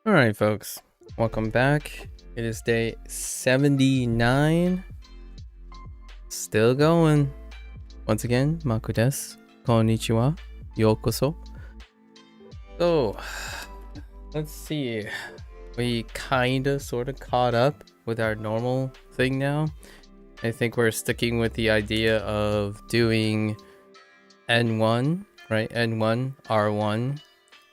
All right, folks, welcome back. It is day 79. Still going. Once again, Maku desu. Konnichiwa. Yokoso. So, let's see. We kinda sorta caught up with our normal thing now. I think we're sticking with the idea of doing N1, right? N1, R1.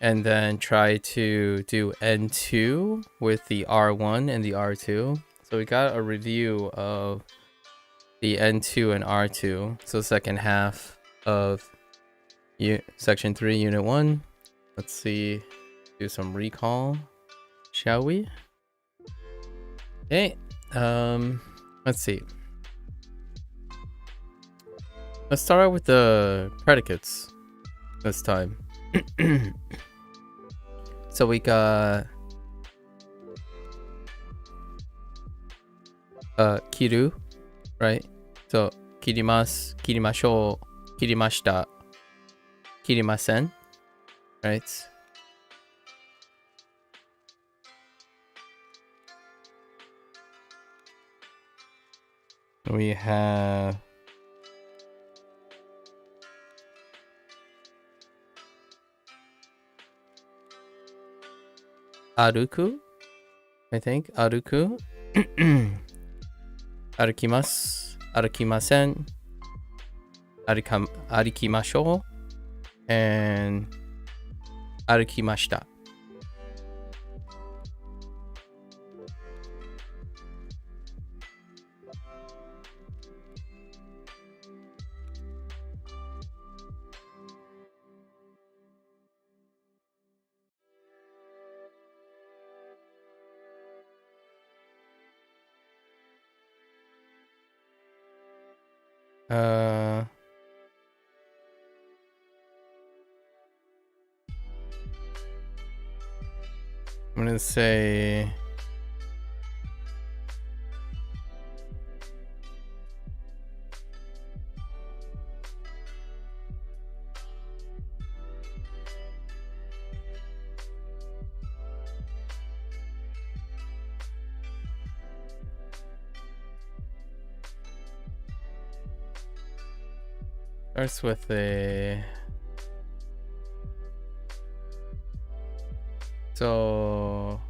And then try to do N2 with the R1 and the R2. So we got a review of the N2 and R2. So second half of section 3, unit 1. Let's see, do some recall, shall we? Okay, let's see. Let's start out with the predicates this time. So we got kiru, right? So kirimasu, kirimashou, kirimashita, kirimasen, right? We have aruku, I think. Aruku. Arukimasu, arukimasen, arukimashou, and arukimashita. I'm gonna say starts with a so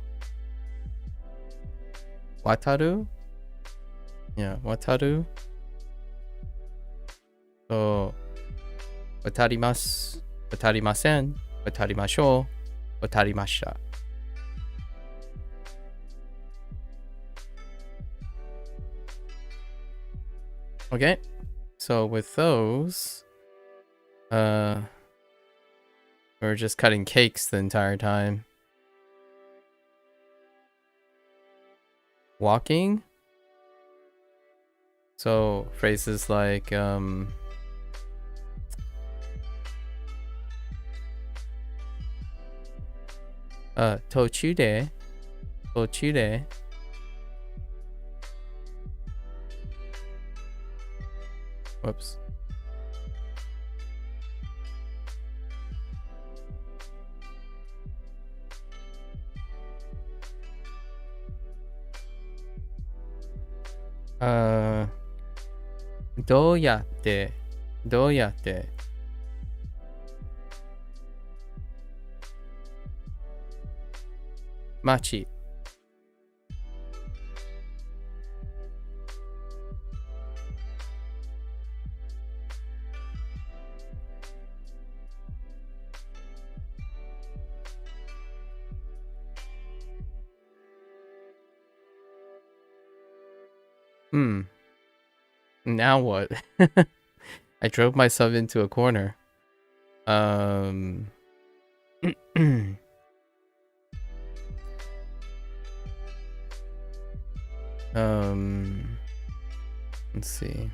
wataru, yeah, wataru. So watarimasu, watarimasen, watarimashou, watarimashita. Okay, so with those, we're just cutting cakes the entire time. Walking. So phrases like tochu de. Whoops. Do yatte. Machi. Now what? I drove myself into a corner. Let's see.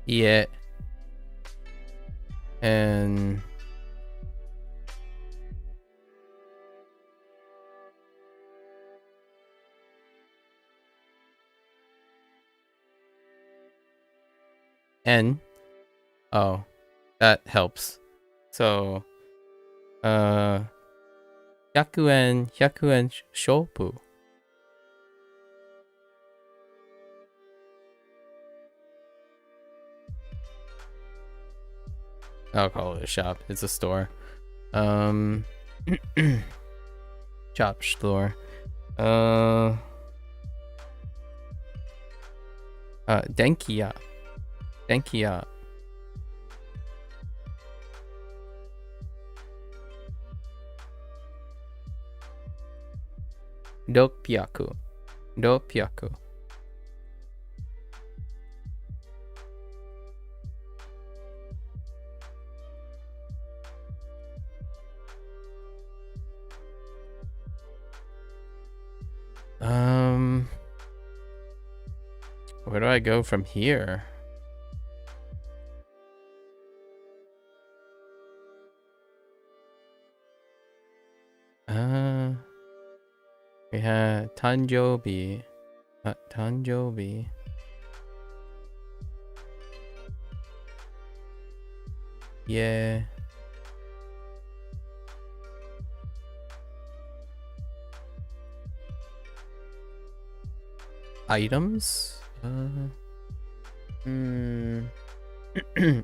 Yeah. And N. Oh, that helps. So, 100円、100円勝負. I'll call it a shop. It's a store. Shop store. Denkiya. Denkiya. Dokpyaku. Dokpyaku. Where do I go from here? We had Tanjobi. Tanjobi. Yeah. Items?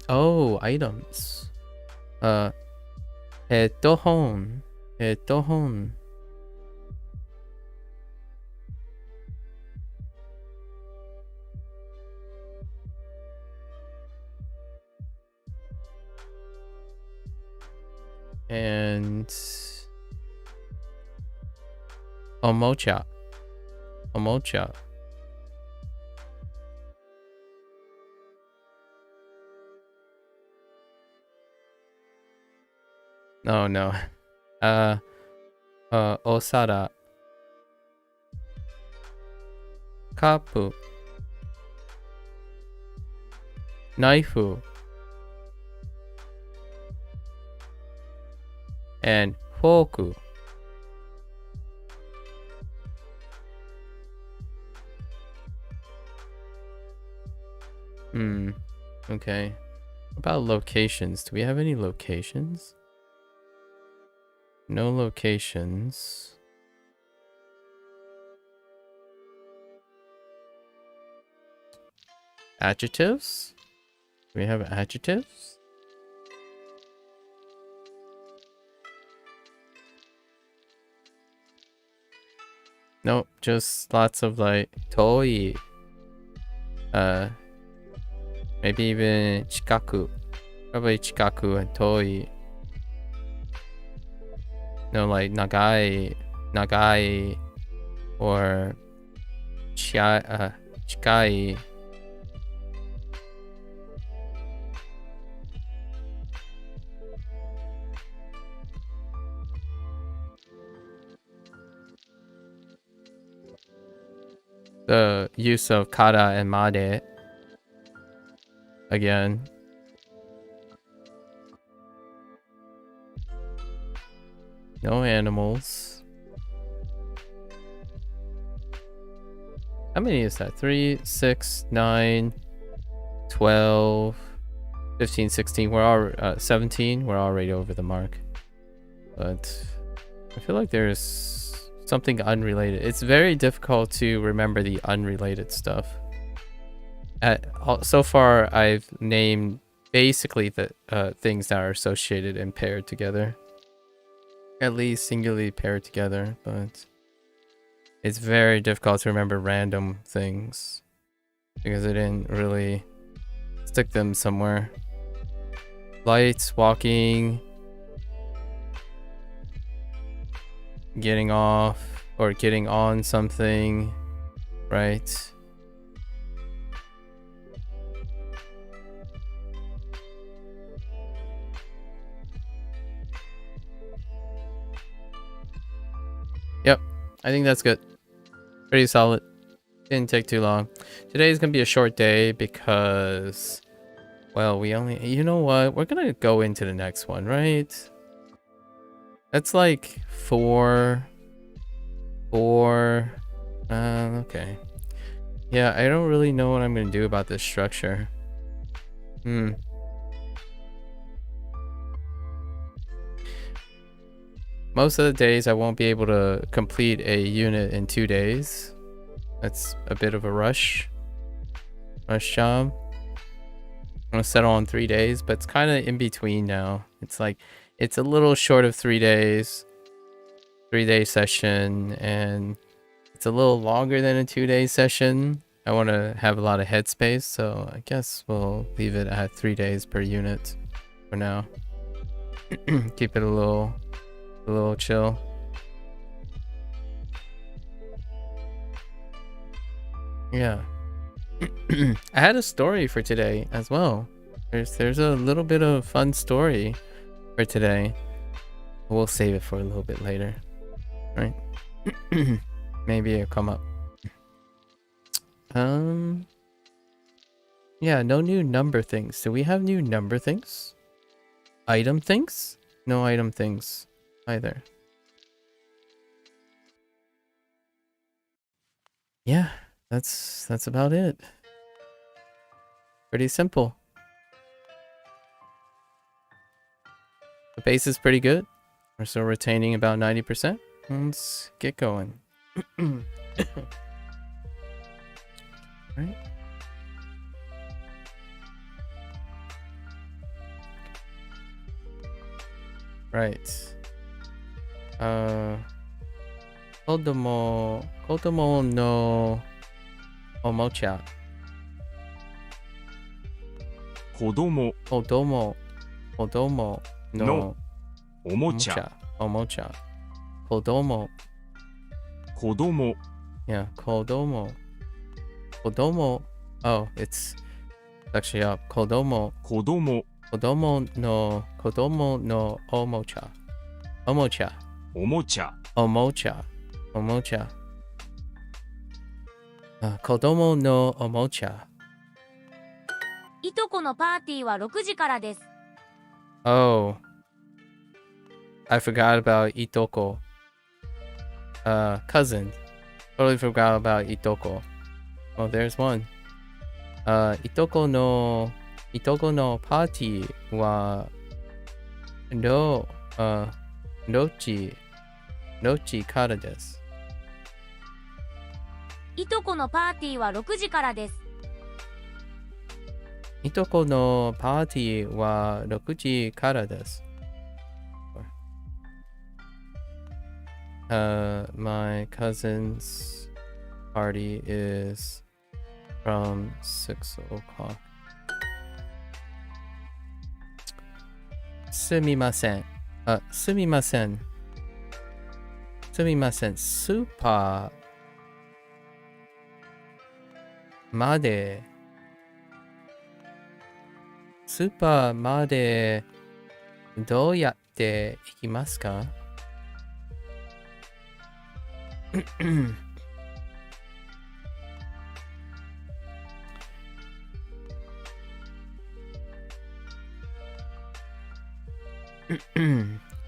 Oh, items. Headphone. Headphone. And Omocha. Omocha. No, no. Osada. Kapu. Knifeu. And forku. Okay. About locations. Do we have any locations? No locations. Adjectives? Do we have adjectives? Nope, just lots of like toi. Maybe even chikaku. Probably chikaku and toi. No, like nagai, nagai, or chikai. The use of kata and made. Again. No animals. How many is that? 3, 6, 9, 12, 15, 16. We're all 17. We're already over the mark. But I feel like there's something unrelated. It's very difficult to remember the unrelated stuff. So far, I've named basically the things that are associated and paired together. At least singularly paired together, but it's very difficult to remember random things because I didn't really stick them somewhere. Lights, walking, getting off or getting on something, right? Yep, I think that's good. Pretty solid. Didn't take too long. Today's gonna be a short day because, well, we only, you know what? We're gonna go into the next one, right? That's like four. Okay. Yeah, I don't really know what I'm gonna do about this structure. Most of the days I won't be able to complete a unit in 2 days. That's a bit of a rush job. I'm gonna settle on 3 days, but it's kind of in between now. It's like, it's a little short of 3 days, 3-day session, and it's a little longer than a 2-day session. I want to have a lot of headspace, so I guess we'll leave it at 3 days per unit for now. Keep it a little chill. Yeah. I had a story for today as well. There's a little bit of fun story for today. We'll save it for a little bit later, right? Maybe it'll come up. Yeah, no new number things. Do we have new number things? Item things? No item things either. Yeah, that's about it. Pretty simple. The base is pretty good. We're still retaining about 90%. Let's get going. Right. Right. Kodomo no omocha. Kodomo no omocha. Kodomo. Yeah, kodomo. Oh, it's actually up. Kodomo no omocha. Kodomo no omocha. いとこのパーティーは6時からです。 Oh, I forgot about itoko. Cousin. Totally forgot about itoko. Oh, there's one. Itoko no party wa nochi kara desu. いとこのパーティーは6時からです。 Itoko no party wa 6時からです. My cousin's party is from 6 o'clock. すみません。スーパーまでどうやって行きますか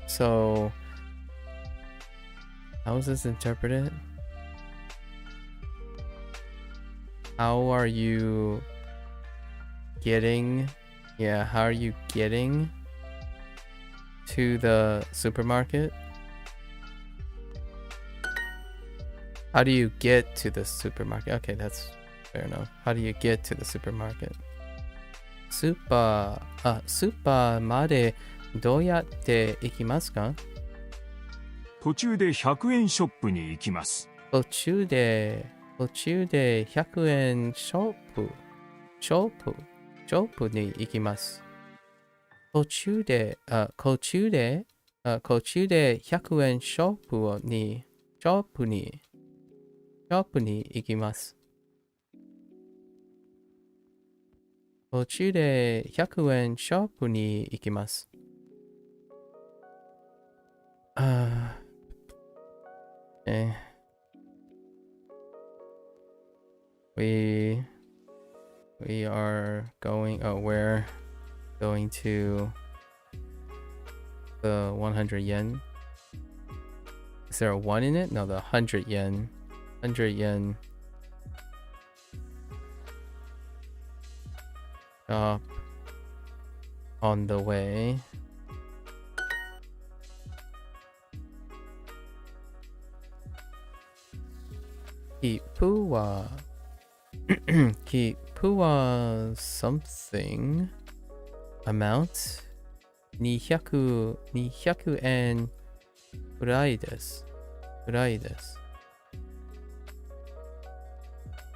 ？So, how is this interpreted? How are you getting to the supermarket? How do you get to the supermarket? Okay, that's fair enough. How do you get to the supermarket? スーパーまでどうやって行きますか？途中で100円ショップに行きます。途中で100円ショップに行きます。途中で100円ショップに行きます。途中で100円ショップに行きます。We are going, we're going to the 100 yen. Is there a 1 in it? No, the 100 yen. 100 yen. Shop on the way. Kipua. Kipua something amount 200円くらいです。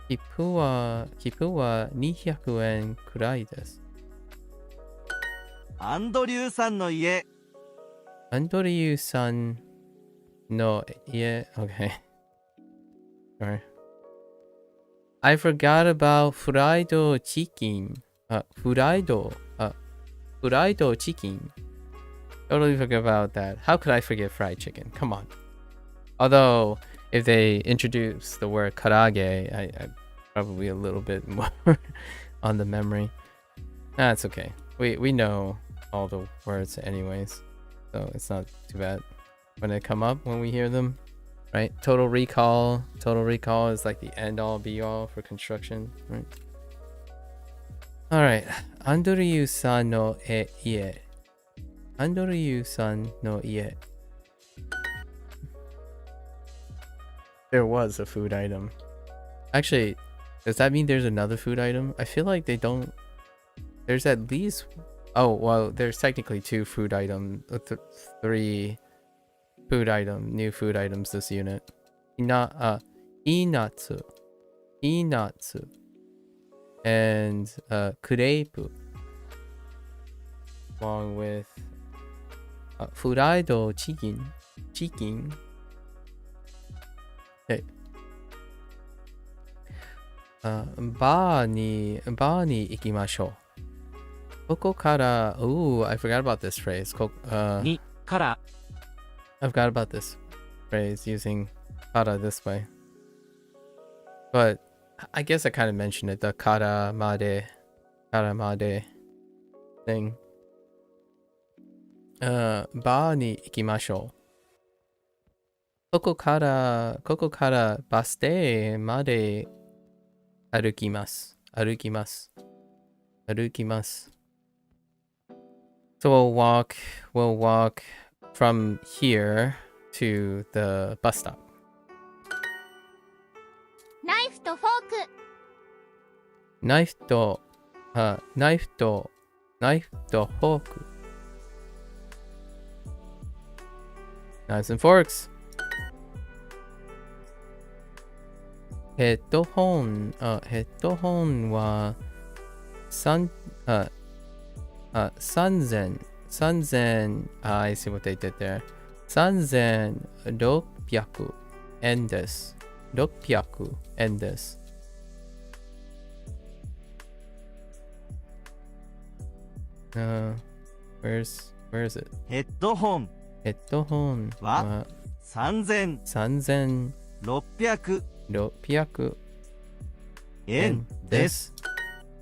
切符は200円くらいです。アンドリューさんの家。アンドリューさんの家。Okay. Sorry. I forgot about fried chicken. Fried chicken. Totally forgot about that. How could I forget fried chicken? Come on. Although, if they introduce the word karage, I probably a little bit more on the memory. That's okay. We know all the words anyways, so it's not too bad when they come up when we hear them, right? Total Recall is like the end all be all for construction, right? All right. Andryu-san no ie. Andryu-san no ie. There was a food item. Actually, does that mean there's another food item? I feel like they don't. There's at least. Oh, well, there's technically 2 food items. 3 new food items this unit. Inatsu. And crepe. Along with fried chicken. Okay. バーに行きましょう。ここから、ooh, I forgot about this phrase. にから I forgot about this phrase using kara this way. But I guess I kind of mentioned it, the kara made thing. バーに行きましょう。ここからバス停まで歩きます。So we'll walk from here to the bus stop. ナイフとフォーク。ナイフとフォーク。Knives and forks. ヘッドホンは3000 I see what they did there. 3600円です。600円です。Where is it? ヘッドホンヘッドホンは3600円です。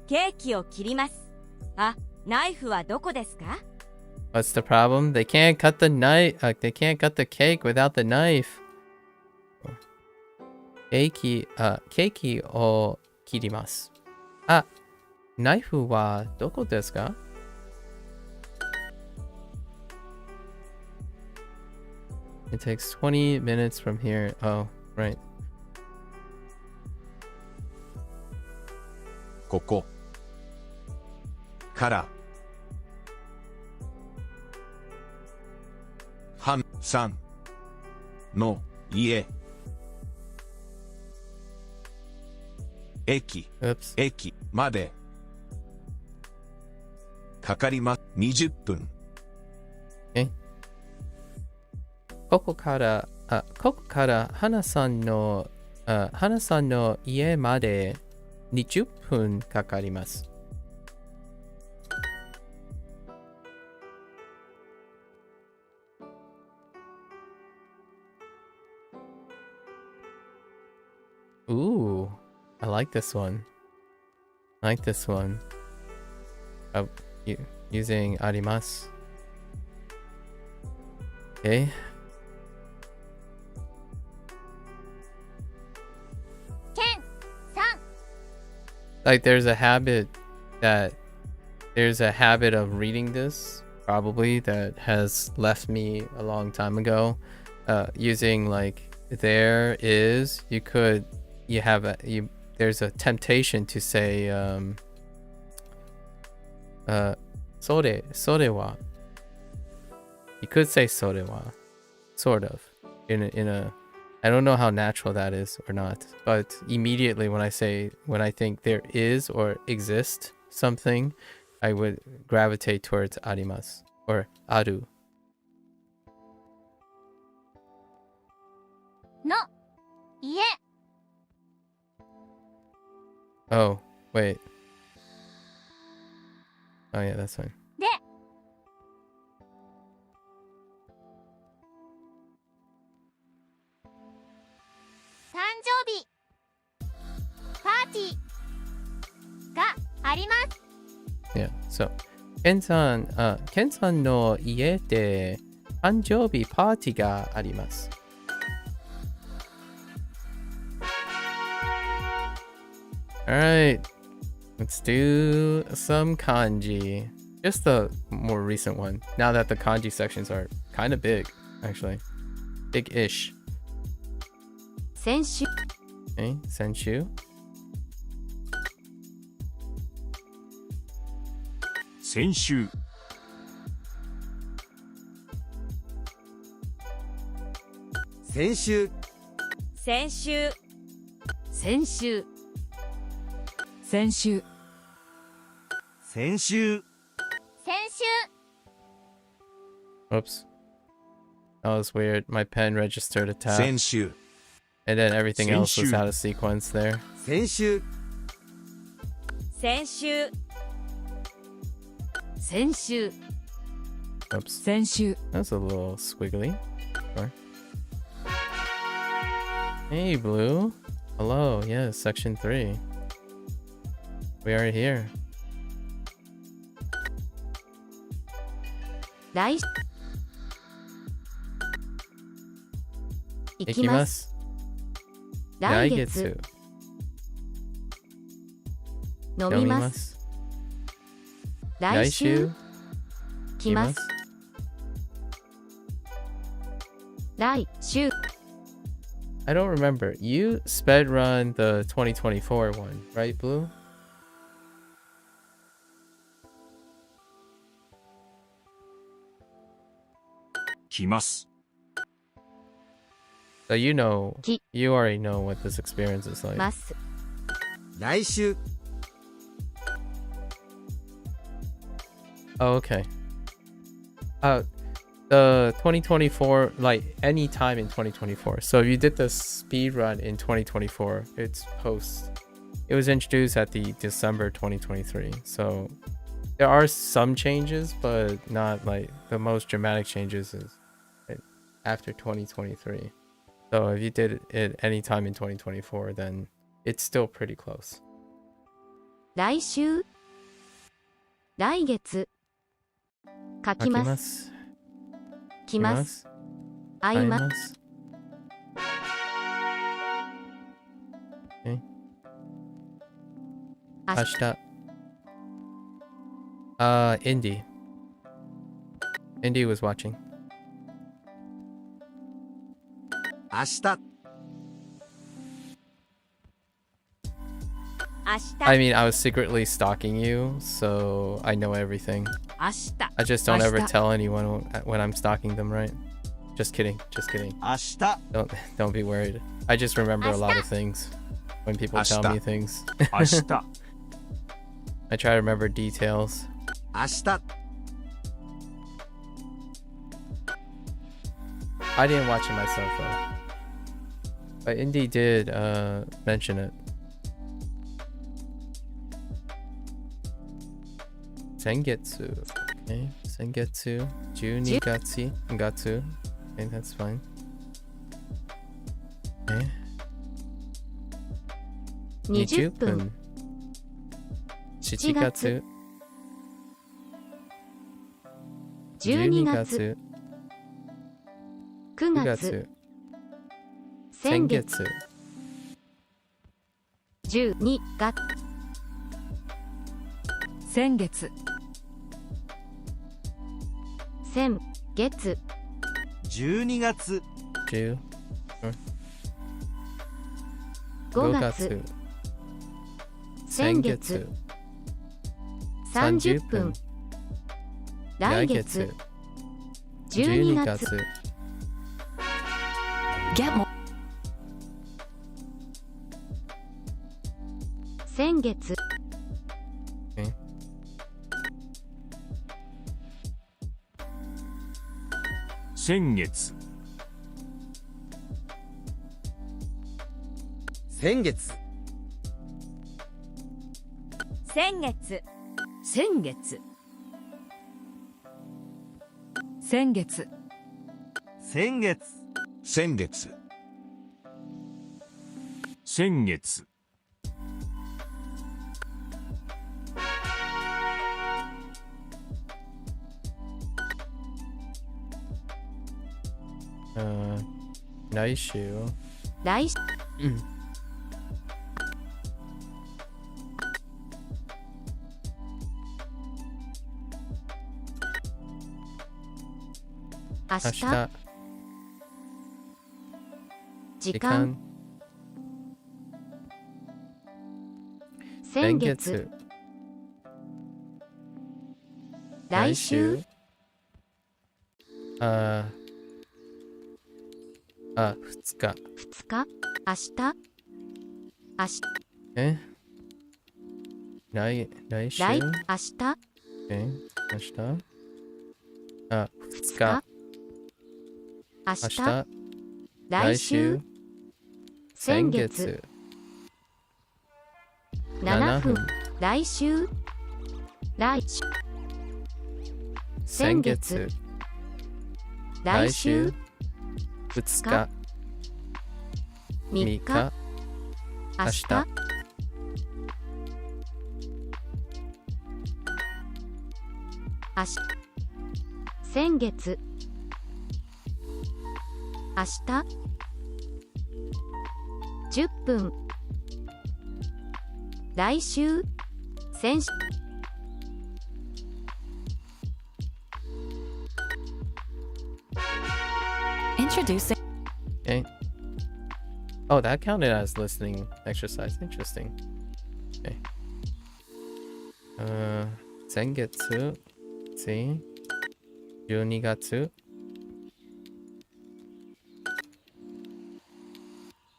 ケーキを切ります。あ、ナイフはどこですか？ What's the problem? They can't cut the knife. They can't cut the cake without the knife. ケーキを切ります。あ、ナイフはどこですか？It takes 20 minutes from here. Oh, right. ここからハンさんの家駅 Oops. 駅までかかります20分 Okay. ここから花さんの家まで20分かかります。Ooh, I like this one. Using あります。Okay. ケンさん。 Like there's a habit that there's a habit of reading this probably that has left me a long time ago. Using like there is, there's a temptation to say sore wa. You could say sore wa, sort of, in a I don't know how natural that is or not, but immediately when I think there is or exists something, I would gravitate towards arimasu or aru. の家 Oh, wait. Oh yeah, that's fine. で 誕生日パーティーがあります Yeah, so Ken san no ie de anjoubi party ga arimasu. Alright, let's do some kanji. Just the more recent one, now that the kanji sections are kind of big, actually. Big-ish. 先週 Okay, senshu. 先週 先週 先週 先週先週先週 先週 Oops. That was weird. My pen registered a tap. 先週 And then everything else was Senshu. out of sequence there. 先週 先週 先週 Oops. 先週 That's a little squiggly. Sure. Hey, Blue. Hello. Yes, section 3. We are here. 来行きます Ikimasu. 来月飲みます 来週来ます来週 I don't remember. You sped run the 2024 one, right, Blue?「来ます」 So you Ki- already know what this experience is like. ます 来週 Oh, okay. The 2024, like any time in 2024. So if you did the speed run in 2024, it's post. It was introduced at the December 2023. So there are some changes, but not like the most dramatic changes is after 2023. So if you did it any time in 2024, then it's still pretty close. 来週来月書きます来ます会います明日 Indy. Indy was watching. 明日明日 I mean, I was secretly stalking you, so I know everything. 明日 I just don't ever Ashita. tell anyone when I'm stalking them, right? Just kidding. Just kidding. 明日 Don't be worried. I just remember a lot of things when people tell me Ashita. things. 明日 I try to remember details. 明日 I didn't watch it myself though. But Indy did mention it. Sengetsu. Okay. Sengetsu. Junigatsu. Gatsu. Okay, that's fine. Okay. 20分7月12 12月月9 9月月先先月月12月先月先月12月10 5月先月30分来月12月 Get more. 先月先月先月先月先月先月先月先月先月 来週来週明日明日時間先月来週2日2日明日明日来週来明日明日22日明明日日来週先月7分来週来週先月来週2日3 3日日明日明日先月明日10分来週先週 Introducing. Okay. Oh, that counted as listening exercise. Interesting. Okay. 先月次12月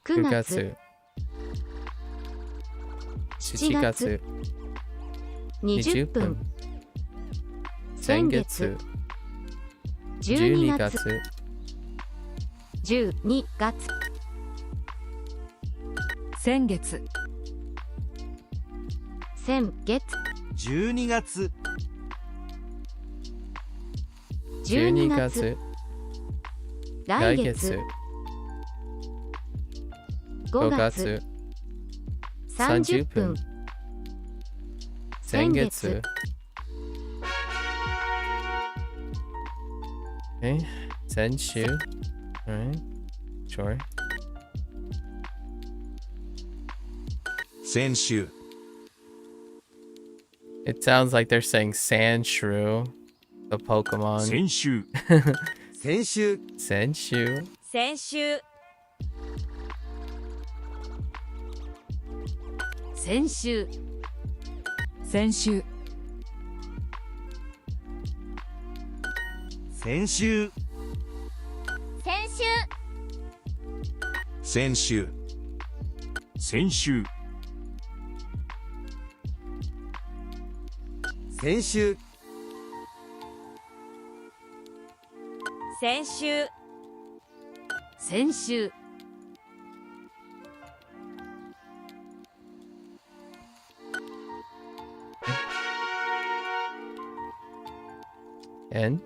9 9月月7月20 20分分先月先月12 12月月12月先月先月12月12 12月月来月5 5月月30 30分分先月 Okay. 先週 Alright. Sure. 先週 It sounds like they're saying Sandshrew, the Pokemon. 先週先週 Senshu. 先週先週先週先週先週先週先週先週先週先週 N.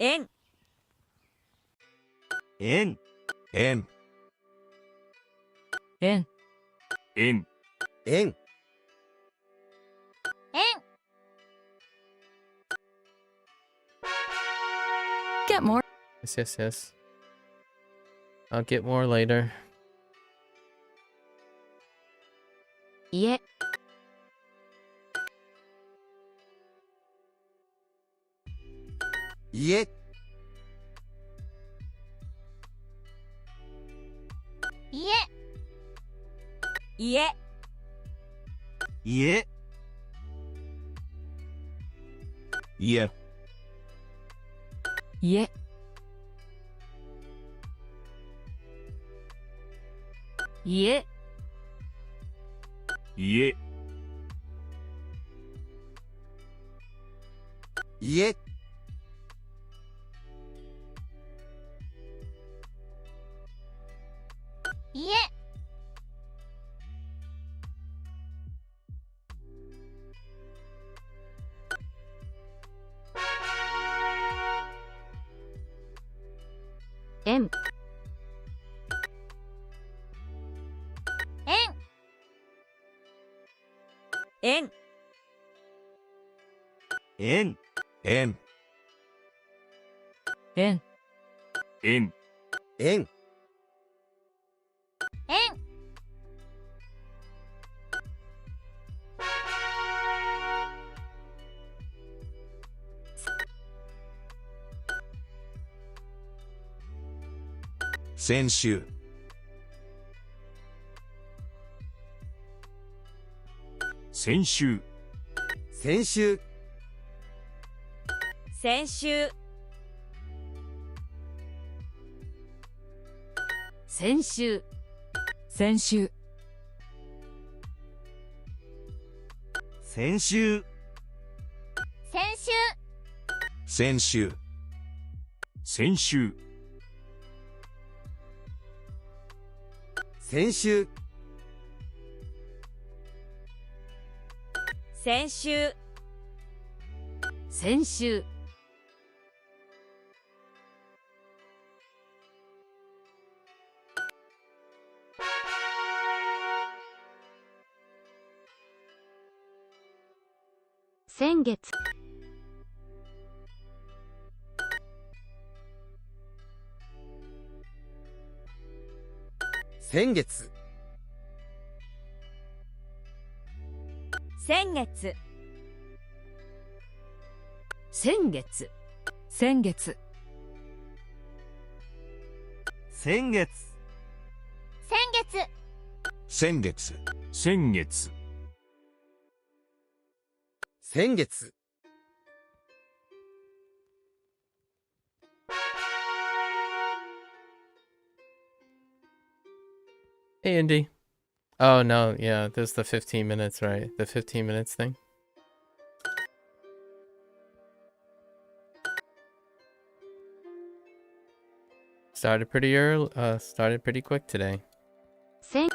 円円円円円円円 Get more. Yes, yes, yes. I'll get more later. 家、家、家、家、家、家、家、家、家、家、家、園、園、園、円、円、園、円、円、園、先週、先週、先週、先週、先週、先週、先週、先週、先週、先週、先週、先週、先週、先月、先月、先月、先月、先月、先月、先月、先月、先月、先月、 Hey, Indy. Oh, no. Yeah, there's the 15 minutes, right? The 15 minutes thing. Started pretty early. Started pretty quick today. 先、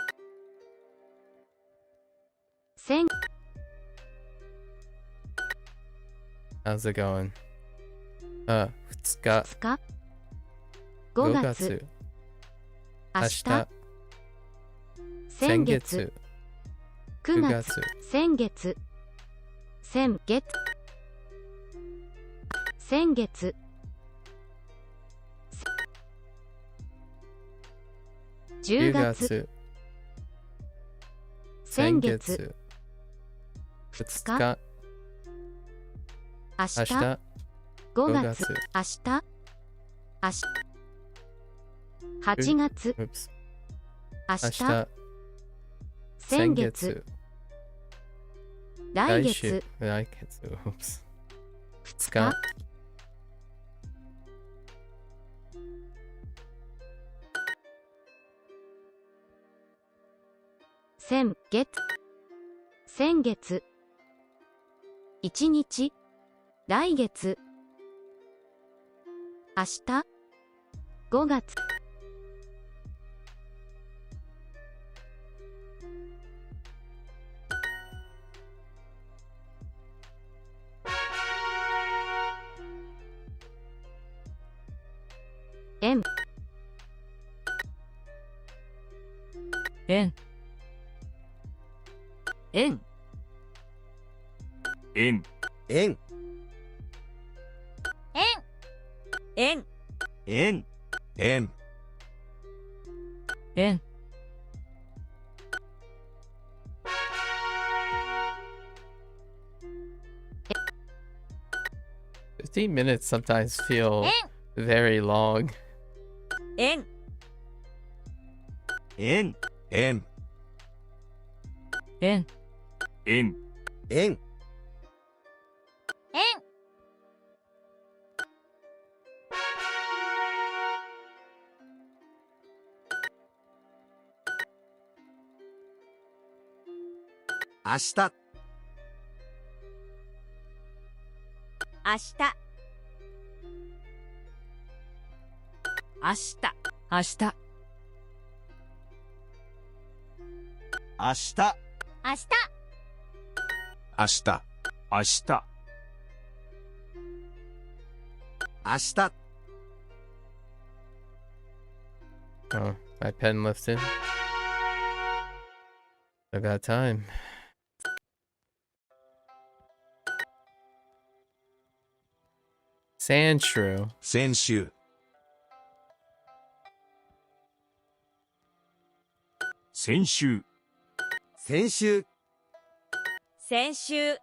先、 How's it going? 2日、 2日、5 5月、月、明日、明日、先月、9 9月、月、先月、先月、先月、10 10月、月、先月、 2 2日、明明日、日、5 5月、月、明日、明日、8月、 oops、明明日、日、先月、来月、来月、oops、 2 2日、日、先月、先月、1日、来月、明日、5月、円、円、円、円、円、円、円、円、円、円、15 minutes sometimes feel very long. 円円円円円円円明日明日明日明日明日明日明日明日明日 Oh, my pen lifted. About time. Sand shrew. 先週先週先週先週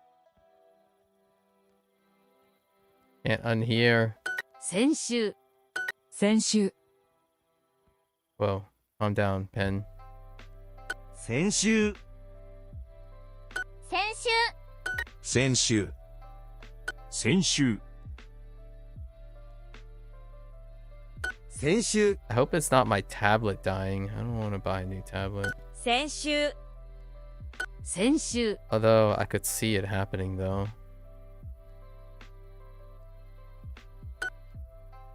Can't unhear. 先週先週 Whoa, calm down, pen. 先週先週先週先週先週 I hope it's not my tablet dying. I don't want to buy a new tablet. 先週先週 Although I could see it happening though.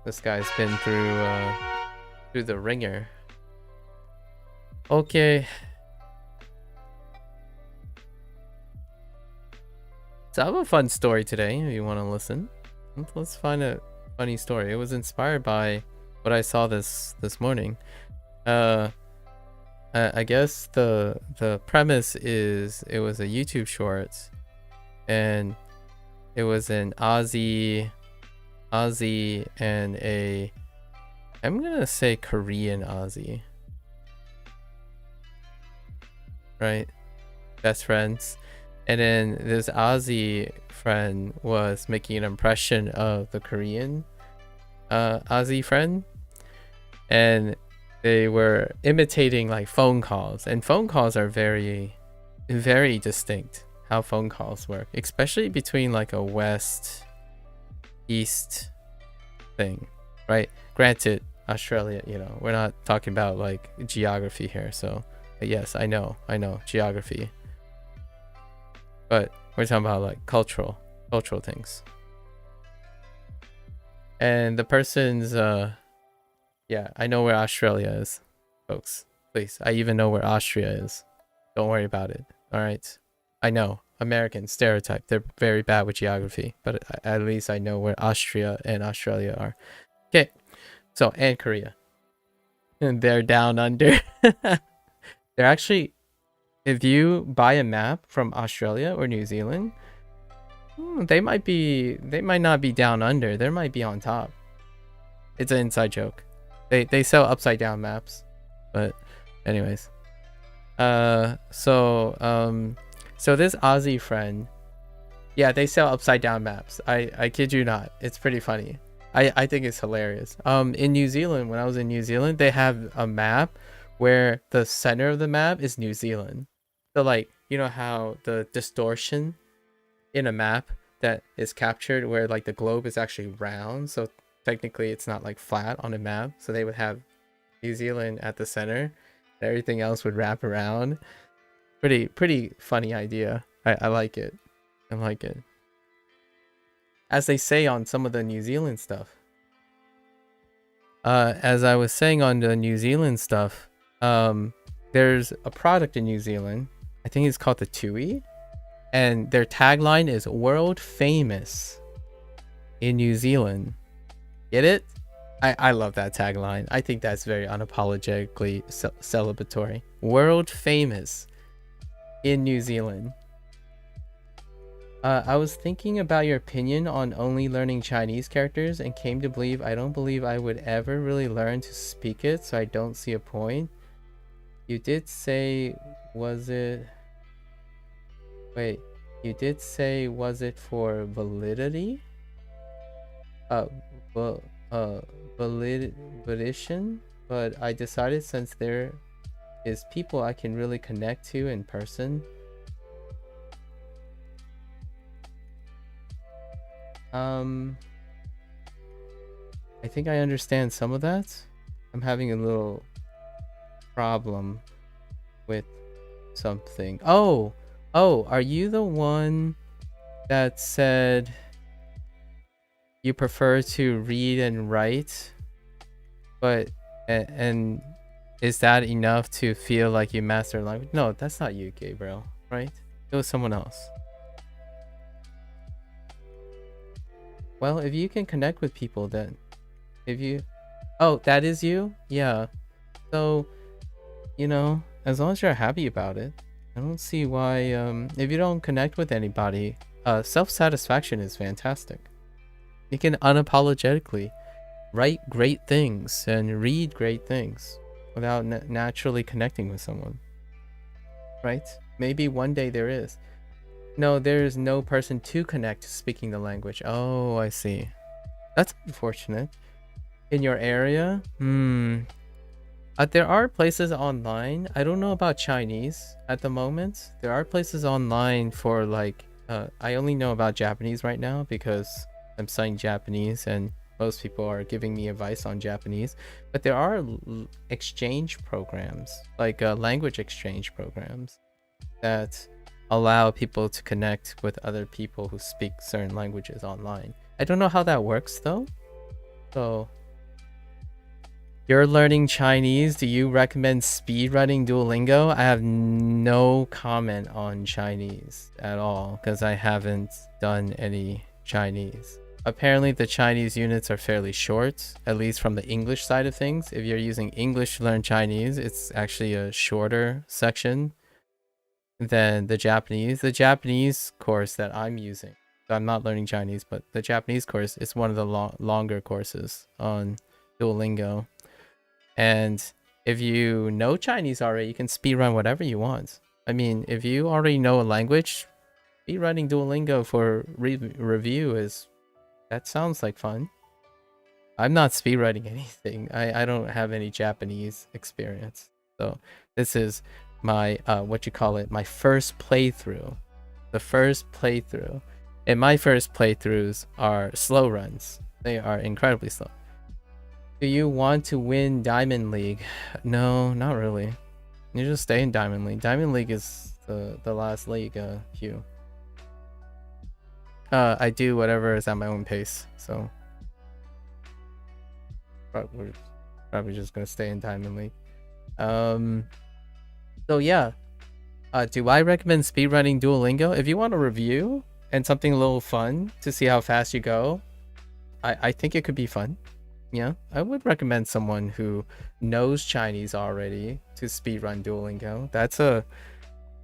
This guy's been through the ringer. Okay. So I have a fun story today if you want to listen. Let's find a funny story. It was inspired by what I saw this morning. I guess the premise is it was a YouTube shorts, and it was an Aussie and a, I'm gonna say Korean Aussie, right? Best friends. And then this Aussie friend was making an impression of the Korean Aussie friend, and they were imitating like phone calls, and phone calls are very, very distinct how phone calls work, especially between like a west east thing, right? Granted, Australia, you know, we're not talking about like geography here, so yes, I know geography, but we're talking about like cultural things. And the person's yeah, I know where Australia is, folks. Please, I even know where Austria is. Don't worry about it. All right, I know, American stereotype, they're very bad with geography, but at least I know where Austria and Australia are. Okay, so, and Korea, and they're down under. They're actually, if you buy a map from Australia or New Zealand, they might not be down under, they might be on top. It's an inside joke. They sell upside down maps, but anyways, so this Aussie friend, yeah, they sell upside down maps. I kid you not, it's pretty funny. I think it's hilarious. In New Zealand, when I was in New Zealand, they have a map where the center of the map is New Zealand. So like, you know how the distortion in a map that is captured where like the globe is actually round, so technically it's not like flat on a map, so they would have New Zealand at the center, everything else would wrap around. Pretty funny idea. I like it. I like it. As they say on some of the New Zealand stuff. As I was saying on the New Zealand stuff, there's a product in New Zealand, I think it's called the Tui, and their tagline is world famous in New Zealand. Get it? I love that tagline. I think that's very unapologetically celebratory. World famous in New Zealand. I was thinking about your opinion on only learning Chinese characters and came to believe I don't believe I would ever really learn to speak it, so I don't see a point. You did say, was it... Wait, you did say, was it for validity? well, volition, but I decided since there is people I can really connect to in person. I think I understand some of that. I'm having a little problem with something. Oh, are you the one that said you prefer to read and write, but and is that enough to feel like you master language? No, that's not you, Gabriel, right? It was someone else. Well, if you can connect with people, then if you, oh, that is you? Yeah. So, you know, as long as you're happy about it, I don't see why, if you don't connect with anybody, self-satisfaction is fantastic. You can unapologetically write great things and read great things without naturally connecting with someone, right? Maybe one day there is. No, there is no person to connect to speaking the language. Oh, I see. That's unfortunate. In your area? There are places online. I don't know about Chinese at the moment. There are places online for like, I only know about Japanese right now because I'm studying Japanese and most people are giving me advice on Japanese. But there are exchange programs, like language exchange programs that allow people to connect with other people who speak certain languages online. I don't know how that works though. So you're learning Chinese. Do you recommend speedrunning Duolingo? I have no comment on Chinese at all because I haven't done any Chinese. Apparently the Chinese units are fairly short, at least from the English side of things. If you're using English to learn Chinese, it's actually a shorter section than the Japanese. The Japanese course that I'm using, so I'm not learning Chinese, but the Japanese course is one of the longer courses on Duolingo. And if you know Chinese already, you can speedrun whatever you want. I mean, if you already know a language, speedrunning Duolingo for review that sounds like fun. I'm not speedrunning anything. I don't have any Japanese experience. So this is my, my first playthrough. The first playthrough. And my first playthroughs are slow runs. They are incredibly slow. Do you want to win Diamond League? No, not really. You just stay in Diamond League. Diamond League is the last league, Hugh. I do whatever is at my own pace, so we're probably just gonna stay in Diamond League. So yeah, do I recommend speedrunning Duolingo? If you want a review and something a little fun to see how fast you go, I think it could be fun. Yeah, I would recommend someone who knows Chinese already to speedrun Duolingo. That's a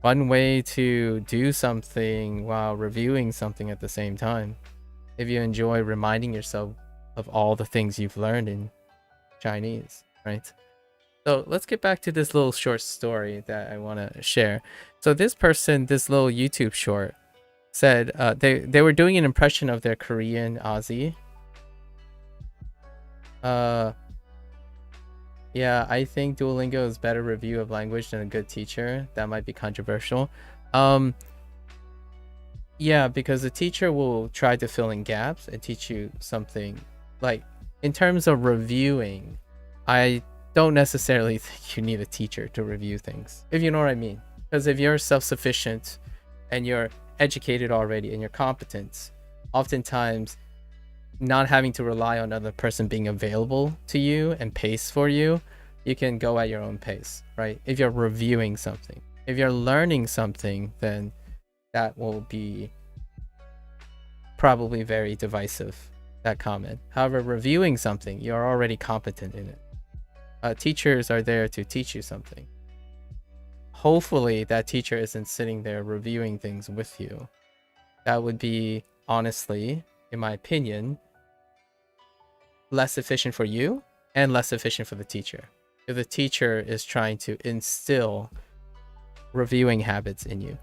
fun way to do something while reviewing something at the same time. If you enjoy reminding yourself of all the things you've learned in Chinese, right? So let's get back to this little short story that I want to share. So this person, this little YouTube short, said they were doing an impression of their Korean Aussie. Yeah, I think Duolingo is better review of language than a good teacher. That might be controversial. Yeah, because the teacher will try to fill in gaps and teach you something. Like, in terms of reviewing, I don't necessarily think you need a teacher to review things, if you know what I mean. Because if you're self-sufficient and you're educated already and you're competent, oftentimes not having to rely on another person being available to you and pace for you, you can go at your own pace, right? If you're reviewing something, if you're learning something, then that will be probably very divisive, that comment. However, reviewing something, you're already competent in it. Teachers are there to teach you something. Hopefully that teacher isn't sitting there reviewing things with you. That would be, honestly, in my opinion, less efficient for you and less efficient for the teacher. If the teacher is trying to instill reviewing habits in you.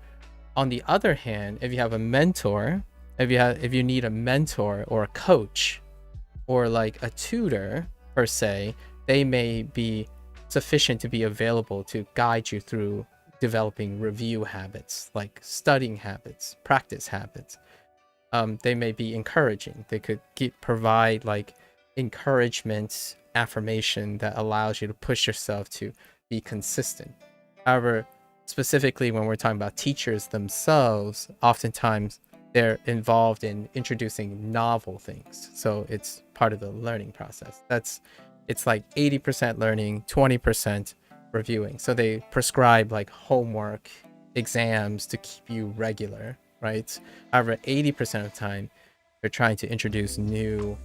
On the other hand, if you have a mentor, if you need a mentor or a coach or like a tutor per se, they may be sufficient to be available to guide you through developing review habits, like studying habits, practice habits. They may be encouraging. They could provide like encouragement, affirmation that allows you to push yourself to be consistent. However, specifically when we're talking about teachers themselves, oftentimes they're involved in introducing novel things. So it's part of the learning process. It's like 80% learning, 20% reviewing. So they prescribe like homework, exams to keep you regular, right? However, 80% of the time, they're trying to introduce new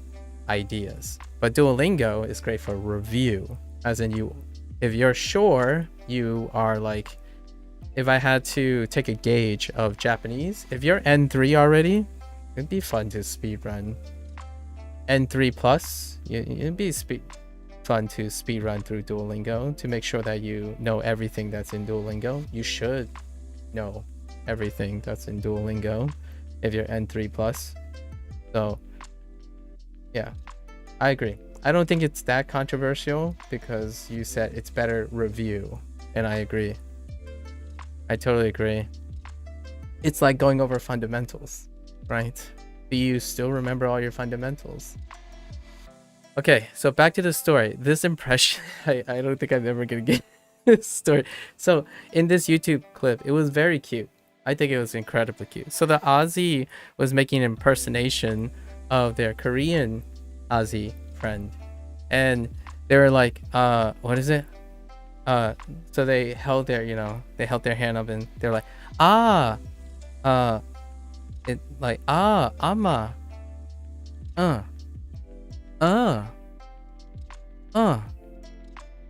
ideas. But Duolingo is great for review, as in if you're sure you are like, if I had to take a gauge of Japanese, if you're N3 already, it'd be fun to speedrun. N3 plus, it'd be fun to speedrun through Duolingo to make sure that you know everything that's in Duolingo. You should know everything that's in Duolingo if you're N3 plus. So yeah, I agree. I don't think it's that controversial because you said it's better review, and I agree. I totally agree. It's like going over fundamentals, right? Do you still remember all your fundamentals? Okay, so back to the story. This impression, I don't think I'm ever gonna get this story. So in this YouTube clip, it was very cute. I think it was incredibly cute. So the Aussie was making an impersonation of their Korean Aussie friend, and they were like, what is it? So they held their, they held their hand up and they're like, it like, ama, and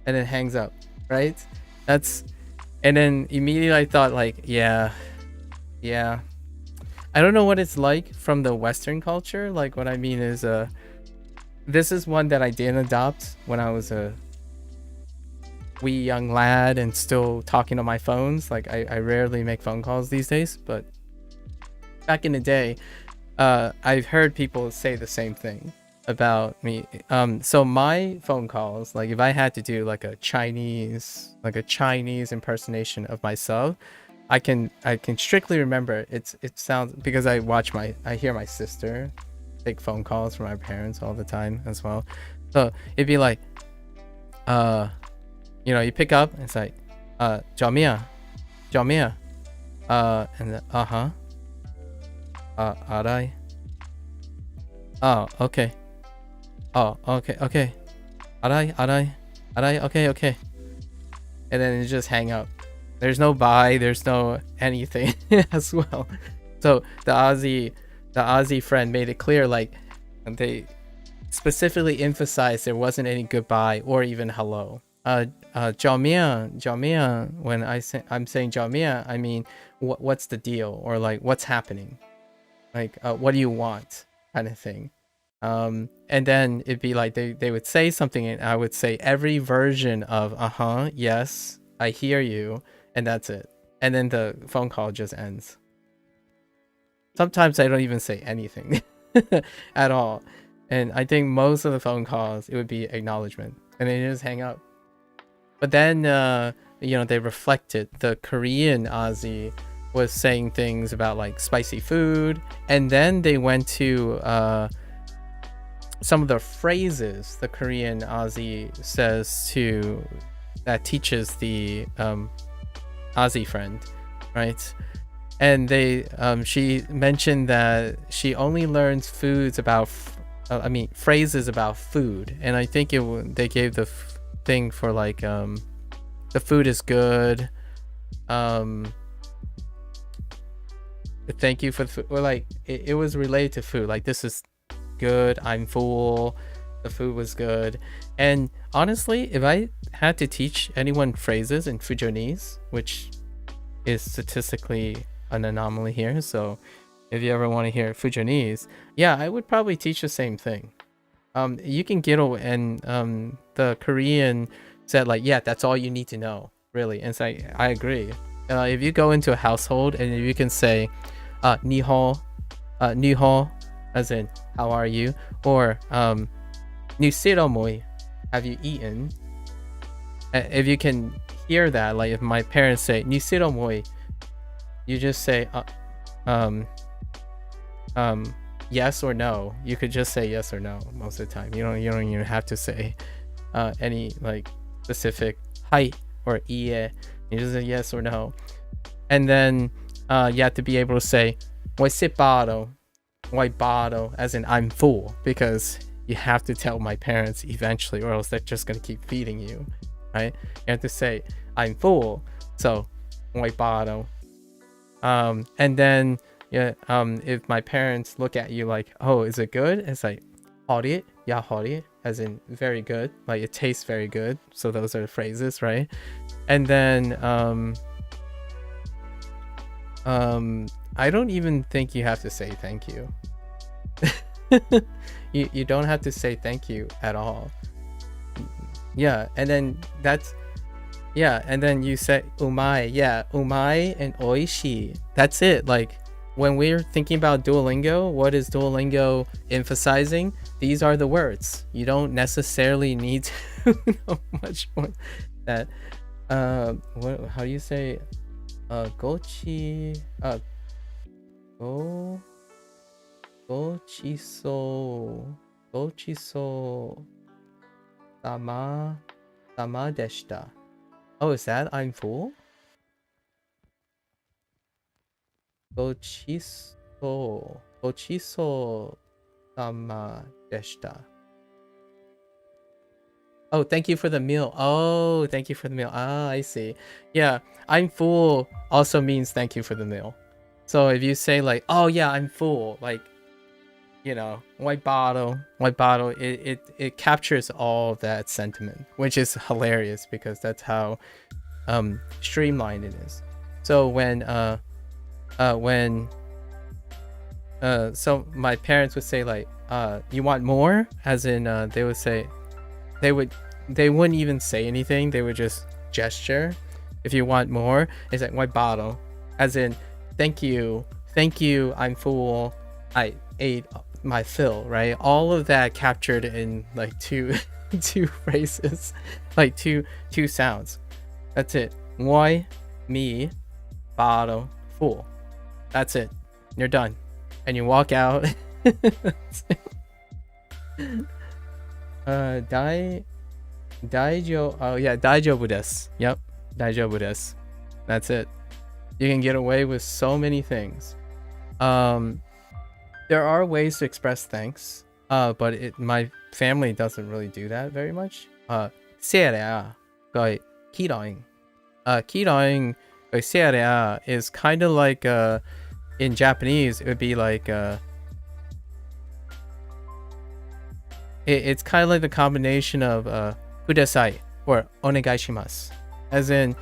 it hangs up, right? And then immediately I thought like, yeah. I don't know what it's like from the Western culture. Like what I mean is, this is one that I didn't adopt when I was a wee young lad and still talking on my phones. Like I rarely make phone calls these days, but back in the day, I've heard people say the same thing about me. So my phone calls, like if I had to do like a Chinese impersonation of myself, I can strictly remember it sounds, because I hear my sister take phone calls from my parents all the time as well. So it'd be like, you pick up and it's like, 找咩啊? And then, 알아요. Oh, okay. Oh, okay. 알아요. Okay. And then you just hang up. There's no bye, there's no anything as well. So the Aussie friend made it clear, like they specifically emphasized there wasn't any goodbye or even hello. 找咩? When I'm saying 找咩, I mean what's the deal, or like what's happening, like what do you want, kind of thing. And then it'd be like they would say something and I would say every version of yes, I hear you, and that's it. And then the phone call just ends. Sometimes I don't even say anything at all. And I think most of the phone calls, it would be acknowledgement, and then you just hang up. But then, they reflected. The Korean Aussie was saying things about like spicy food, and then they went to some of the phrases the Korean Aussie says that teaches the Aussie friend, right? And she mentioned that she only learns phrases about food, and I think they gave the thing for like the food is good, thank you for the food, or like it was related to food, like this is good, I'm full, the food was good. And honestly, if I had to teach anyone phrases in Fujonese, which is statistically an anomaly here, so if you ever want to hear Fujonese, yeah, I would probably teach the same thing. You can get away, and the Korean said like, yeah, that's all you need to know, really. And so I agree. If you go into a household and you can say ni hao, as in how are you, or Nusiromoi. Have you eaten? If you can hear that, like if my parents say Nusiromoi, you just say yes or no. You could just say yes or no most of the time. You don't even have to say any like specific hi or ie. You just say yes or no. And then you have to be able to say Waisipado, Waibado, as in I'm full, because you have to tell my parents eventually, or else they're just gonna keep feeding you, right? You have to say I'm full, so Waibado. And then if my parents look at you like, oh, is it good? It's like hori, ya hori, as in very good, like it tastes very good. So those are the phrases, right? And then I don't even think you have to say thank you. You don't have to say thank you at all. Yeah, and then and then you say umai. Yeah, umai and oishi. That's it. Like when we're thinking about Duolingo, what is Duolingo emphasizing? These are the words. You don't necessarily need to know much more than that. How do you say gochi gochiso sama deshita. Oh, is that I'm full? Gochiso sama deshita. Oh, thank you for the meal. Oh, thank you for the meal. Ah, I see. Yeah, I'm full also means thank you for the meal. So if you say like, oh yeah, I'm full, like, you know, white bottle, it captures all of that sentiment, which is hilarious because that's how streamlined it is. So so my parents would say like, you want more? As in they would say, they wouldn't even say anything, they would just gesture. If you want more, it's like white bottle, as in thank you, I'm full, I ate my fill, right? All of that captured in like two phrases, like two sounds. That's it. Moi, me, bottle, full. That's it. You're done. And you walk out. Daijo. Oh yeah, daijobu desu. Yep, daijobu desu. That's it. You can get away with so many things. There are ways to express thanks, but my family doesn't really do that very much. Serea, gai kiroing. Kiroing gai serea is kind of like in Japanese it would be like it's kind of like the combination of kudasai or onegaishimasu, as in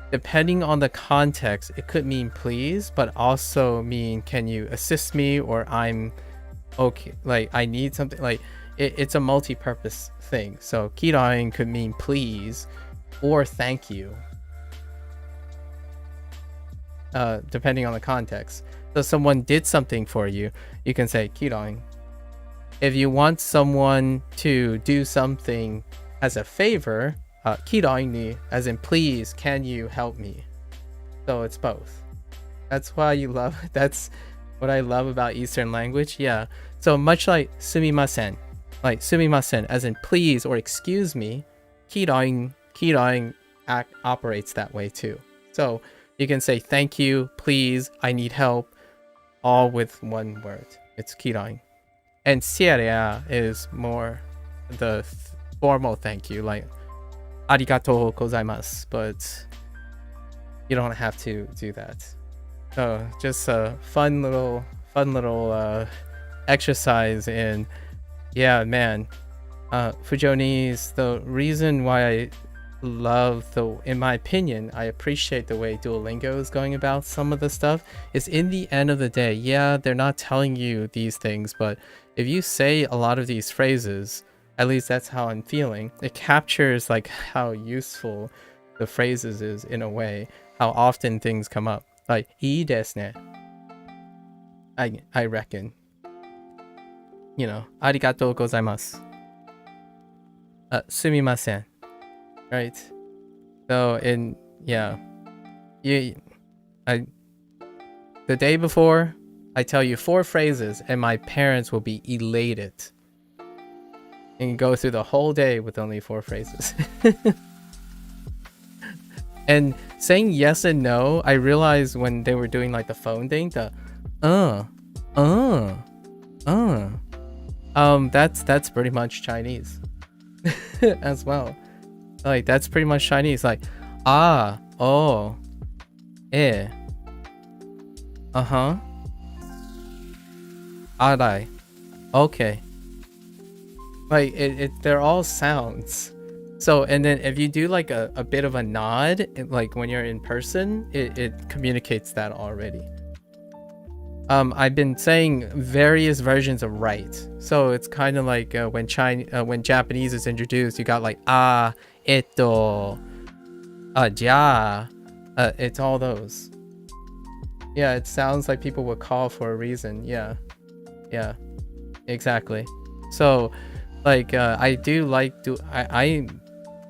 depending on the context, it could mean please, but also mean can you assist me, or I'm okay, like I need something. Like it's a multi-purpose thing. So kirain could mean please or thank you, depending on the context. So someone did something for you, you can say kirain. If you want someone to do something as a favor, kirain ni, as in please, can you help me? So it's both. That's why that's what I love about Eastern language. Yeah. So much like sumimasen, as in please or excuse me, kirain operates that way too. So you can say thank you, please, I need help, all with one word. It's kirain. And seria is more the formal thank you, like arigatou gozaimasu, but you don't have to do that. So just a fun little exercise in, yeah, man. Fujonese, the reason why I love in my opinion, I appreciate the way Duolingo is going about some of the stuff, is in the end of the day, yeah, they're not telling you these things, but if you say a lot of these phrases, at least that's how I'm feeling, it captures like how useful the phrases is in a way, how often things come up. Like, ii desu ne. I reckon. You know, arigatou gozaimasu. sumimasen. Right? So the day before, I tell you 4 phrases and my parents will be elated. And go through the whole day with only 4 phrases. And saying yes and no, I realized when they were doing like the phone thing, that's pretty much Chinese as well. Like that's pretty much Chinese. Like oh, arai, okay. Like they're all sounds. So, and then if you do like a bit of a nod, like when you're in person, it communicates that already. I've been saying various versions of right. So it's kind of like when Japanese is introduced, you got like eto, ja, it's all those. Yeah, it sounds like people would call for a reason. Yeah, exactly. So, like I do like I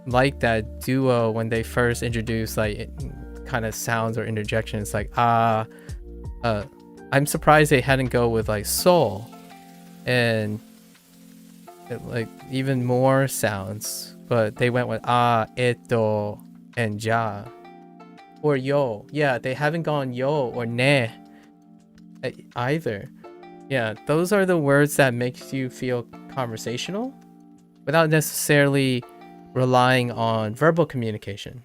like that duo when they first introduced like kind of sounds or interjections like I'm surprised they hadn't go with like soul and like even more sounds, but they went with eto and ja or yo. Yeah, they haven't gone yo or ne either. Yeah, those are the words that makes you feel conversational without necessarily relying on verbal communication.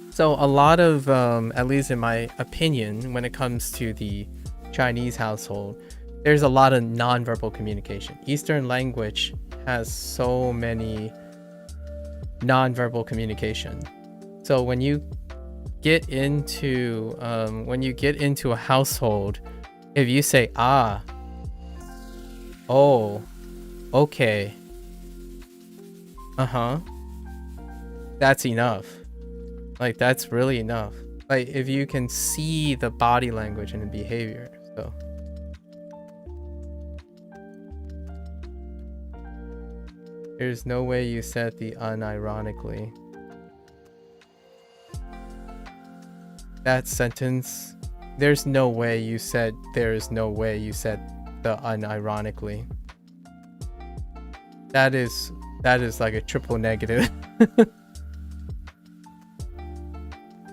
So a lot of, at least in my opinion, when it comes to the Chinese household, there's a lot of nonverbal communication. Eastern language has so many nonverbal communication. So when you get into a household, if you say oh, okay, that's enough. Like that's really enough. Like if you can see the body language and the behavior. So there's no way you said the unironically. That sentence, there's no way you said the unironically. That is like a triple negative.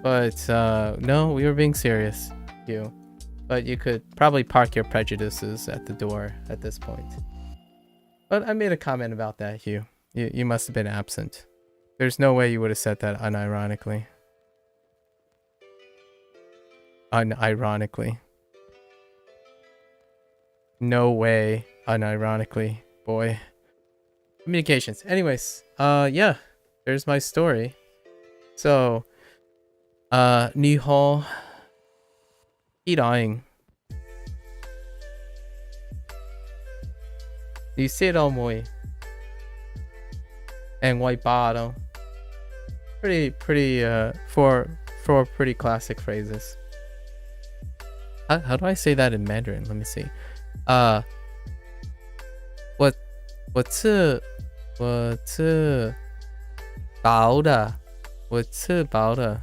But no, we were being serious, Hugh. But you could probably park your prejudices at the door at this point. But I made a comment about that, Hugh. You must have been absent. There's no way you would have said that unironically. Unironically. No way, unironically, boy. Communications. Anyways, yeah, there's my story. So, Nihon Irang. Niseromoy. And white bottom. Pretty four pretty classic phrases. How do I say that in Mandarin? Let me see. What's bao的 What's bao的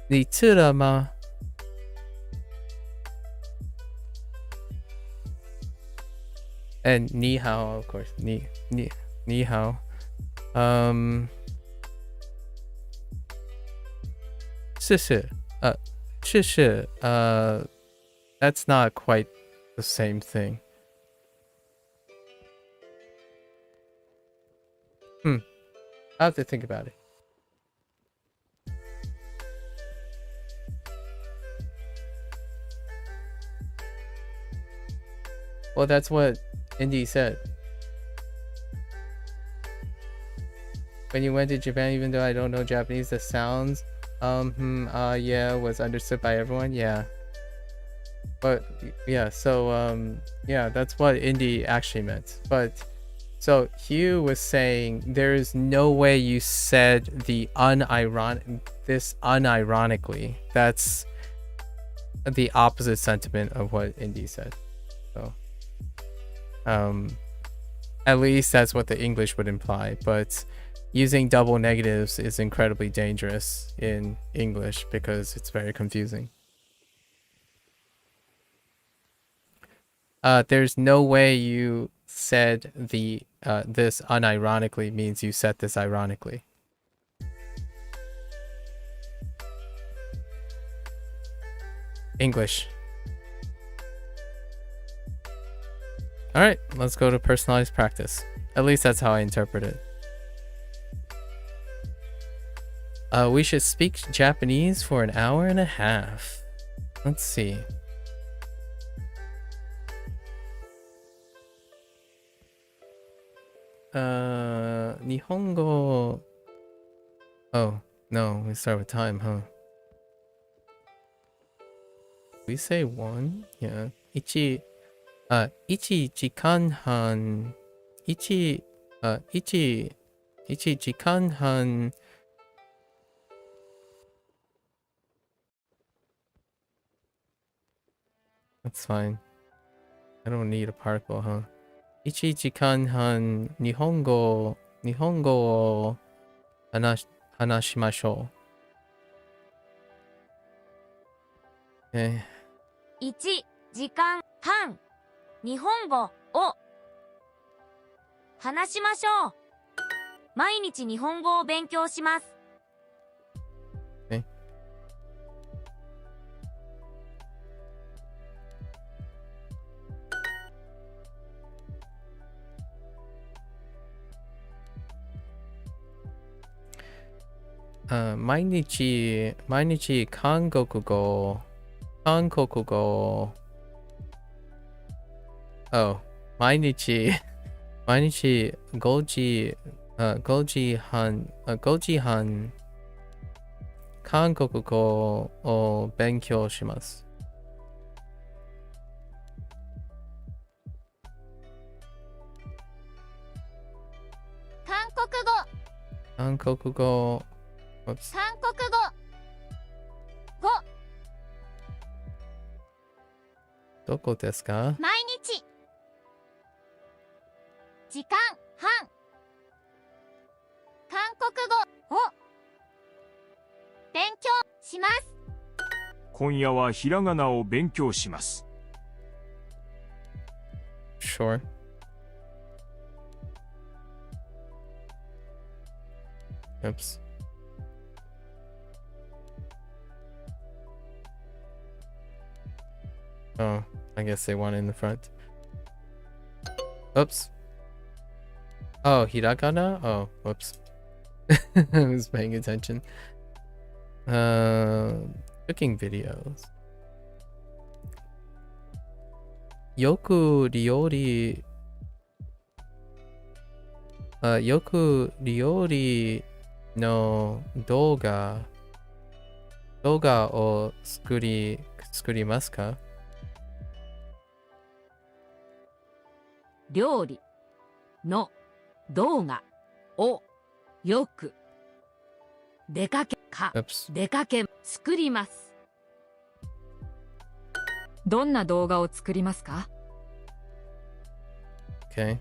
你吃了吗 And 你好 of course 你好 谢谢 that's not quite the same thing. I have to think about it. Well, that's what Indy said. When you went to Japan, even though I don't know Japanese, the sounds, yeah, was understood by everyone. Yeah. But yeah, so yeah, that's what Indy actually meant. But so Hugh was saying there is no way you said the unironically. That's the opposite sentiment of what Indy said. So At least that's what the English would imply, but using double negatives is incredibly dangerous in English because it's very confusing. There's no way you said this unironically means you said this ironically. English. Alright, let's go to personalized practice. At least that's how I interpret it. We should speak Japanese for an hour and a half. Let's see. Nihongo. Oh, no, we start with time, huh? We say 1? Yeah. 1時間半1時間半 That's fine. I don't need a particle, huh? 1時間半日本語を話しましょう。1時間半日本語を話しましょう。毎日日本語を勉強します。毎日韓国語 Oh, 毎日5時半韓国語を勉強します。韓国語 Oops. 韓国語どこですか？毎日時間半韓国語を勉強します。今夜はひらがなを勉強します。Sure. Oops. Oh, I guess they want it in the front. Oops. Oh, hiragana? Oh, whoops. I was paying attention. Cooking videos. よく料理の動画を作りますか？料理の動画をよく出かけ作ります。どんな動画を作りますか？ Okay.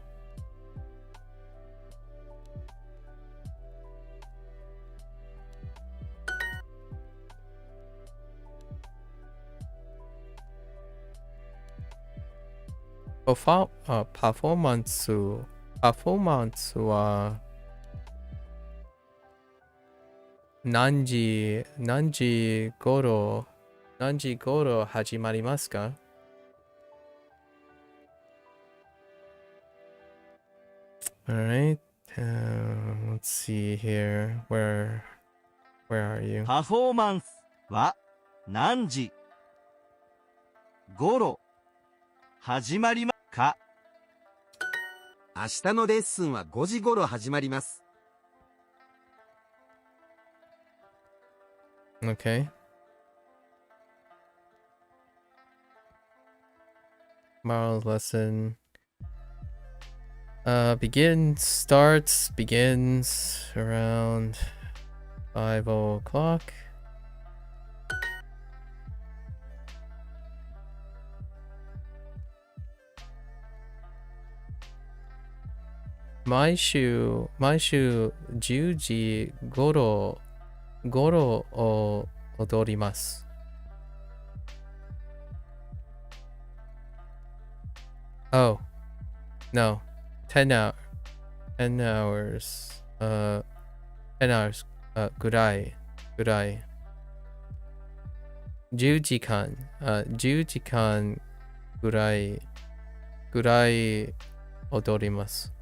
パフォーマンスは何時頃始まりますか？ Alright, let's see here. Where are you? パフォーマンスは何時頃始まりますか？明日のレッスンは5時頃始まります。Okay. Tomorrow's lesson begins around 5 o'clock. 毎週10時頃を踊ります。Oh, no. 10 hours. 10 hours. ぐらい。10時間。10時間ぐらい踊ります。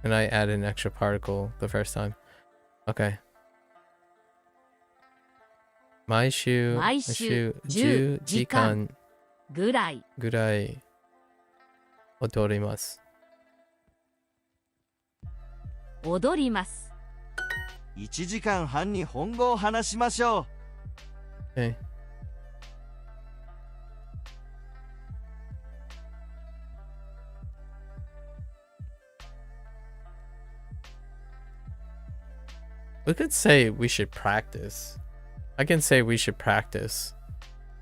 And I add an extra particle the first time. Okay. 毎週10時間ぐらい踊ります。踊ります。1時間半に本語を話しましょう。Okay. We could say we should practice. I can say we should practice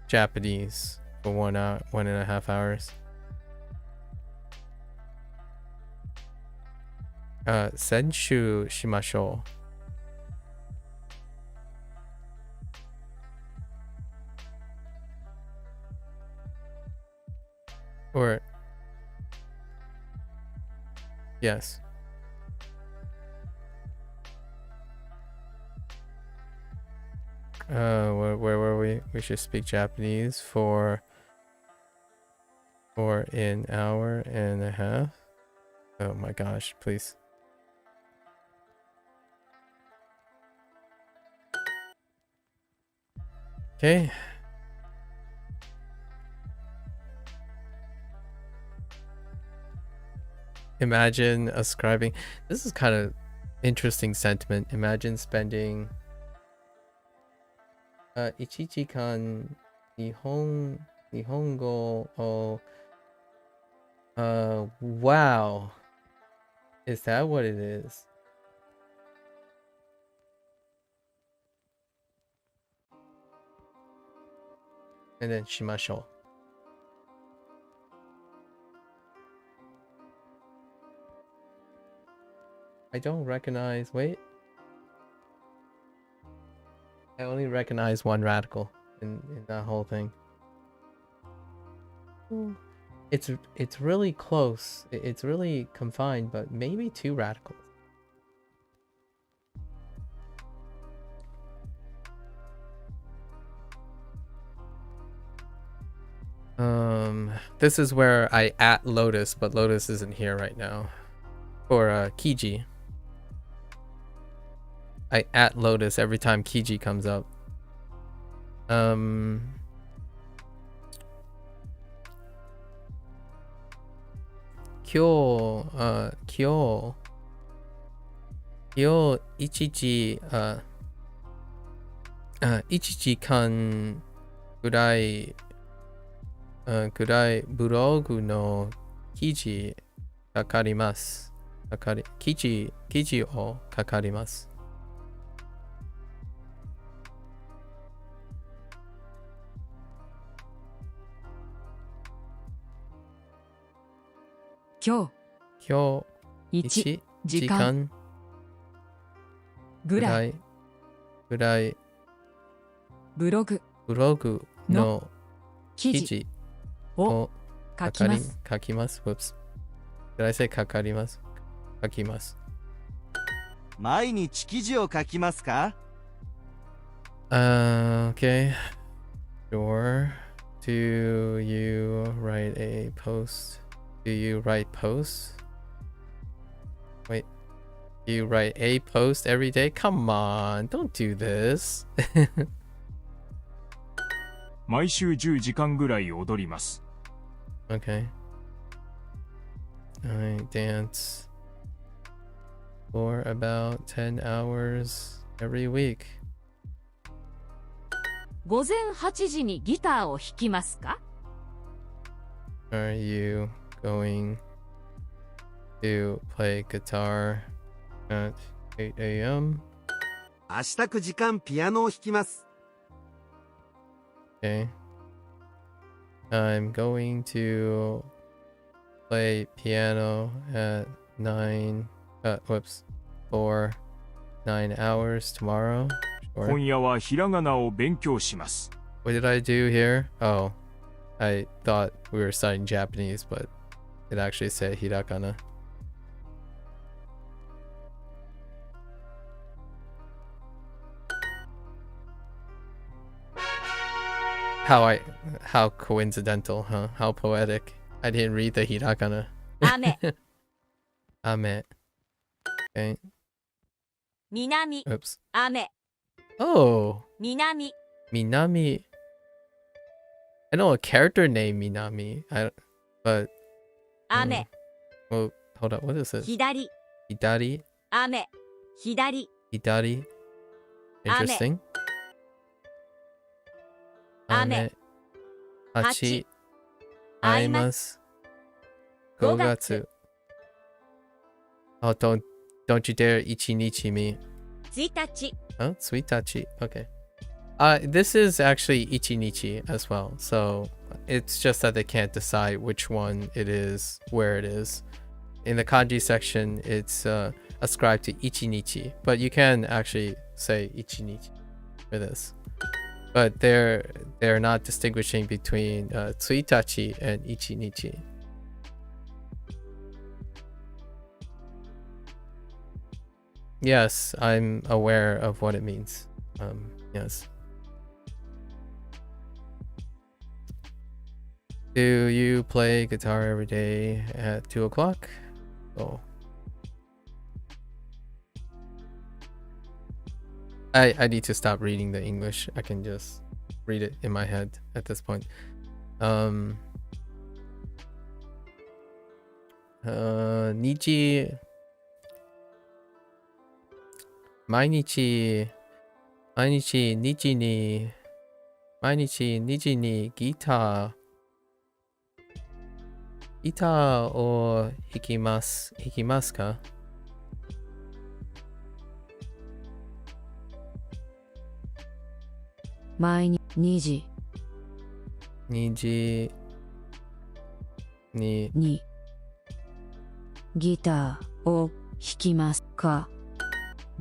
Japanese for 1.5 hours. 練習しましょう。Or yes. Where were we? We should speak Japanese for an hour and a half. Oh my gosh, please. Okay. Imagine ascribing. This is kind of interesting sentiment. Imagine spending 1時間日本語を wow. Is that what it is? And then しましょう. I don't recognize. Wait. I only recognize one radical in that whole thing. It's really close. It's really confined, but maybe 2 radicals. This is where I at Lotus, but Lotus isn't here right now. For Kiji. I at Lotus every time Kiji comes up. Kyo 1時間ぐらいブログの記事書かります。記事を書かります。今日1時間ぐらいブログの記事を書きます。Whoops. Did I say 書かります？書きます。毎日記事を書きますか？ Okay. Sure. Do you write a post? Do you write posts? Wait. Do you write a post every day? Come on. Don't do this. 毎週10時間ぐらい踊ります。Okay. I dance for about 10 hours every week. 午前8時にギターを弾きますか？ Are you going to play guitar at 8 a.m.? 明日9時間ピアノを弾きます。Okay. I'm going to play piano at 4 9 hours tomorrow. Sure. 今夜はひらがなを勉強します。 What did I do here? Oh, I thought we were studying Japanese, but it actually said hiragana. How coincidental, huh? How poetic. I didn't read the hiragana. 雨 Ame. Okay. 南 Oops. 雨 Oh, 南 Minami. I know a character named Minami. But 雨 well, hold up. What is this? 左 Hidari. 雨左 Hidari. Interesting. Ame. 8. 会います 5 5月 Oh, don't you dare ichi me. 1日 Oh, sweet tachi. Okay. This is actually ichinichi as well. So it's just that they can't decide which one it is, where it is. In the kanji section, it's ascribed to ichinichi, but you can actually say ichinichi for this. But they're not distinguishing between tsuitachi and ichinichi. Yes, I'm aware of what it means. Yes. Do you play guitar every day at 2 o'clock? Oh. I need to stop reading the English. I can just read it in my head at this point. Nichi 毎日2時にギターを弾きますか？毎日2時にギターを弾きますか？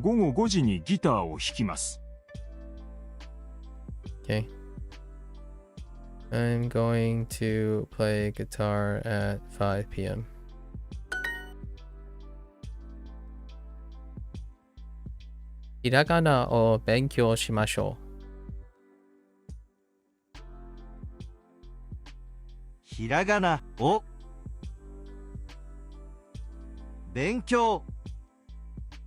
午後5時にギターを弾きます。 Okay. I'm going to play guitar at 5 p.m. ひらがなを勉強しましょう。ひらがなを勉強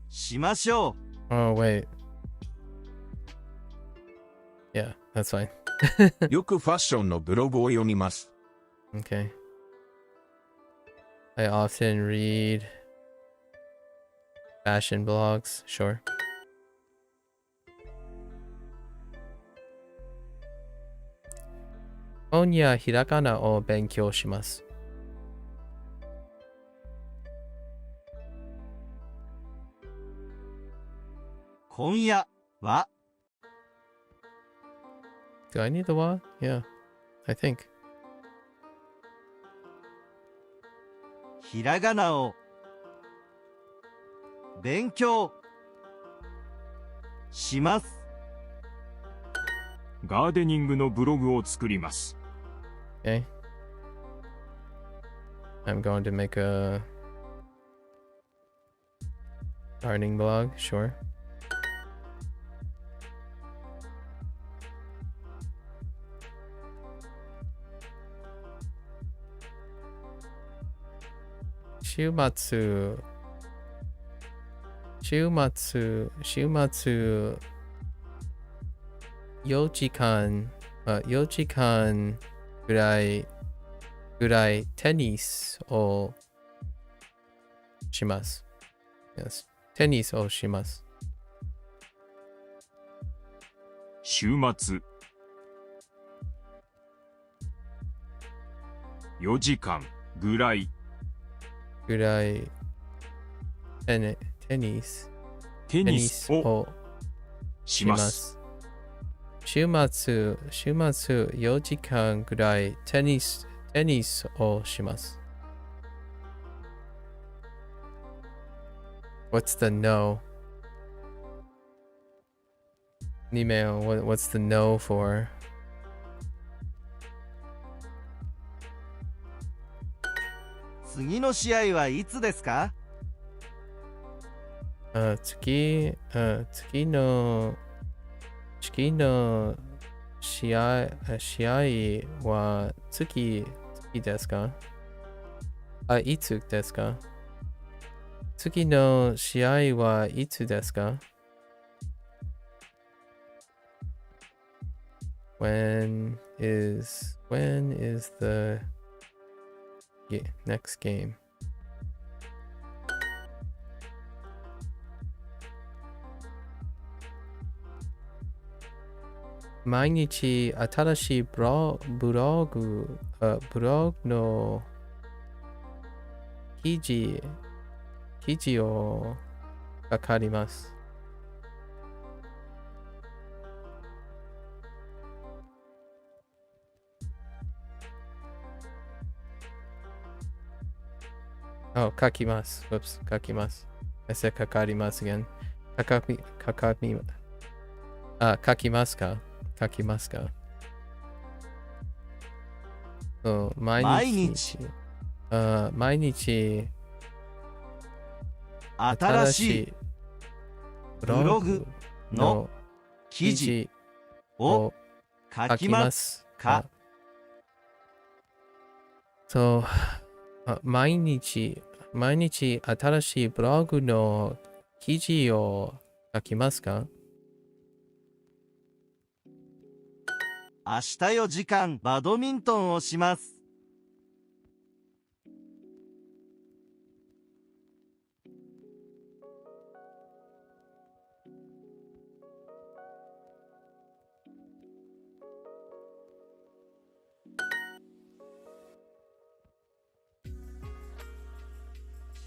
しましょう。 Oh, wait. Yeah, that's fine. よくファッションのブログを読みます。 Okay. I often read fashion blogs. Sure.今夜ひらがなを勉強します。今夜は Do I need the wa? Yeah, I think. ひらがなを勉強します。ガーデニングのブログを作ります。 Okay. I'm going to make a gardening blog. Sure.週末4時間ぐらいテニスをします。Yes. テニスをします。週末4時間ぐらいテニスをします。週末4時間ぐらいテニスをします。What's the no? Email, what's the no for? 次の試合はいつですか？次の試合は次ですか？いつですか？次の試合はいつですか？ When is the next game? 毎日新しいブログの記事を書かれます。書きます。Oops, 書きます。I said かかりますagain. 書きますか？書きますか？毎日新しいブログの記事を書きますか？そう、毎日新しいブログの記事を書きますか？明日4時間バドミントンをします。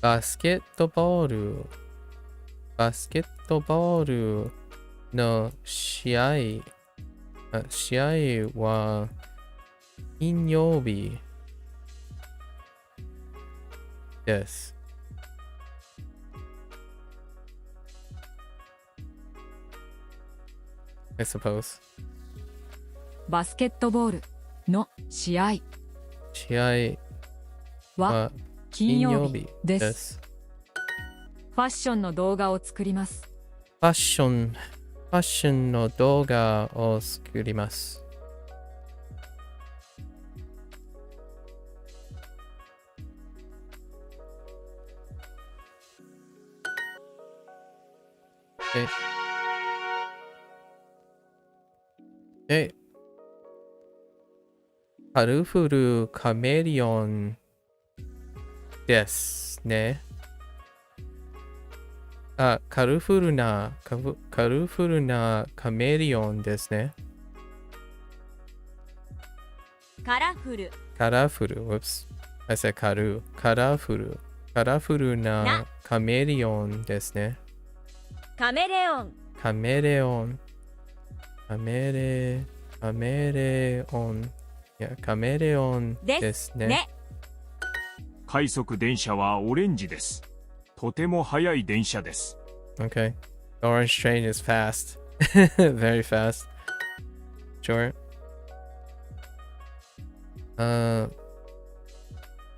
バスケットボールの試合は金曜日です。I suppose. バスケットボールの試合は金曜日で。ですファッションの動画を作ります。ファッションの動画を作ります。カルフルカメレオンですね。カルフルなカメレオンですね。カラフル Whoops. I said カラフルなカメレオンですね。カメレオンカメレオンですね。快速電車はオレンジです。とても速い電車です。Okay. The orange train is fast. Very fast. Sure.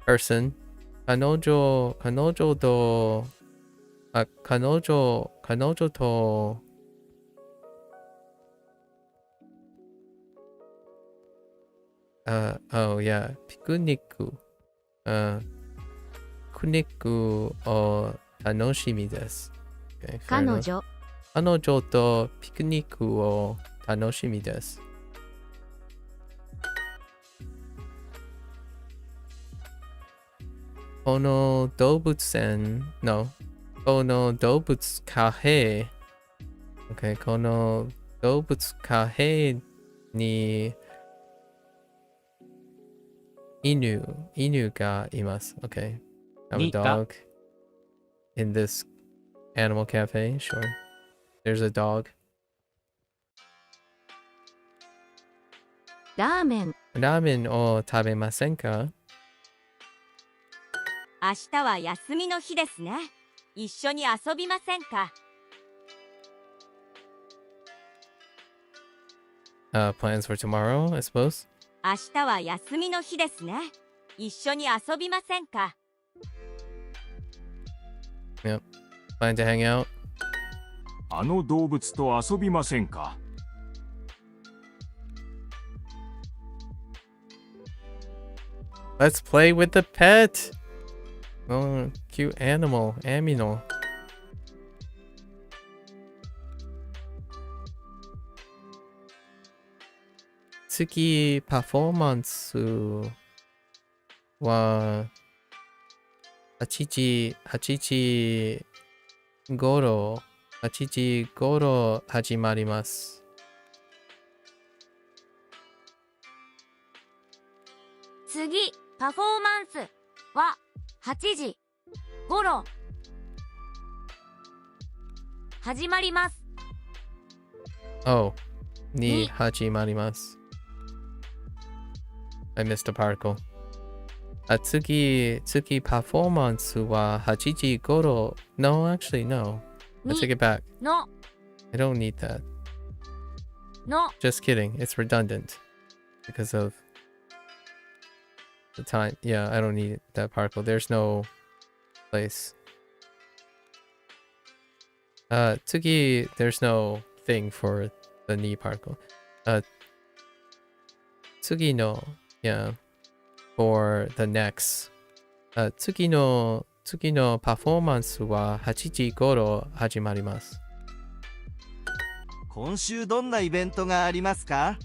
Person. 彼女とoh yeah. ピクニックを楽しみです。Okay, 彼女とピクニックを楽しみです。この動物カフェに犬がいます。Okay. I have a dog in this animal cafe. Sure. There's a dog. ラーメンを食べませんか？明日は休みの日ですね。一緒に遊びませんか？ Plans for tomorrow, I suppose. 明日は休みの日ですね。一緒に遊びませんか？ Yep. Plan to hang out. あの動物と遊びませんか？ Let's play with the pet. Oh, cute animal. Aminal. Tsuki performance wa 8時頃始まります。次、パフォーマンスは8時頃始まります。Oh, に始まります。I missed a particle. 次パフォーマンスは8時頃。No, actually, no. I take it back. の I don't need that. の Just kidding. It's redundant because of the time. Yeah, I don't need that particle. There's no place. Tsugi, there's no thing for the ni particle. Tsugi no, yeah, for the next. Tsugi no performance wa 8時頃始まります。今週どんなイベントがありますか？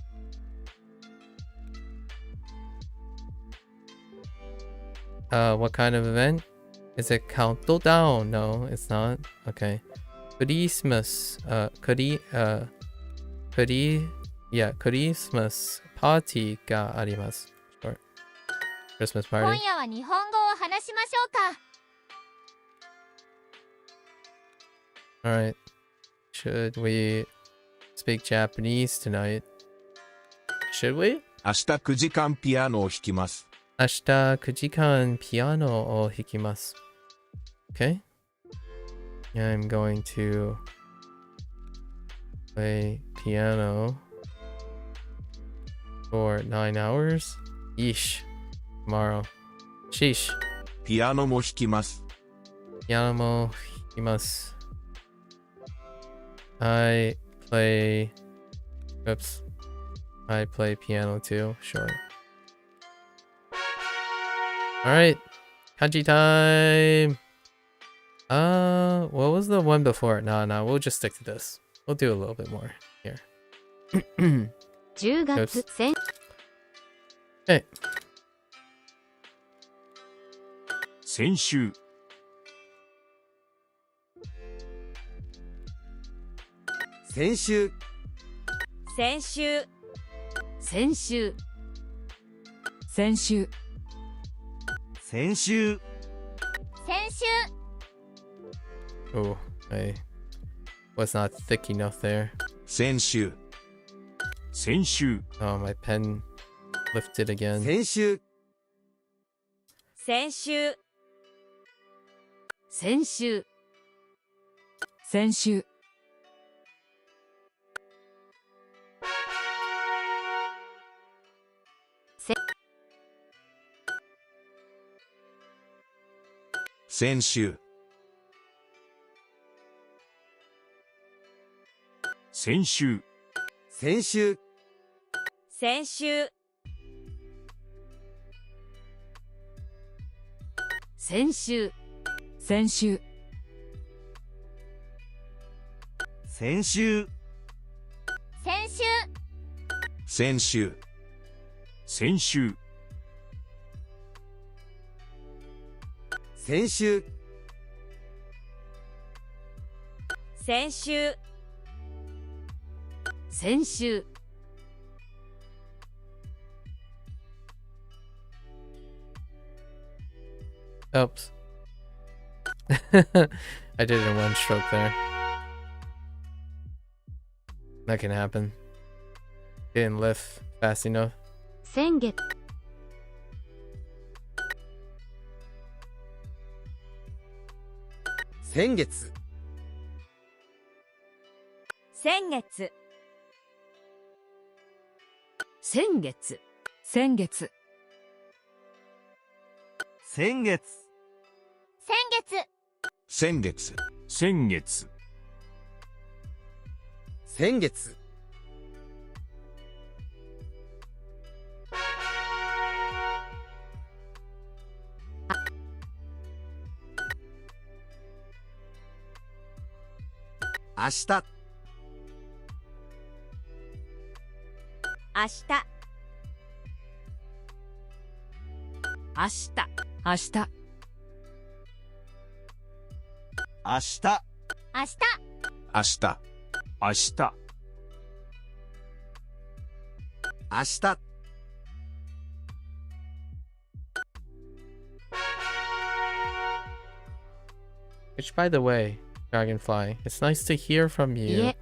What kind of event? Is it countdown? No, it's not. Okay. Christmas. Christmas party があります。Sure. Christmas 今 party. 夜は日本語を話しましょうか。 Alright. Should we speak Japanese tonight? Should we? 明日9時間ピアノを弾きます。明日9時間ピアノを弾きます。Okay. I'm going to play piano for 9 hours. Yeesh. Tomorrow. Sheesh. ピアノも弾きます。ピアノも弾きます。I play piano too. Sure. Alright. Kanji time. What was the one before? Nah, we'll just stick to this. We'll do a little bit more here. 10月 Okay. 先週、先週、先週、先週、先週、先週、先週、 Oh, I was not thick enough there. 先週、先週、 Oh, my pen lifted again. 先週、先週、先週、先週、先週、先週、先週、先週、先週、先週、先週、先週、先週、先週、先週、先週、先週、 Oops. I did it in one stroke there. That can happen. Didn't lift fast enough. 先月先月。先月。先月。先月。先月。先月。先月。先月。先月。明日。明日。明日。明日。明日。明日。明日。明日。明日。Which, by the way, Dragonfly, it's nice to hear from you.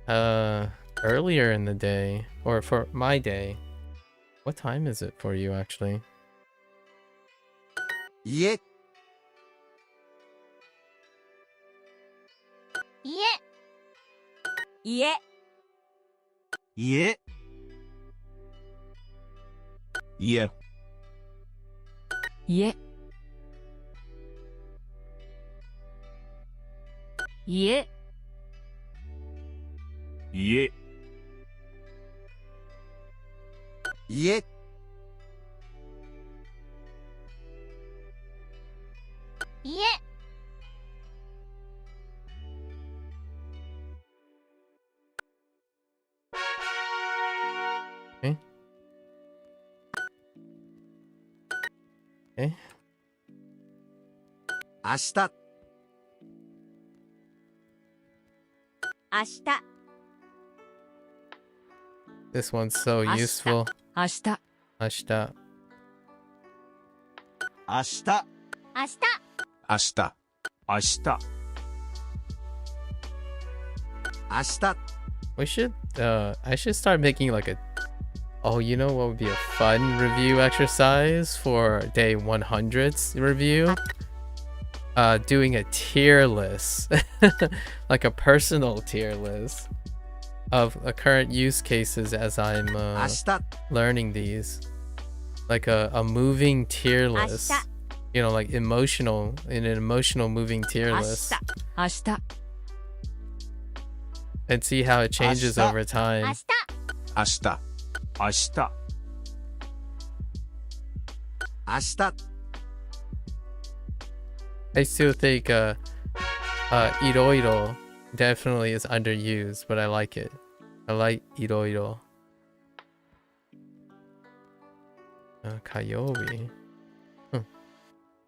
Earlier in the day, or for my day. What time is it for you, actually? 家。家。家。家。家。家。家。家。家。家。Okay. 明日。明日。 This one's so 明日 useful. 明日。明日。明日。明日。明日。明日。明日。 We should, I should start making like a, oh, you know what would be a fun review exercise for day 100's review? Doing a tier list, like a personal tier list of current use cases as I'm 明日。 learning these. Like a moving tier list. You know, like emotional, in an emotional moving tier 明 list. 日。明日。 And see how it changes Ashita. over 明 time. 日。明日。明日。明日。 I still think iroiro definitely is underused, but I like it. I like iroiro. Kayobi.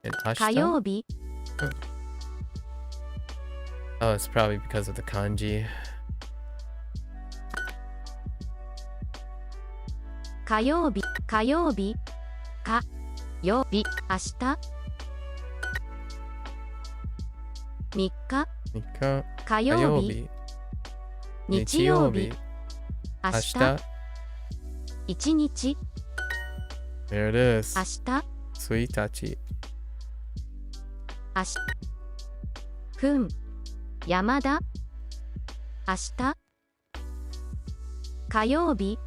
And 火 ashita? 曜日、 Oh, it's probably because of the kanji. 火曜日、火曜日、火曜日、明日、3日、 Mika 火曜日、 kayobi. 日曜日、明日、 Ashita. 1日、 There it is. 明日、 Suitachi. 明日、ふん、山田、明日、火曜日、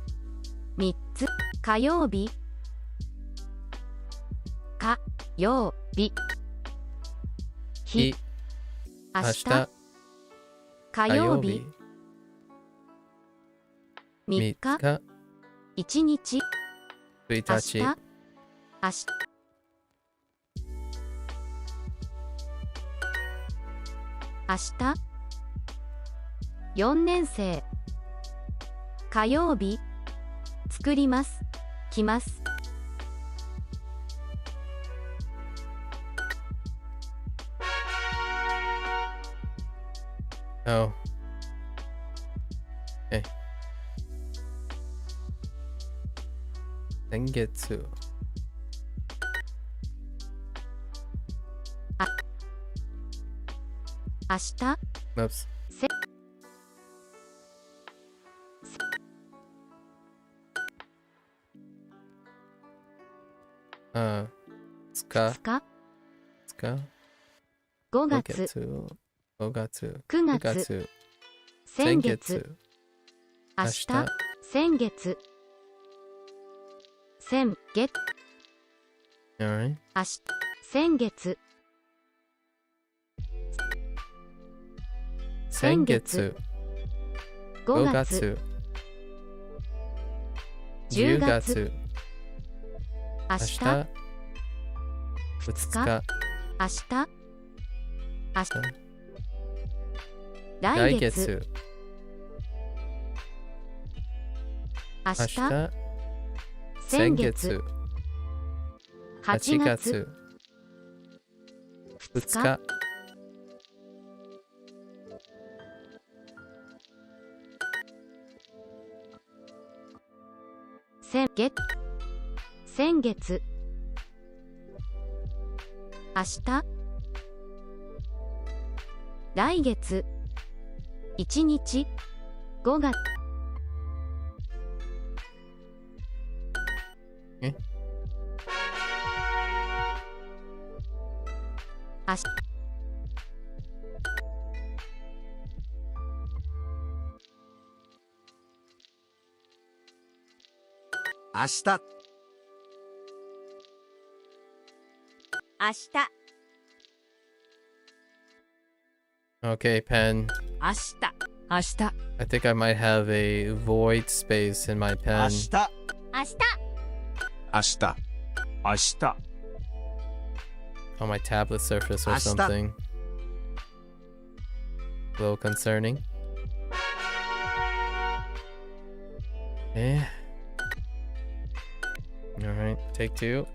3つ、火曜日、火曜日、日、明日、 Ashita. 火曜日、3日、 Mika. 1日、明日、 Suitachi. 明日、明日、4年生、火曜日、作ります、来ます、 Oh. Okay. Sengetsu. 明日、 Oops. せ、 Tsuka. 2日、 Tsuka. 5月、 5月、 9 9月、 月、 先先月、 月、明日、先月、先月、 alright, 明日、先月、先月、 5 5月、 月、 10 10月、 月、明日、明日、 2 2日、日、明日、明日、来来月、月、明日、明日、先先月、月、 8 8月、月、 2 2日、日、先月、先月、明日、来月、1日、5月、え明日、明日、明日 Okay, pen. 明日、明日、 I think I might have a void space in my 明 pen 日、明日明日、明日、 on my tablet surface or 明日 something. A little concerning. Eh. Alright, take two.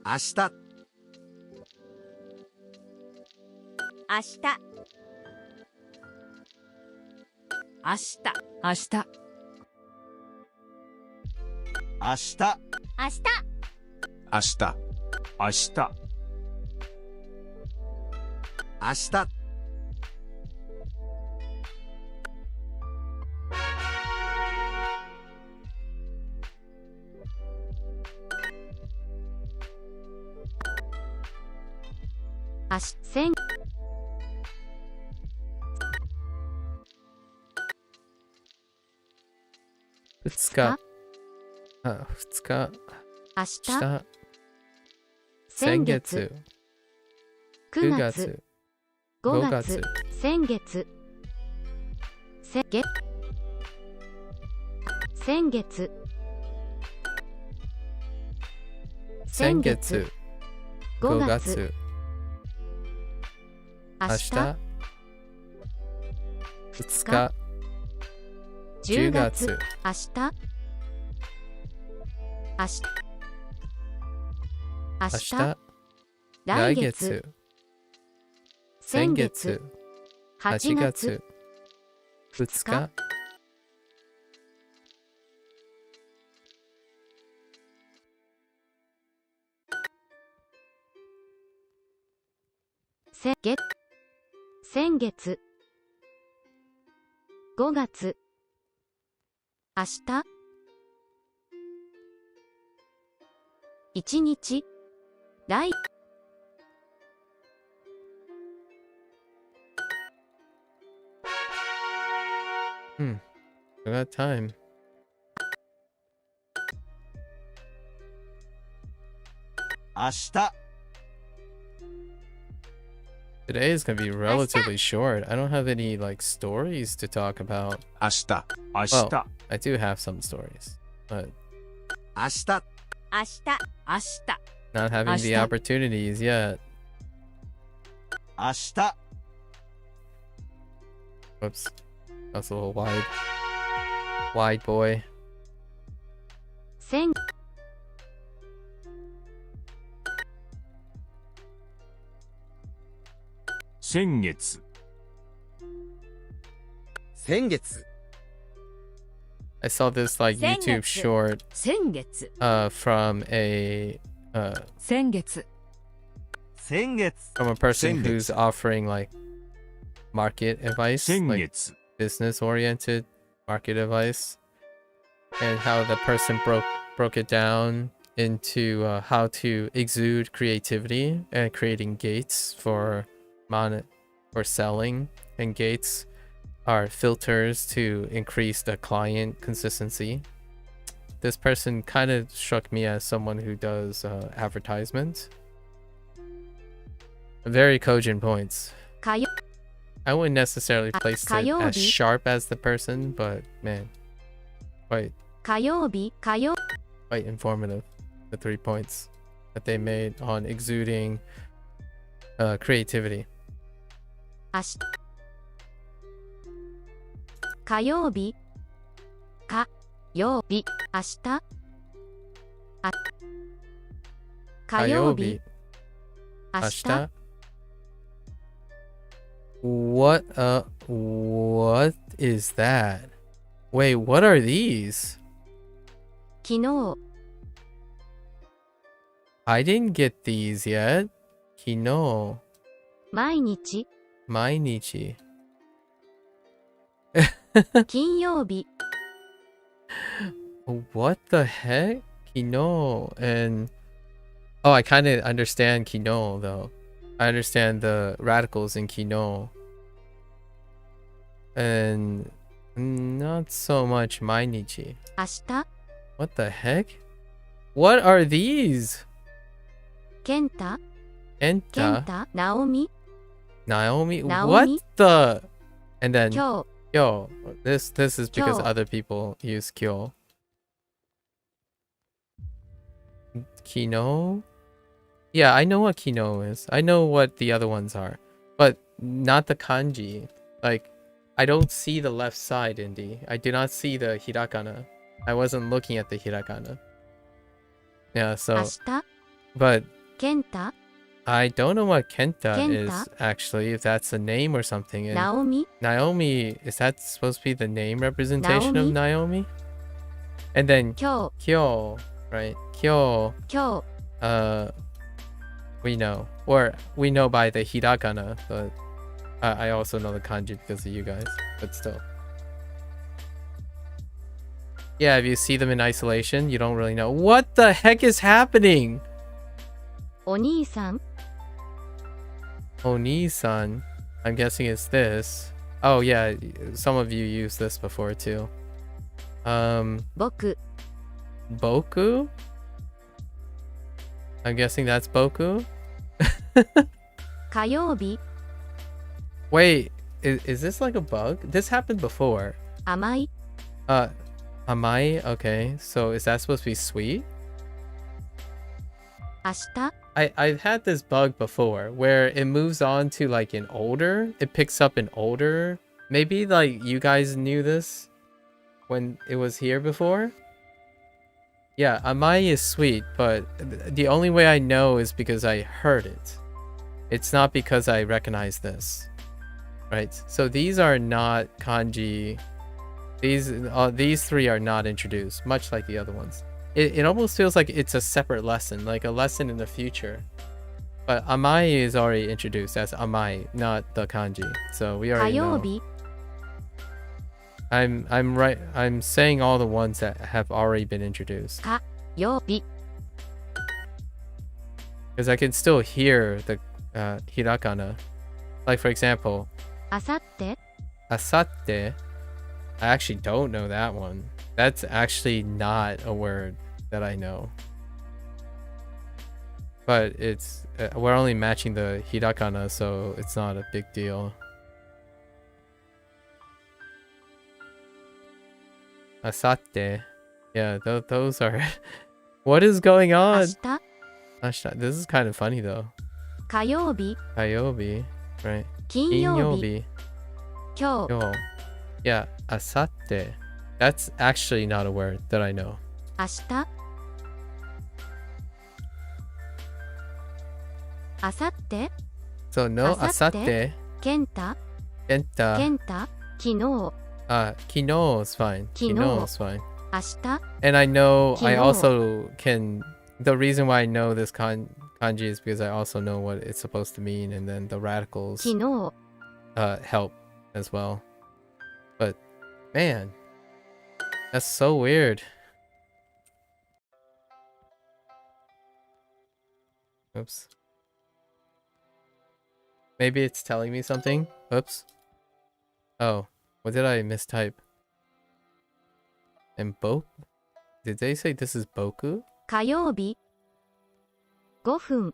明日、明日明日、明日、明日、明日明日、明日、明日、明日、先、 2日。2日。明日、下。先先月、月。 9 9月、 月。 5 5月、月。先月、先月、先月、先月。 5 5月、月。明日、明日。2 2日。日、10 10月、月。明日、明日、明明日、日。来月、来月。先先月、月。 8 8月、月。2日。先月、先月、5月、明日、1日、来、 I got time. Today is gonna be relatively short. I don't have any like stories to talk about. 明日、明 Well, 日、 I do have some stories, but 明日、明日明日、 not having the Ashita. opportunities yet. 明日、 Whoops. That's a little wide. Wide boy. 先、先月、先月、 I saw this like YouTube Sengetsu. short 先月、 from a 先月、先月、 from a person Sengetsu. who's offering like market advice, 先 like 月、 business oriented market advice, and how the person broke it down into how to exude creativity and creating gates for selling, and gates are filters to increase the client consistency. This person kind of struck me as someone who does advertisements. Very cogent points. I wouldn't necessarily place it as sharp as the person, but man, quite informative. The 3 points that they made on exuding creativity. 火曜日火曜日明日あ火曜日明日 What is that? Wait, what are these? 昨日 I didn't get these yet. 昨日毎日毎日金曜日 What the heck? Kino and oh, I kind of understand Kino though. I understand the radicals in Kino. And not so much Mainichi. 明日 What the heck? What are these? 健太 Enta, 健太直美 Naomi. Naomi. What the? And then 今日 Kyo. This is because Kyo. other people use Kyo. Kino? Yeah, I know what Kino is. I know what the other ones are. But not the kanji. Like, I don't see the left side, Indy. I do not see the hiragana. I wasn't looking at the hiragana. Yeah, 明 so... 日 But 健太 I don't know what Kenta Kenta. is, actually. If that's a name or something. And 直美 Naomi, is that supposed to be the name representation of Naomi. Naomi? And then 今日 Kyo, right? Kyo, 今日 we know. Or we know by the hiragana, but I also know the kanji because of you guys, but still. Yeah, if you see them in isolation, you don't really know. What the heck is happening? お兄さん Oni-san. I'm guessing it's this. Oh yeah, some of you used this before too. 僕 Boku? I'm guessing that's Boku? 火曜日 Wait, is this like a bug? This happened before. 甘い Amai? Okay, so is that supposed to be sweet? 明日 I've had this bug before where it moves on to like an older. It picks up an older. Maybe like you guys knew this when it was here before. Yeah, amai is sweet, but the only way I know is because I heard it. It's not because I recognize this. Right? So these are not kanji. These three are not introduced, much like the other ones. It almost feels like it's a separate lesson, like a lesson in the future. But amai is already introduced as amai, not the kanji. So we 火 already 曜 know. 日 I'm right. I'm saying all the ones that have already been introduced 火曜日 because I can still hear the hiragana. Like for example, あさって asatte. I actually don't know that one. That's actually not a word that I know. But it's we're only matching the hiragana, so it's not a big deal. Asatte. Yeah, those are... What is going 明 on? 日 Ashita. This is kind of funny though. 火曜日 Kayobi, right? 金曜日 Kinyobi. 今日 Yo. Yeah, asatte. That's actually not a word that I know. 明日あさって So no, Asatte? asatte. 健太 Kenta. 健太昨日 Kino is fine. Kino. Kino is fine. 明日 And I know I Kino. also can... The reason why I know this kanji is because I also know what it's supposed to mean, and then the radicals 昨日 help as well. But man, that's so weird. Oops. Maybe it's telling me something. Oops. Oh, what did I mistype? And Did they say this is Boku? 火曜日5分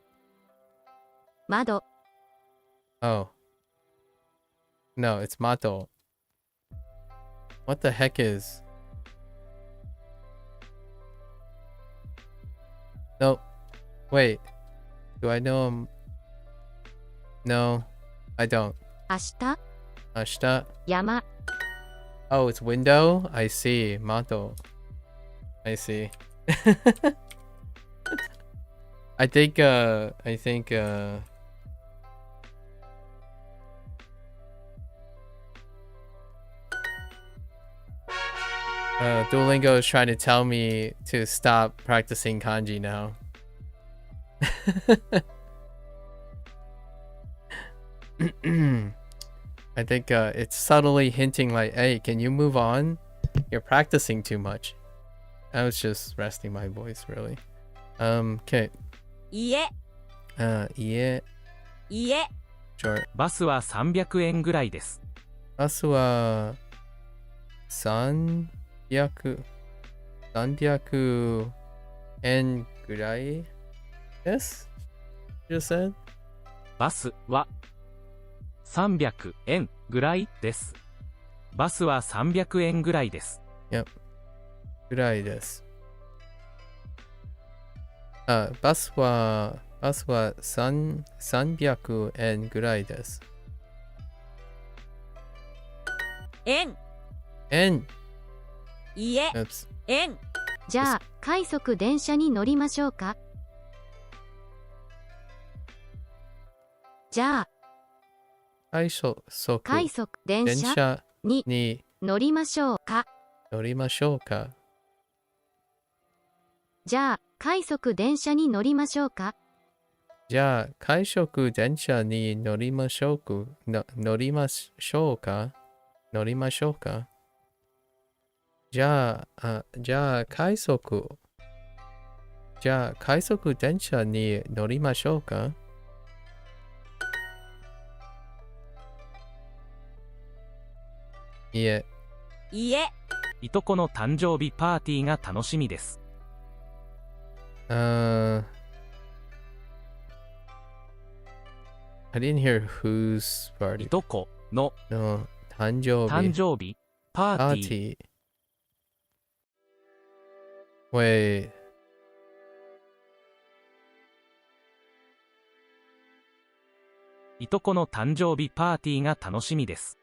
窓 Oh. No, it's Mato. What the heck is? No. Wait. Do I know him? No, I don't. 明日 Ashita. 山 Oh, it's window? I see. Mato. I see. I think Duolingo is trying to tell me to stop practicing kanji now. I think it's subtly hinting like, hey, can you move on? You're practicing too much. I was just resting my voice, really. Okay. 家 Yeah. 家 Sure. バスは300円ぐらいです。バスは300円ぐらいです You just said? バスは300円ぐらいです。バスは300円ぐらいです。Yep. ぐらいです。バスは300円ぐらいです。円円家 Oops. 円じゃあ快速電車に乗りましょうかじゃあ快速電電車車にに乗りましょうか乗りましょうかじゃあ快速電車に乗りましょうかじゃあ快速電車に乗りましょうか乗りましょうか乗りましょうかじゃあ快速電車に乗りましょうかいえ家いとこの誕生日パーティーが楽しみです。I didn't hear whose い party とこのの誕生誕日生日パーティー。 party Wait いとこの誕生日パーティーが楽しみです。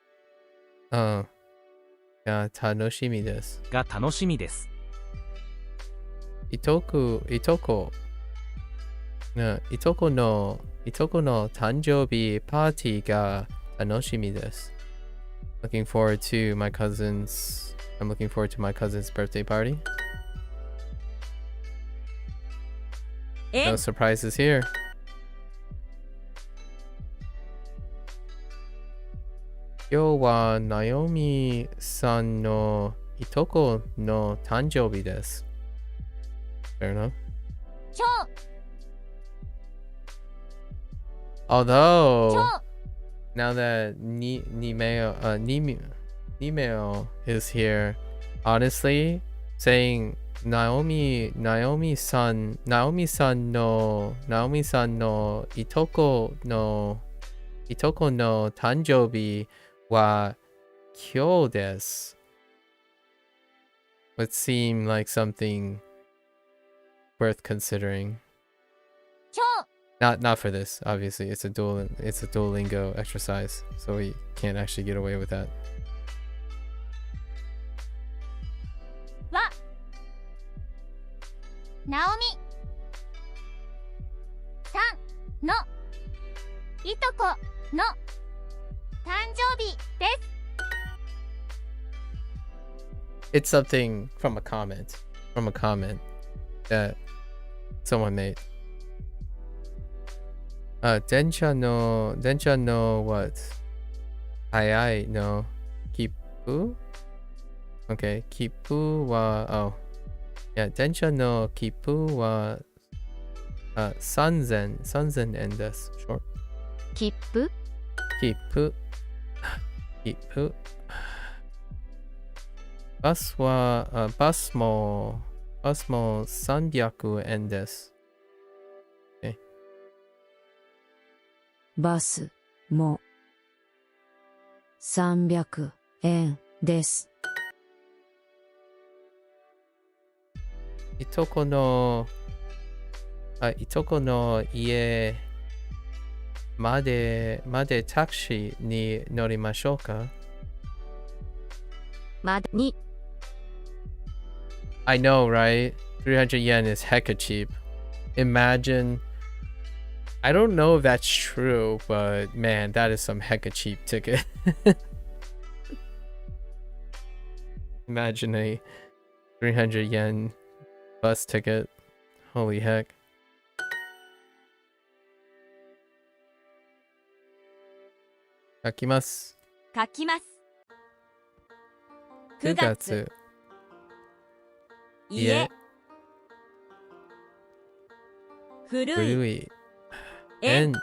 が楽しみです。が楽しみです。いとこの誕生日パーティーが楽しみです。I'm looking forward to my cousin's birthday party. No 円 surprises here. 今日はナオミさんのいとこの誕生日です。Fair enough. 今日 Although 今日 now that Nimeo is here, honestly, saying Naomi san no itoko no tanjobi wa kyou desu would seem like something worth considering. 今日 Not for this, obviously. It's a Duolingo exercise, so we can't actually get away with that. はナオミさんのいとこの誕生日です。 It's something from a comment that someone made. 電車の what? 早いの切符 Okay, 切符は oh. Yeah, 電車の切符は3000円です。short. 切符、切符。バスは、バスも300円です。バスも300円です。いとこの家までタクシーに乗りましょうか？までに I know, right? 300 yen is hecka cheap. Imagine. I don't know if that's true, but man, that is some hecka cheap ticket. Imagine a 300 yen bus ticket. Holy heck. 書きます。書きます。 9月。家。古い。And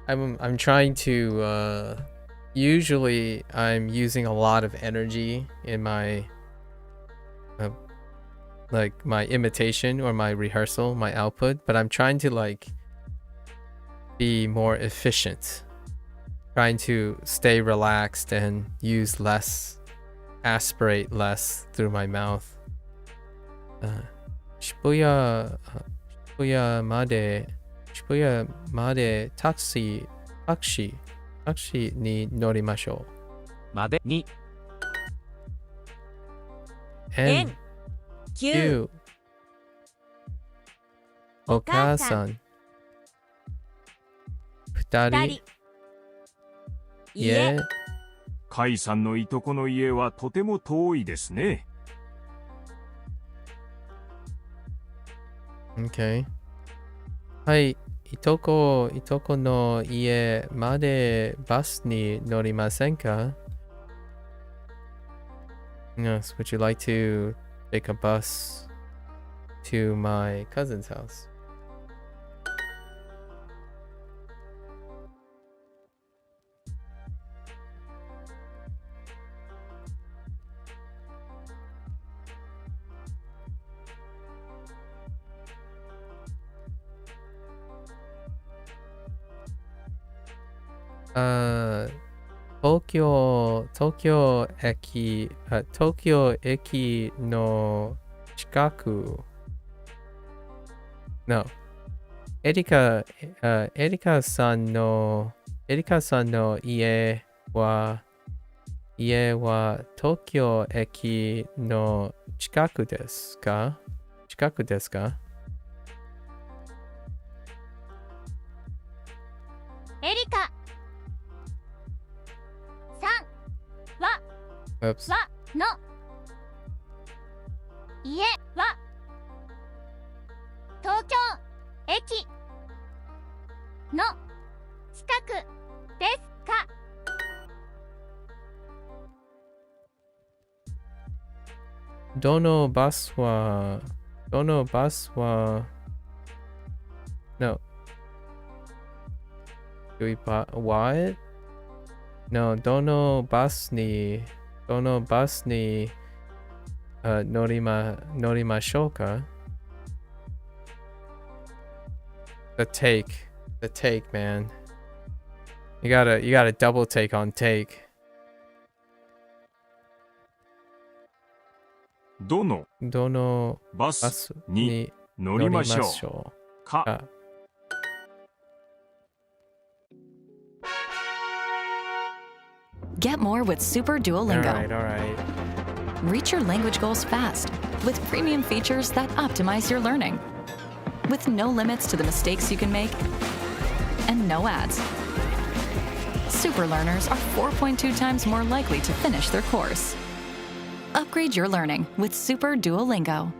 I'm trying to usually I'm using a lot of energy in my like my imitation or my rehearsal, my output, but I'm trying to like be more efficient, trying to stay relaxed and use less, aspirate less through my mouth. 渋谷までタクシーに乗りましょう。までに N Q お母さん2人家。甲斐さんのいとこの家はとても遠いですね。Okay. はい、いとこの家までバスに乗りませんか？ Yes, would you like to take a bus to my cousin's house? Tokyo 駅の近く。No. エリカさんの家は東京駅の近くですか？エリカ。Oops. の家は東京駅の近くですか？どのバスは No. What? No, どのバスに乗りましょうか？ The take, man. You gotta double take on take. どのバスに乗りましょうか？ Get more with Super Duolingo. All right. Reach your language goals fast with premium features that optimize your learning. With no limits to the mistakes you can make and no ads. Super learners are 4.2 times more likely to finish their course. Upgrade your learning with Super Duolingo.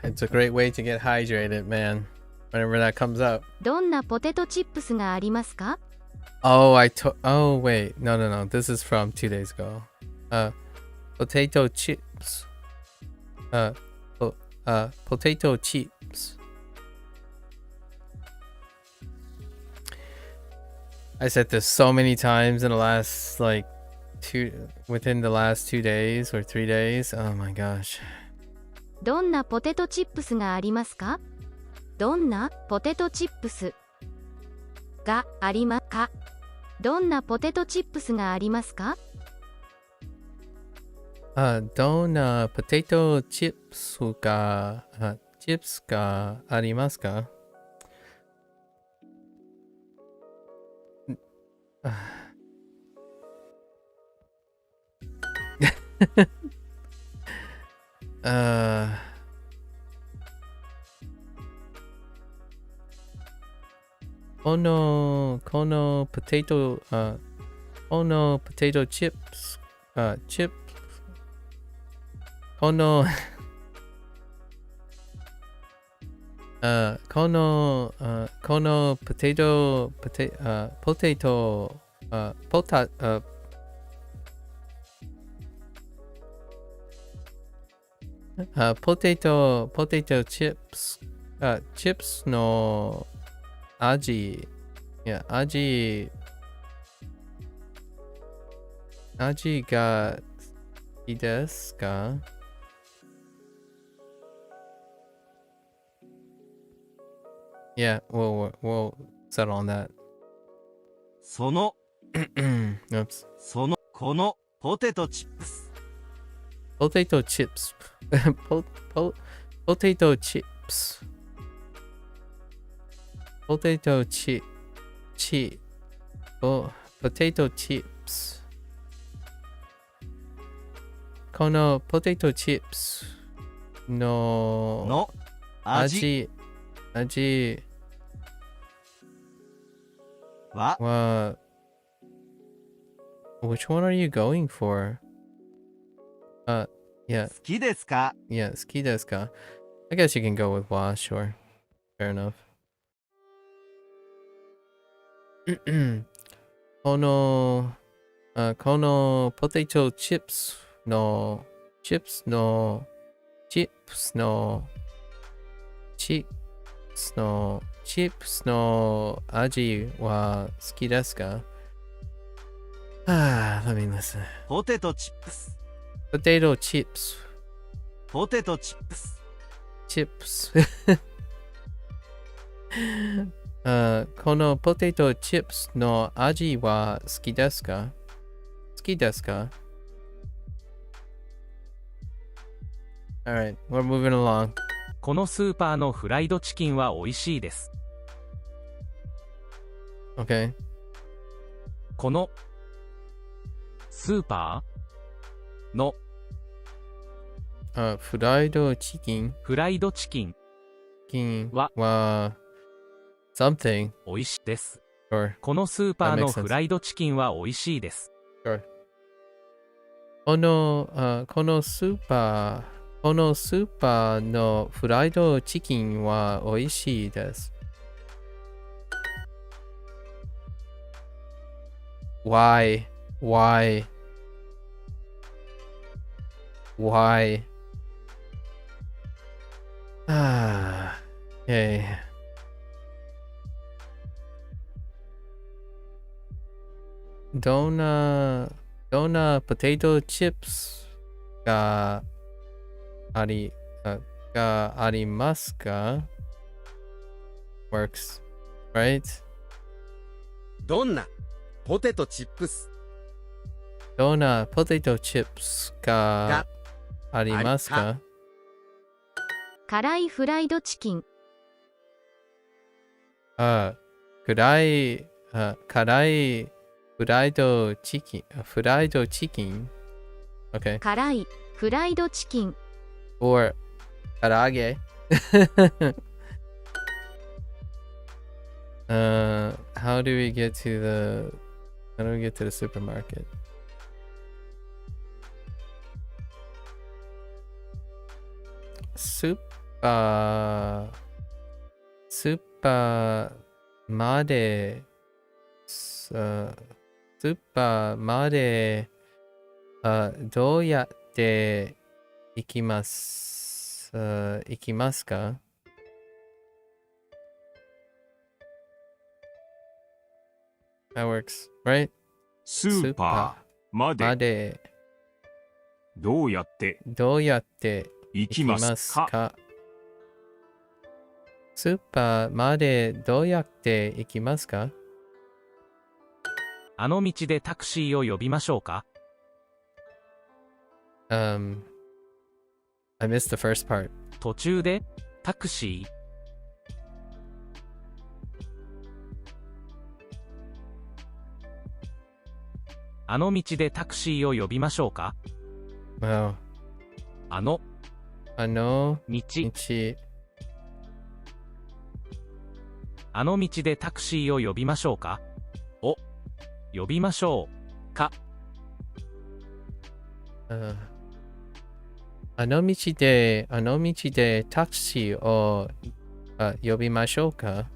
It's a great way to get hydrated, man. Whenever that comes up. どんなポテトチップスがありますか？ Oh, wait. No. This is from 2 days ago. potato chips. Potato chips. I said this so many times in the last within the last 2 days or 3 days. Oh my gosh. どんなポテトチップスがありますか？どんなポテトチップスがありますか？どんなポテトチップスがありますか？どんなポテトチップスがありますか？このポテトチップスこのポテトチップスチップスの味が好きですか？Yeah, we'll settle on that. その Oops. このポテトチップス Potato chips. Potato chips. Potato chips. このポテトチップスの味は Which one are you going for? Yeah. 好きですか？ Yeah, 好きですか? I guess you can go with wa, sure. Fair enough. このポテトチップスの味は好きですか？ Let me listen. ポテトチップス Potato chips. ポテトチップス Chips. このポテトチップスの味は好きですか？好きですか？ Alright, we're moving along. このスーパーのフライドチキンは美味しいです。Okay. このスーパーのフライドチキンは something 美味しいです。Sure. このスーパーのフライドチキンは美味しいです。Sure. このスーパーのフライドチキンは美味しいです。Why? Okay. どんなポテトチップスがありますか？ Works, right? どんなポテトチップスどんなポテトチップスがありますか？辛いフライドチキン辛いフライドチキン Okay. 辛いフライドチキン Or 唐揚げHow do we get to the supermarket?スーパーまでどうやっって行きます、行きますか That works, right? スーパーまでまでどうやってどうやって行きますか。スーパーまでどうやって行きますか？あの道でタクシーを呼びましょうか？ I missed the first part. 途中でタクシー。あの道でタクシーを呼びましょうか？ Wow. あのあの道。道。あの道でタクシーを呼びましょうか？を呼びましょうか。あの道でタクシーを呼びましょうか？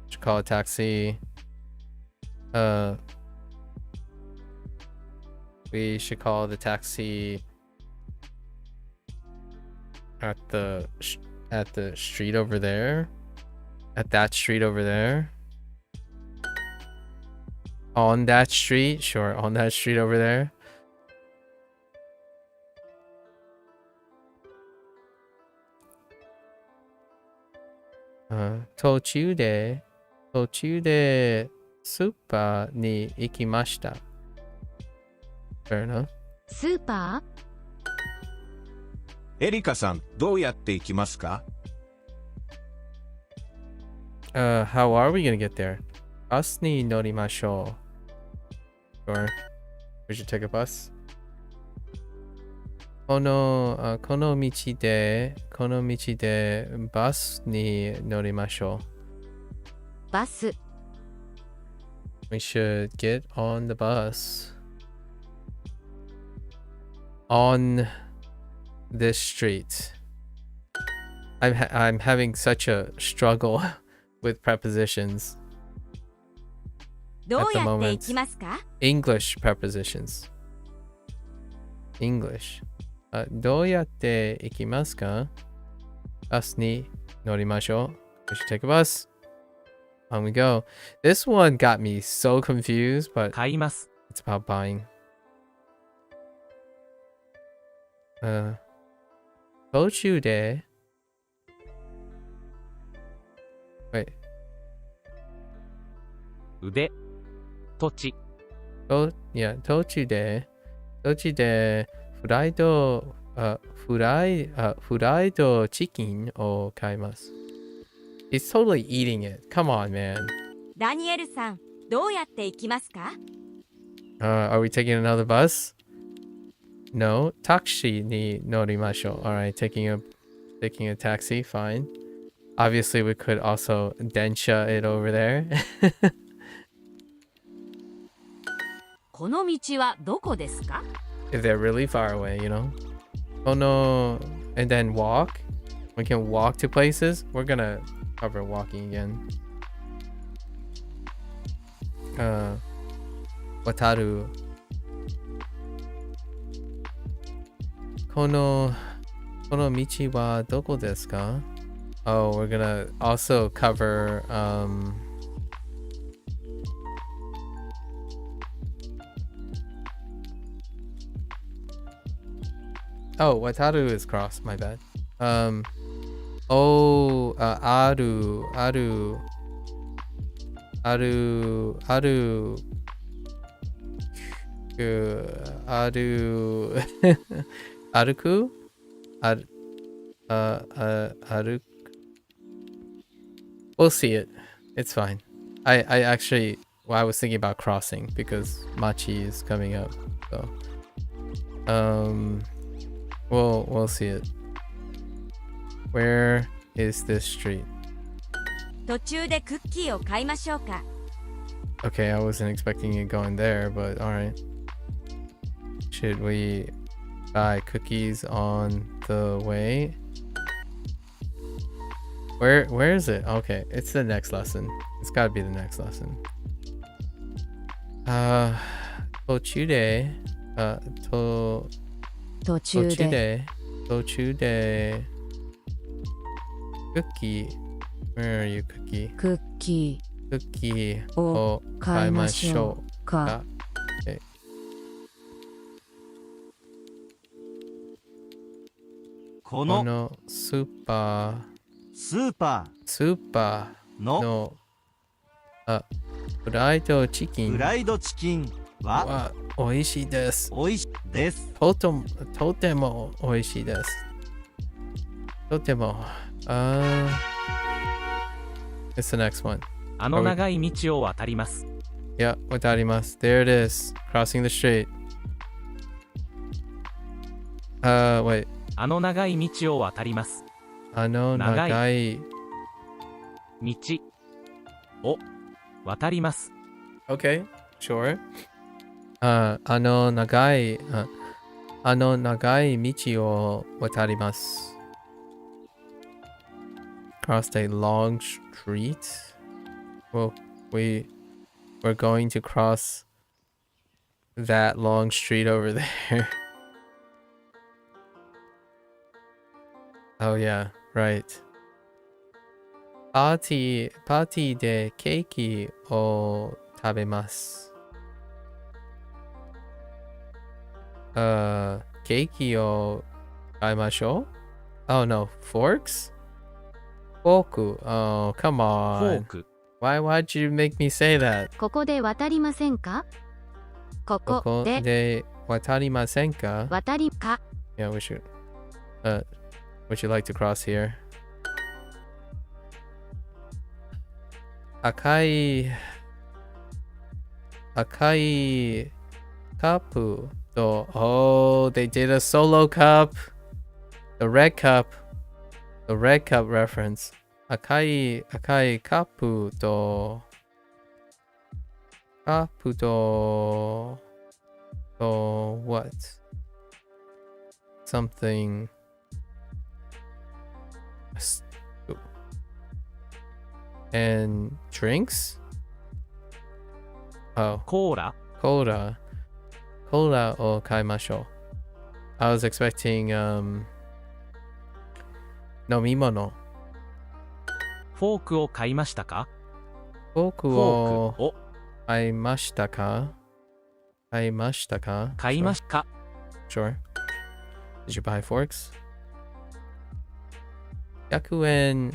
Should call a taxi. We should call the taxi at the street over there. At that street over there. On that street? Sure, on that street over there.途中でスーパーに行きました。Fair enough. スーパエリカさん、どうやって行きますか？ How are we gonna get there? バスに乗りましょう。Sure. We should take a bus. この道でバスに乗りましょー、バス、う。We should get on the bus. On this street. I'm having such a struggle with prepositions ど at う the やって行 moment. きますか？ English prepositions. English. どうやって行きますか？バスに乗りましょう。We should take a bus. On we go. This one got me so confused, but 買います。 it's about buying. 途中で Wait. 腕、土地。途中でフライドチキンを買います。He's totally eating it. Come on, man. ダニエルさん、どうやって行きますか？ Are we taking another bus? No. タクシーに乗りましょう。Alright, taking a taxi, fine. Obviously, we could also densha it over there. この道はどこですか？ If they're really far away, you know. Oh no. And then walk. We can walk to places. We're gonna cover walking again. Wataru. この道はどこですか? Oh, we're gonna also cover Oh, Wataru is cross, my bad. Aru. Aruku? We'll see it. It's fine. I actually, well, I was thinking about crossing because Machi is coming up. So, we'll see it. Where is this street? 途中でクッキーを買いましょうか？ Okay, I wasn't expecting it going there, but alright. Should we buy cookies on the way? Where is it? Okay, it's the next lesson. It's gotta be the next lesson. 途中で途中で。途中で。クッキー。Where are you, クッキー？クッキクッキーーをを買いましょうか。ここのスーパスーパーーののフライドチキンフライドチキンはは美味しいです。美味しいです。とても美味しいです。とても。It's the next one. あの長い道を渡ります。Yeah, 渡ります。There it is. Crossing the street. Wait. あの長い道を渡ります。あの長い道を渡ります。Okay, sure. あの長い道を渡ります。Crossed a long street. Well, we're going to cross that long street over there. Oh yeah, right. パーティーでケーキを食べます。ケーキを買いましょう。Oh no, forks? フォーク。Oh, come フォ on. ーク。Why'd you make me say that? ここで渡りませんか？ここここでで渡りませんか？渡りか。Yeah, we should. Would you like to cross here? 赤いカップと、Oh, they did a solo cup. The red cup reference. 赤いカップと、what? Something. And drinks? Oh, コーラ。コーラを買いましょう。I was expecting 飲み物。フォークを買いましたか？フォークフォをークを買いましたか？買いましたか？買いましたか？ Sure. Did you buy forks? 100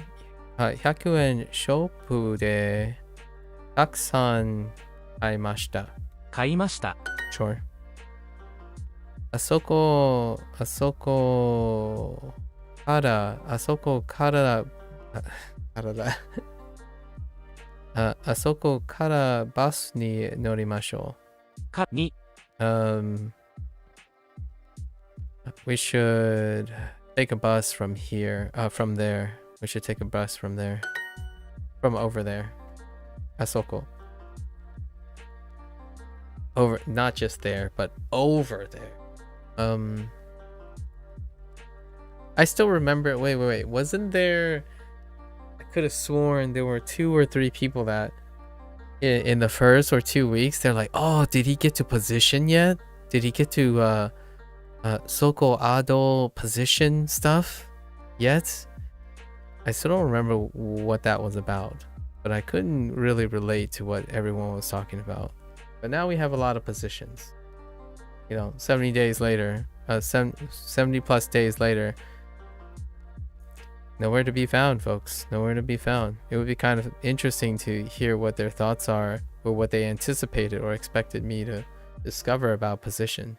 円ショップでたくさん買いました。買いました。Sure. あそこからあそこからバスに乗りましょかに。う。We should take a bus from here. From there. We should take a bus from there. From over there. あそこ。Over, not just there, but over there. I still remember. Wait. Wasn't there? I could have sworn there were 2 or 3 people that in the first or 2 weeks they're like, oh, did he get to position yet? Did he get to Soko Ado position stuff yet? I still don't remember what that was about, but I couldn't really relate to what everyone was talking about. But now we have a lot of positions. 70 days later, 70 plus days later, nowhere to be found, folks. Nowhere to be found. It would be kind of interesting to hear what their thoughts are, or what they anticipated or expected me to discover about position.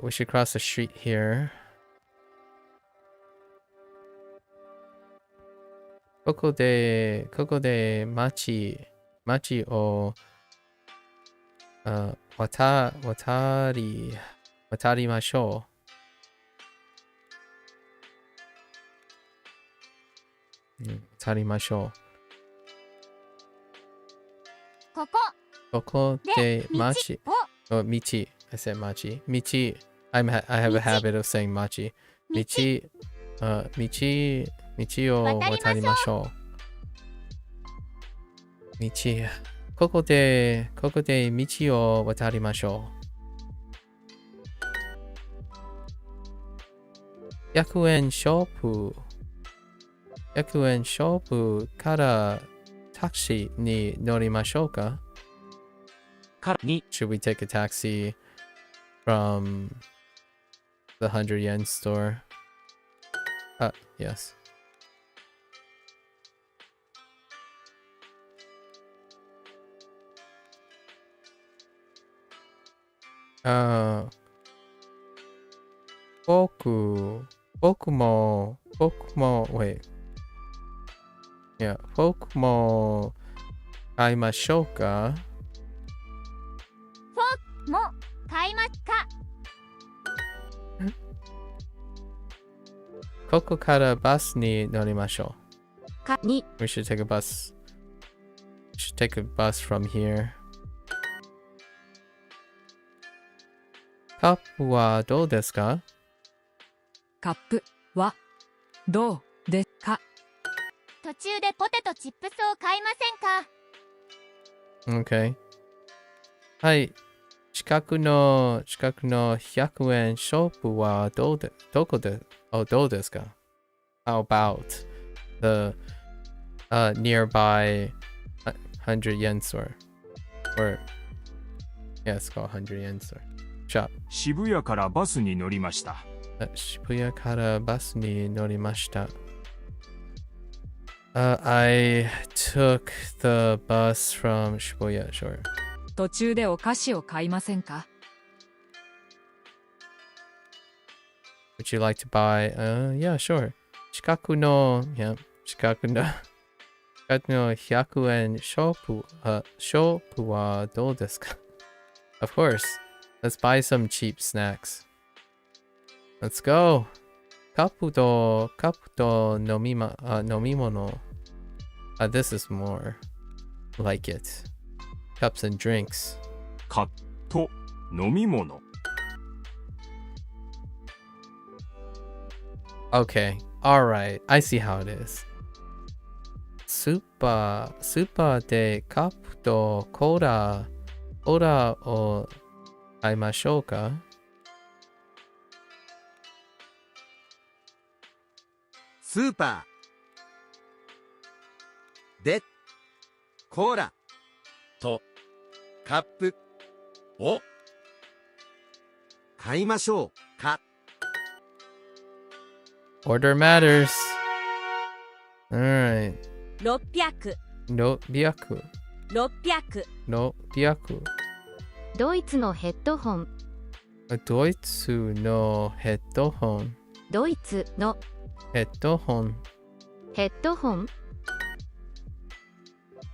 We should cross the street here. ここで町を渡りましょう。渡りましょう。ここで町。Oh, 道。I said 町。道。I have a habit of saying 町。道を渡りましょう。道。ここで道を渡りましょう。100円ショップ。100円ショップからタクシーに乗りましょうか？からに Should we take a taxi from the 100 yen store? Yes. Folk mo, wait. Yeah, folk mo kaimashou ka? も買いますか？ここからバスに乗りましょかに う。We should take a bus. We should take a bus from here. カップはどうですか？カップはどうですか？途中でポテトチップスを買いませんか？ Okay. はい。近くの100円ショップはどこですか？ How about the nearby 100 yen store? Or yeah, it's called 100 yen store. Shop. 渋谷からバスに乗りました。渋谷からバスに乗りました。I took the bus from Shibuya, sure. 途中でお菓子を買いませんか？ Would you like to buy? Yeah, sure. 近くの100円ショップはどうですか？ Of course. Let's buy some cheap snacks. Let's go. カップと飲み物。This is more like it. Cups and drinks. カップと飲み物。Okay. Alright. I see how it is. スーパーでカップとコーラを買いましょうか？スーパーでコーラとカップを買いましょうか？ Order matters. Alright. 600 600ドイツのヘッドホンドイツのヘッドホンドイツのヘッドホンヘッドホン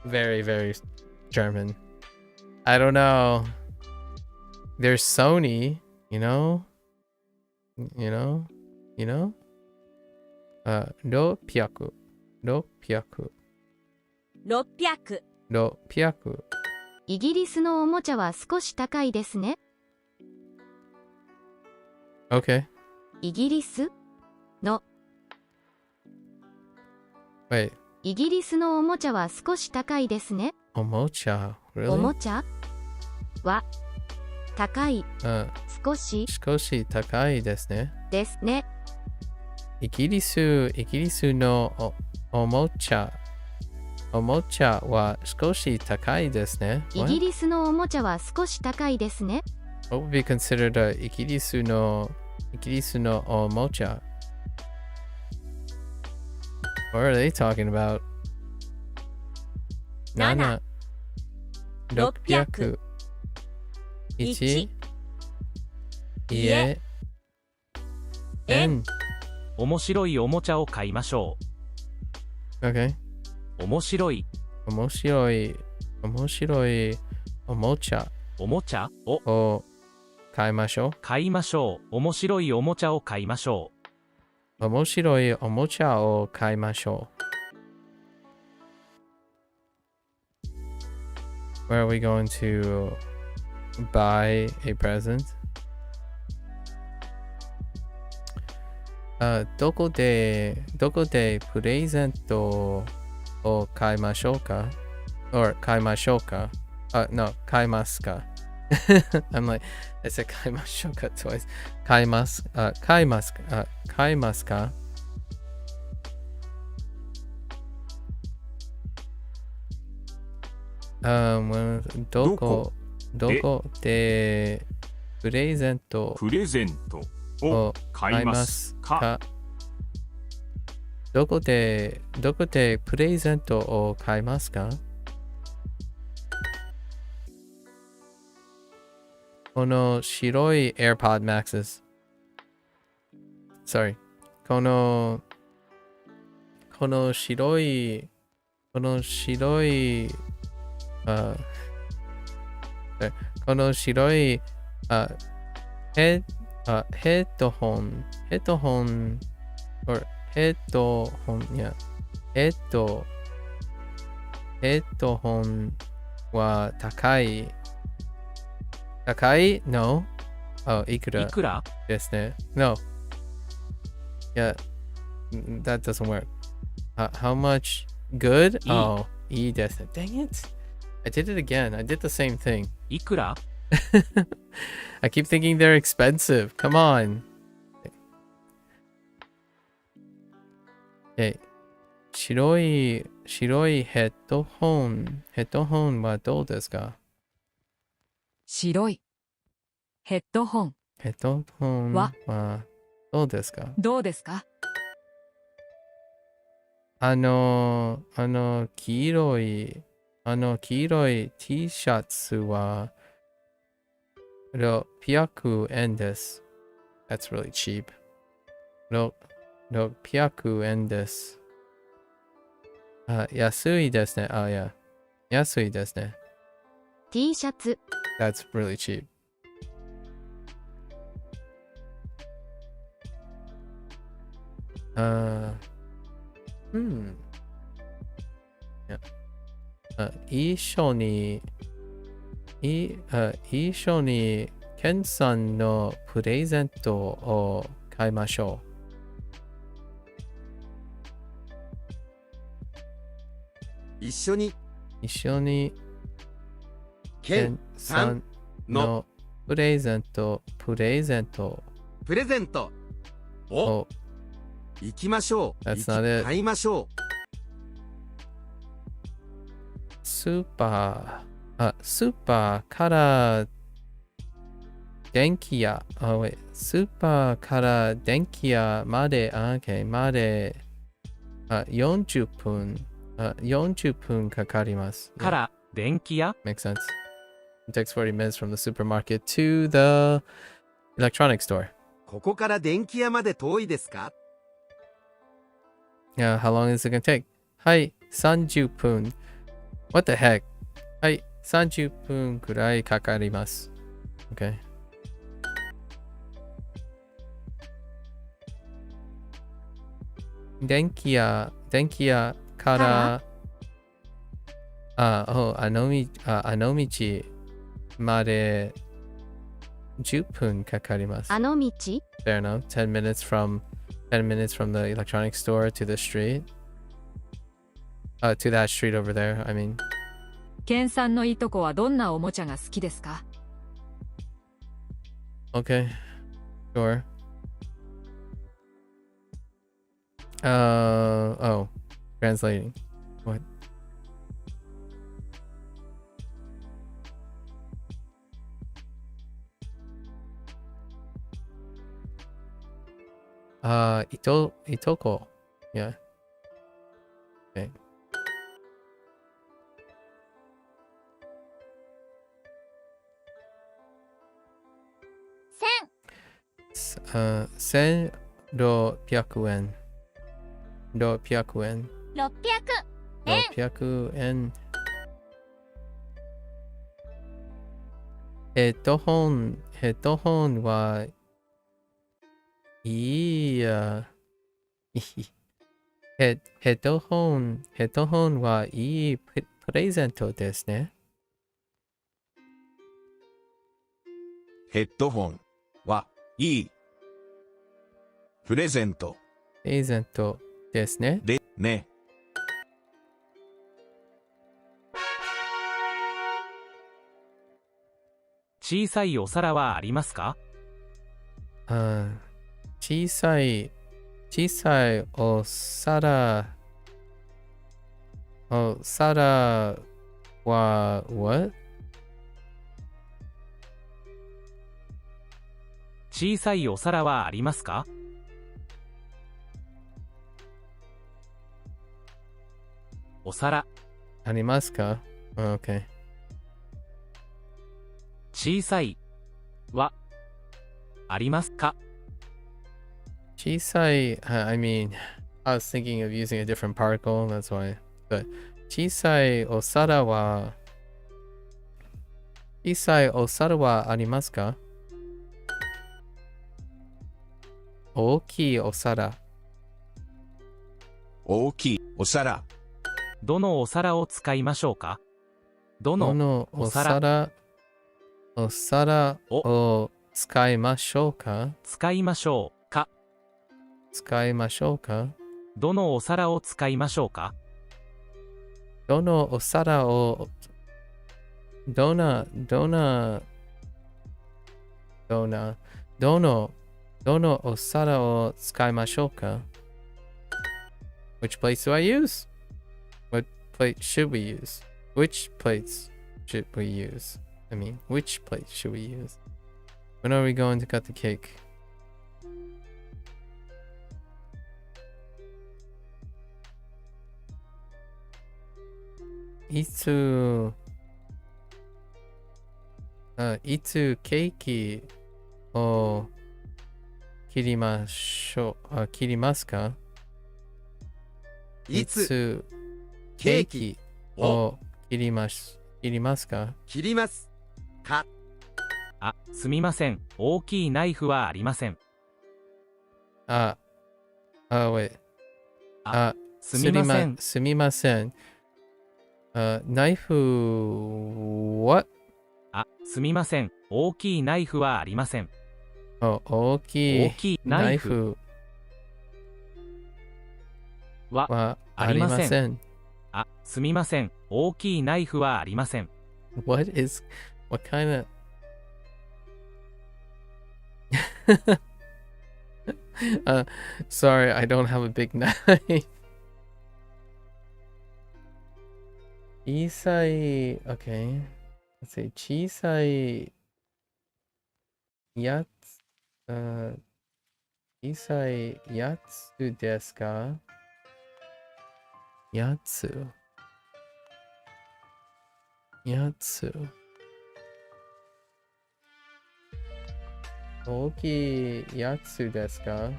Very, very German. I don't know. There's Sony, you know? 600イギリスのおもちゃは少し高いですね。 Okay. イギリスの Wait. イギリスのおもちゃは少し高いですね。おもちゃ Really? おもちゃは高い少し高いですね。ですね。イギリスのおもちゃは少し高いですね。イギリスのおもちゃは少し高いですね。 What would be considered a イギリスのおもちゃ What are they talking about? 7 600 1家円面白いおもちゃを買いましょ Okay. う。面白いおもちゃをを買いましょう。買いましょう。面白いおもちゃを買いましょう。面白いおもちゃを買いましょう。Where are we going to buy a present? どこでプレゼントを買いましょうか or 買いましょうか no 買いますか I'm like, I said kaimasho ka twice. Kaimasu ka?どこでプレゼントプレゼントをを買いますか？どこでプレゼントを買いますか？この白い AirPod Maxes。Sorry。この白いあこの白いヘッドホンいやヘッドホンは高い No? Oh, いくらいくらですね。No. Yeah, that doesn't work. How much? Good? いい Oh, いいですね。Dang it. I did it again. I did the same thing. いくら I keep thinking they're expensive. Come on. Okay. 白いヘッドホンはどうですか？白いヘッドホンヘッドホンはどうですか？どうですか？黄色い T シャツは600円です。That's really cheap. 600円です。安いですね。安いですね。T シャツ That's really cheap. Yeah. 一緒にケンさんのプレゼントを買いましょう。一緒にケンさんのプレゼントを行きましょう。 That's not it. 買いましょう。スーパーから電気屋スーパーから電気屋まで40分かかります。から電気屋 Makes sense. It takes 40 minutes from the supermarket to the electronics store. ここから電気屋まで遠いですか？ Yeah, how long is it gonna take? はい、30分。What the heck? はい、30分くらいかかります。Okay. 電気屋からあの道まで10分かかります。あの道 Fair enough. 10 minutes from the electronics store to the street. To that street over there, I mean. ケンさんのいとこはどんなおもちゃが好きですか？ Okay. Sure. Oh. Translating. What? Itoko. Yeah. Okay. 1600円。600円。 600 600円。ヘッドホンはいいや。ヘッドホンはいいプレゼントですね。ヘッドホンはいいプレゼントですね。でね。小さいお皿はありますか？小さいお皿は what? 小さいお皿はありますか？お皿。ありますか？ Okay. 小さいはありますか？小さい I mean, I was thinking of using a different particle, that's why. But 小さいお皿はありますか？大きいお皿。大きいお皿。どのお皿を使いましょうか？どどののお皿を使いましょうか？使いましょうか？使いましょうか？どのお皿を使いましょうか？どのお皿をどのお皿を使いましょうか？ Which plates do I use? What plate should we use? Which plates should we use? I mean, which plate should we use? When are we going to cut the cake? Iつケーキを切りましょう。切りますか？いつケーキを切りますか？切りますか？あ、すみません。大きいナイフはありません。wait. すみません。すみません。ナイフ what? あ、すみません。大きいナイフはありません。大きいナイフはありません。あ、すみません。大きいナイフはありません。What kind of sorry, I don't have a big knife. 小さい okay. Let's see. 小さいやつ小さいやつですか？やつ大きいやつですか？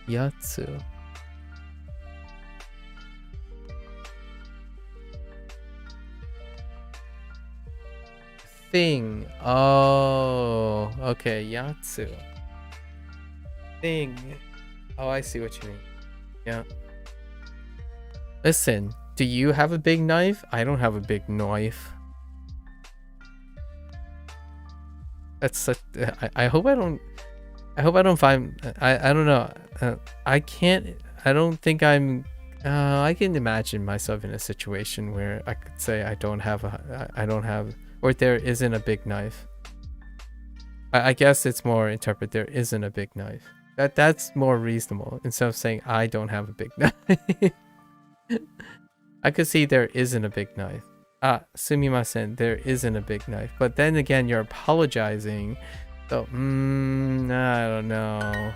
やつthing. Oh, okay. Yatsu. Thing. Oh, I see what you mean. Yeah. Listen, do you have a big knife? I don't have a big knife. That's such. I hope I don't find. I don't know. I can't. I don't think I'm. I can imagine myself in a situation where I could say I don't have, or there isn't a big knife. I guess it's more interpret there isn't a big knife. That's more reasonable instead of saying I don't have a big knife. I could see there isn't a big knife. Sumimasen, there isn't a big knife. But then again, you're apologizing. So, I don't know.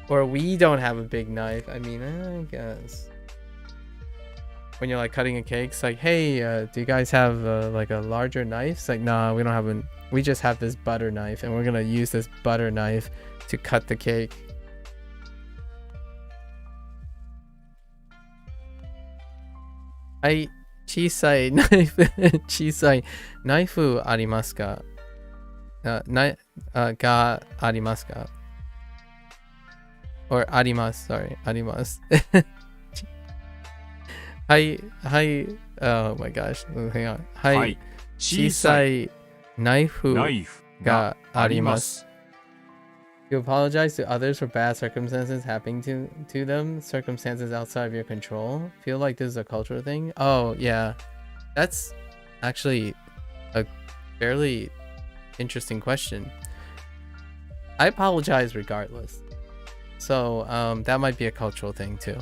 Or we don't have a big knife. I mean, I guess. When you're like cutting a cake, it's like, hey, do you guys have like a larger knife? It's like, nah, we don't have a. We just have this butter knife, and we're gonna use this butter knife to cut the cake. I 小さいナイフ小さいナイフありますか？がありますか？ or あります。Sorry, あります。はい、はい、oh my gosh, hang on. はい、小さいナイフがあります。You apologize to others for bad circumstances happening to them, circumstances outside of your control. Feel like this is a cultural thing? Oh, yeah. That's actually a fairly interesting question. I apologize regardless. So that might be a cultural thing too.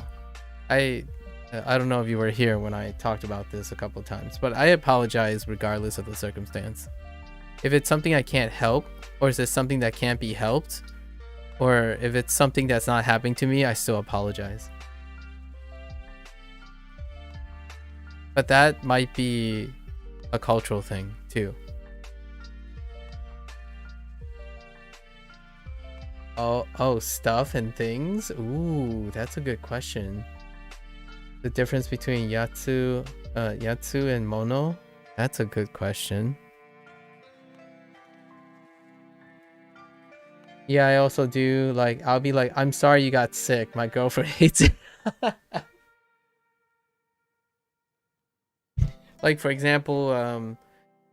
I don't know if you were here when I talked about this a couple of times, but I apologize regardless of the circumstance. If it's something I can't help, or is it something that can't be helped, or if it's something that's not happening to me, I still apologize. But that might be a cultural thing too. Oh, stuff and things? Ooh, that's a good question. The difference between yatsu and mono? That's a good question. Yeah, I also do, like, I'll be like, I'm sorry you got sick. My girlfriend hates it. Like, for example,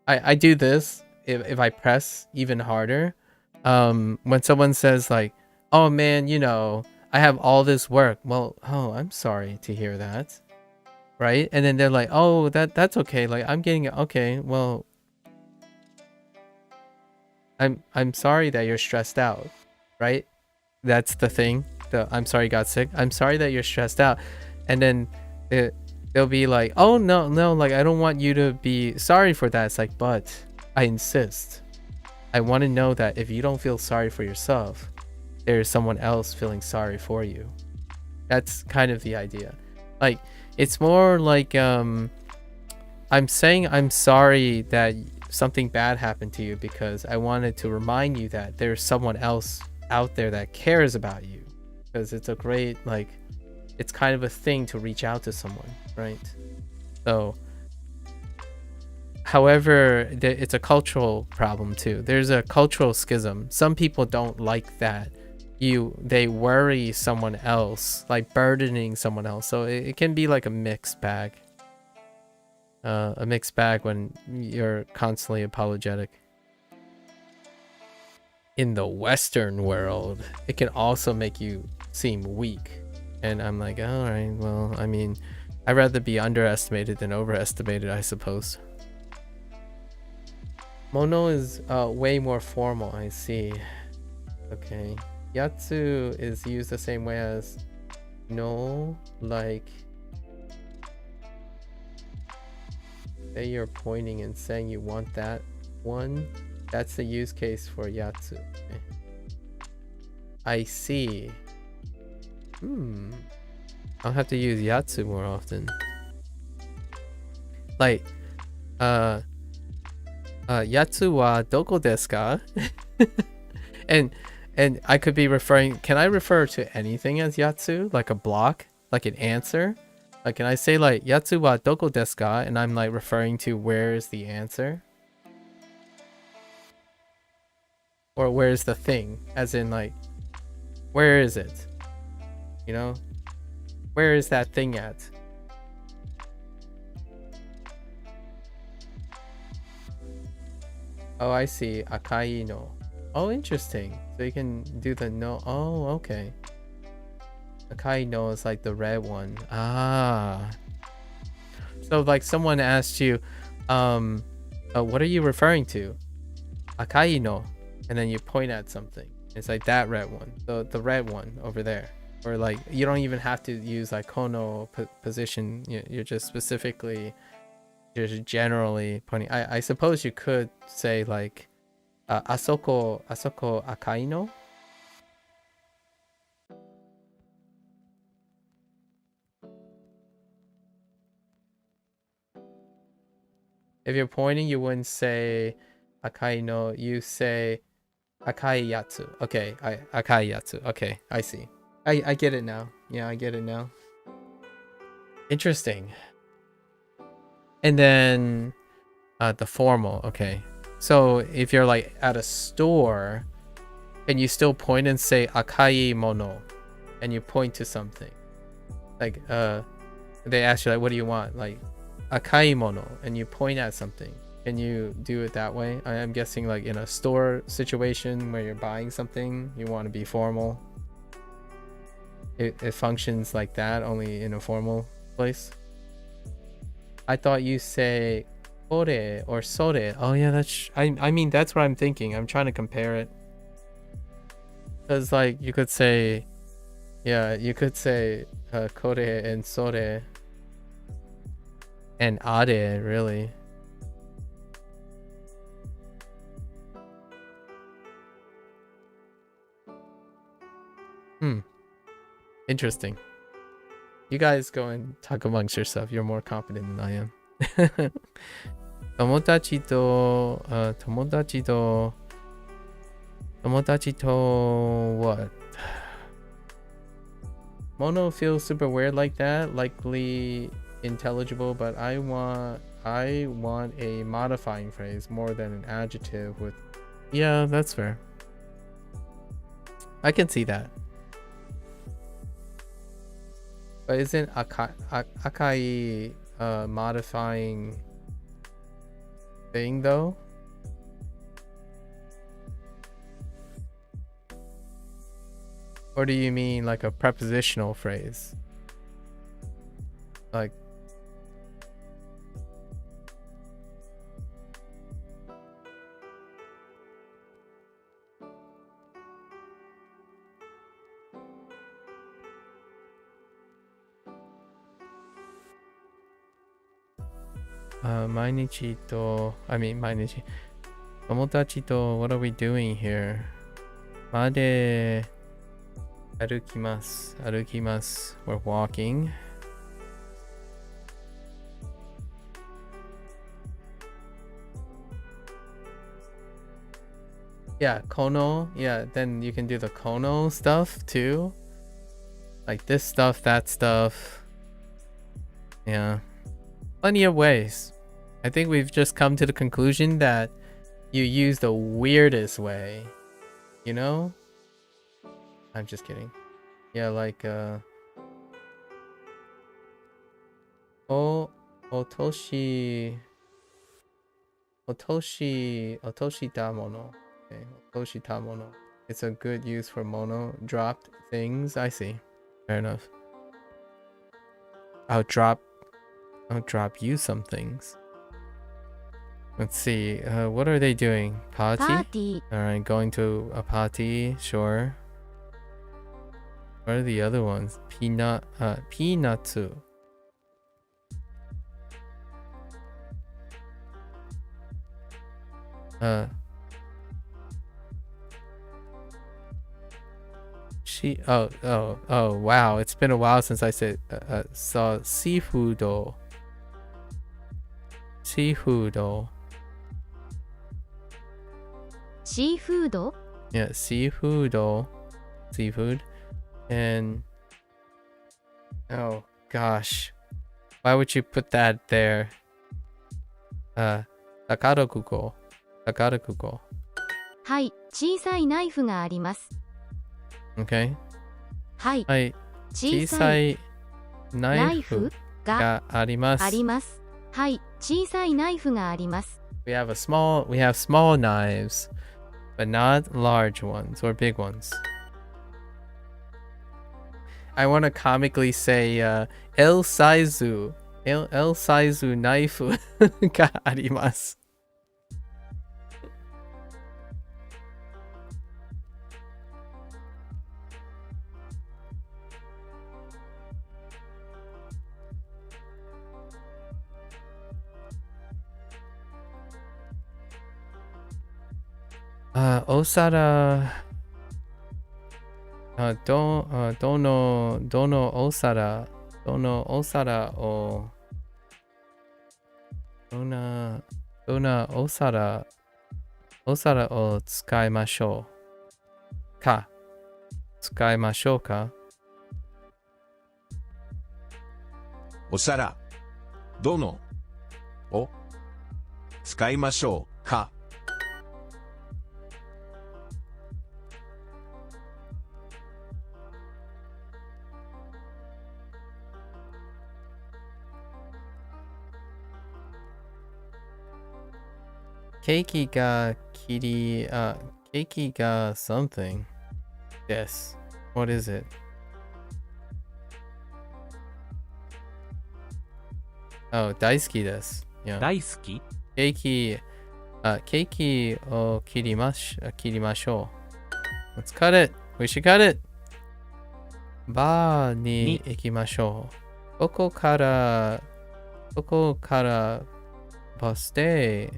I do this if I press even harder. When someone says like, oh man, you know, I have all this work. Well, oh, I'm sorry to hear that. Right? And then they're like, oh, that's okay. Like, I'm getting it. Okay, well, I'm sorry that you're stressed out. Right? That's the thing. I'm sorry you got sick. I'm sorry that you're stressed out. And then they'll be like, oh no, like, I don't want you to be sorry for that. It's like, but I insist. I want to know that if you don't feel sorry for yourself, there's someone else feeling sorry for you. That's kind of the idea. Like, it's more like I'm saying I'm sorry that something bad happened to you because I wanted to remind you that there's someone else out there that cares about you. Because it's a great, like, it's kind of a thing to reach out to someone, right? So, however, it's a cultural problem too. There's a cultural schism. Some people don't like that they worry someone else, like burdening someone else. So it can be like a mixed bag. A mixed bag when you're constantly apologetic. In the Western world, it can also make you seem weak. And I'm like, all right, well, I mean, I'd rather be underestimated than overestimated, I suppose. Mono is way more formal, I see. Okay. Yatsu is used the same way as no, like, say you're pointing and saying you want that one. That's the use case for yatsu. Okay. I see. I'll have to use yatsu more often. Like, yatsu wa doko desu ka? and I could be referring, can I refer to anything as yatsu? Like a block? Like an answer? Like, can I say like yatsu wa doko desu ka? And I'm like referring to where is the answer? Or where's the thing? As in like, where is it? You know? Where is that thing at? Oh, I see. Akai no. Oh, interesting. So you can do the no. Oh, okay. Akai no is like the red one. Ah. So like someone asked you, what are you referring to? Akai no. And then you point at something. It's like that red one. The red one over there. Or like, you don't even have to use like kono position. You're just specifically, just generally pointing. I suppose you could say like, asoko akai no? If you're pointing, you wouldn't say akai no, you say akai yatsu. Okay, akai yatsu. Okay, I see. I get it now. Yeah, I get it now. Interesting. And then the formal. Okay. So if you're like at a store, can you still point and say akai mono? And you point to something. Like they ask you like, what do you want? Like akai mono, and you point at something. Can you do it that way? I'm guessing like in a store situation where you're buying something, you want to be formal. It functions like that, only in a formal place. I thought you say Kore or sore. Oh yeah, I mean that's what I'm thinking. I'm trying to compare it. Cause like you could say, yeah, you could say kore and sore and are really. Interesting. You guys go and talk amongst yourself. You're more competent than I am. 友達と what? Mono feels super weird like that, likely intelligible, but I want a modifying phrase more than an adjective with. Yeah, that's fair. I can see that. But isn't akai modifying thing though? Or do you mean like a prepositional phrase? Like mainichi to, I mean mainichi. Tomodachi to, what are we doing here? Made arukimasu. We're walking. Yeah, kono. Yeah, then you can do the kono stuff too. Like this stuff, that stuff. Yeah. Plenty of ways. I think we've just come to the conclusion that you use the weirdest way. You know? I'm just kidding. Yeah, like otoshi tamono. Okay, otoshi tamono. It's a good use for mono. Dropped things. I see. Fair enough. I'll drop you some things. Let's see. What are they doing? Party? Alright, going to a party. Sure. What are the other ones? Peanutsu. Oh wow, it's been a while since I saw seafood. Yeah, seafood. And oh gosh, why would you put that there? Takarakuko. はい、小さいナイフがあります。 Okay. はい、はい、小さいナイフがあります。あります。はい、小さいナイフがあります。 We have small knives, but not large ones or big ones. I want to comically say L saizu naifu ga arimasu. Osara. Dono osara. Dono osara o. Dona osara. Osara o tsukaimashou. Ka. Tsukaimashou ka? お皿どのを使いましょうか。ケーキが something. Yes. What is it? Oh, 大好きです。Yeah. 大好きケーキを切りましょう。Let's cut it. We should cut it. バーに行きましょう。ここからバス停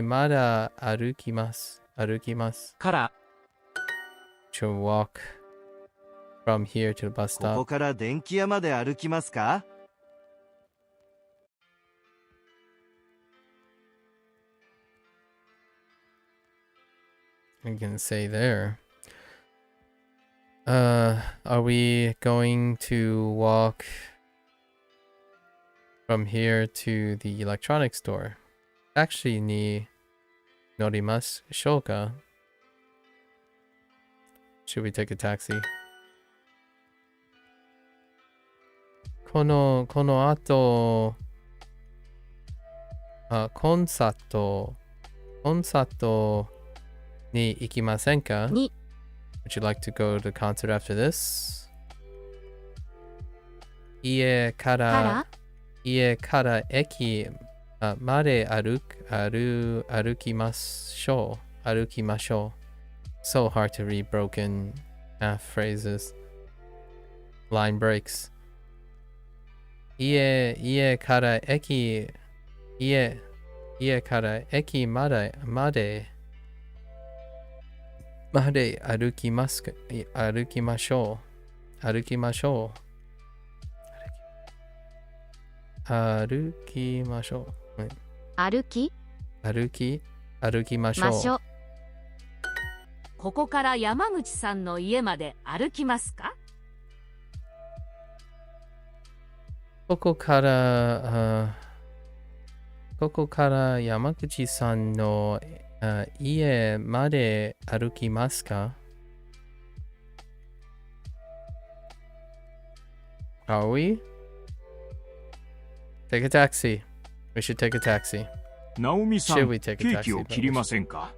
まだ歩きます。から To walk from here to the bus ここ stop. から電気屋まで歩きますか？ I can say there. Are we going to walk from here to the electronics store? Actually, に乗りましょうか? Should we take a taxi? この後、コンサートに行きませんか? に Would you like to go to the concert after this? 家から駅まで歩きましょう。So hard to read broken half phrases. Line breaks. 家から駅まで歩きましょう。歩きましょう。歩きましょう。ここから山口さんの家まで歩きますか？ここから山口さんの家まで歩きますか? Are we? Take a taxi. We should take a taxi. ナオミさ Should ん、 we ケ take a ーキを taxi? 切りませんか？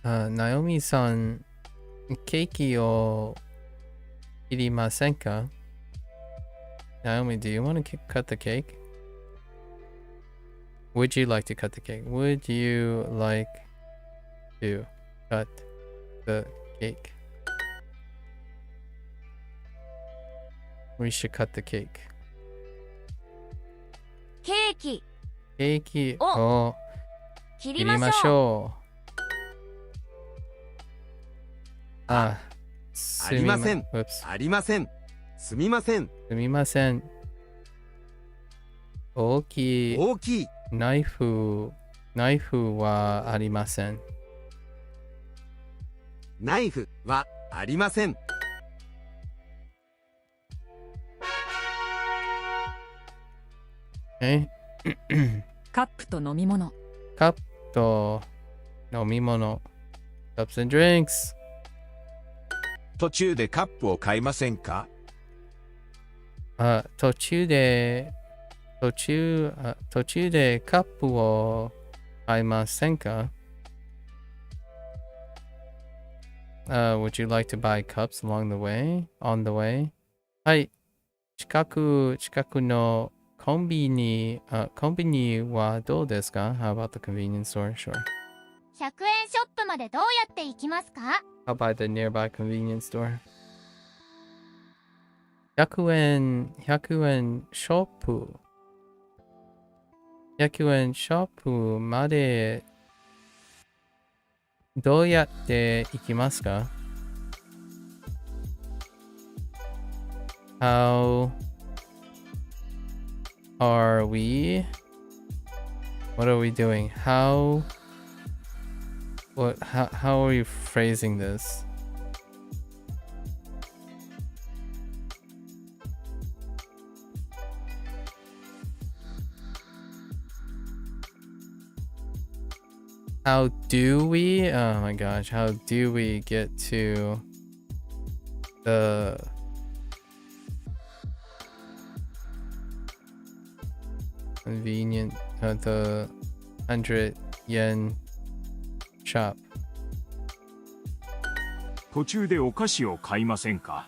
ナオミさん、ケーキを切りませんか? Naomi, do you want to cut the cake? Would you like to cut the cake? Would you like to cut the cake? We should cut the cake. ケーキケーキを切切りましょう。ありません。 Oops. ありません。すみません。すみません。大きいナイフはありません。ナイフはありません。カップと飲み物。カップと飲み物。Cups and drinks. 途中でカップを買いませんか？途中でカップを買いませんか? Would you like to buy cups on the way? はい。近くのコンビニはどうですか? How about the convenience store? Sure. 100円ショップまでどうやって行きますか？ How about the nearby convenience store? 100円ショップ。100円ショップまでどうやって行きますか? How are we? What are we doing? How are you phrasing this? How do we? Oh my gosh, how do we get to the convenient, the 100 yen shop? 途中でお菓子を買いませんか？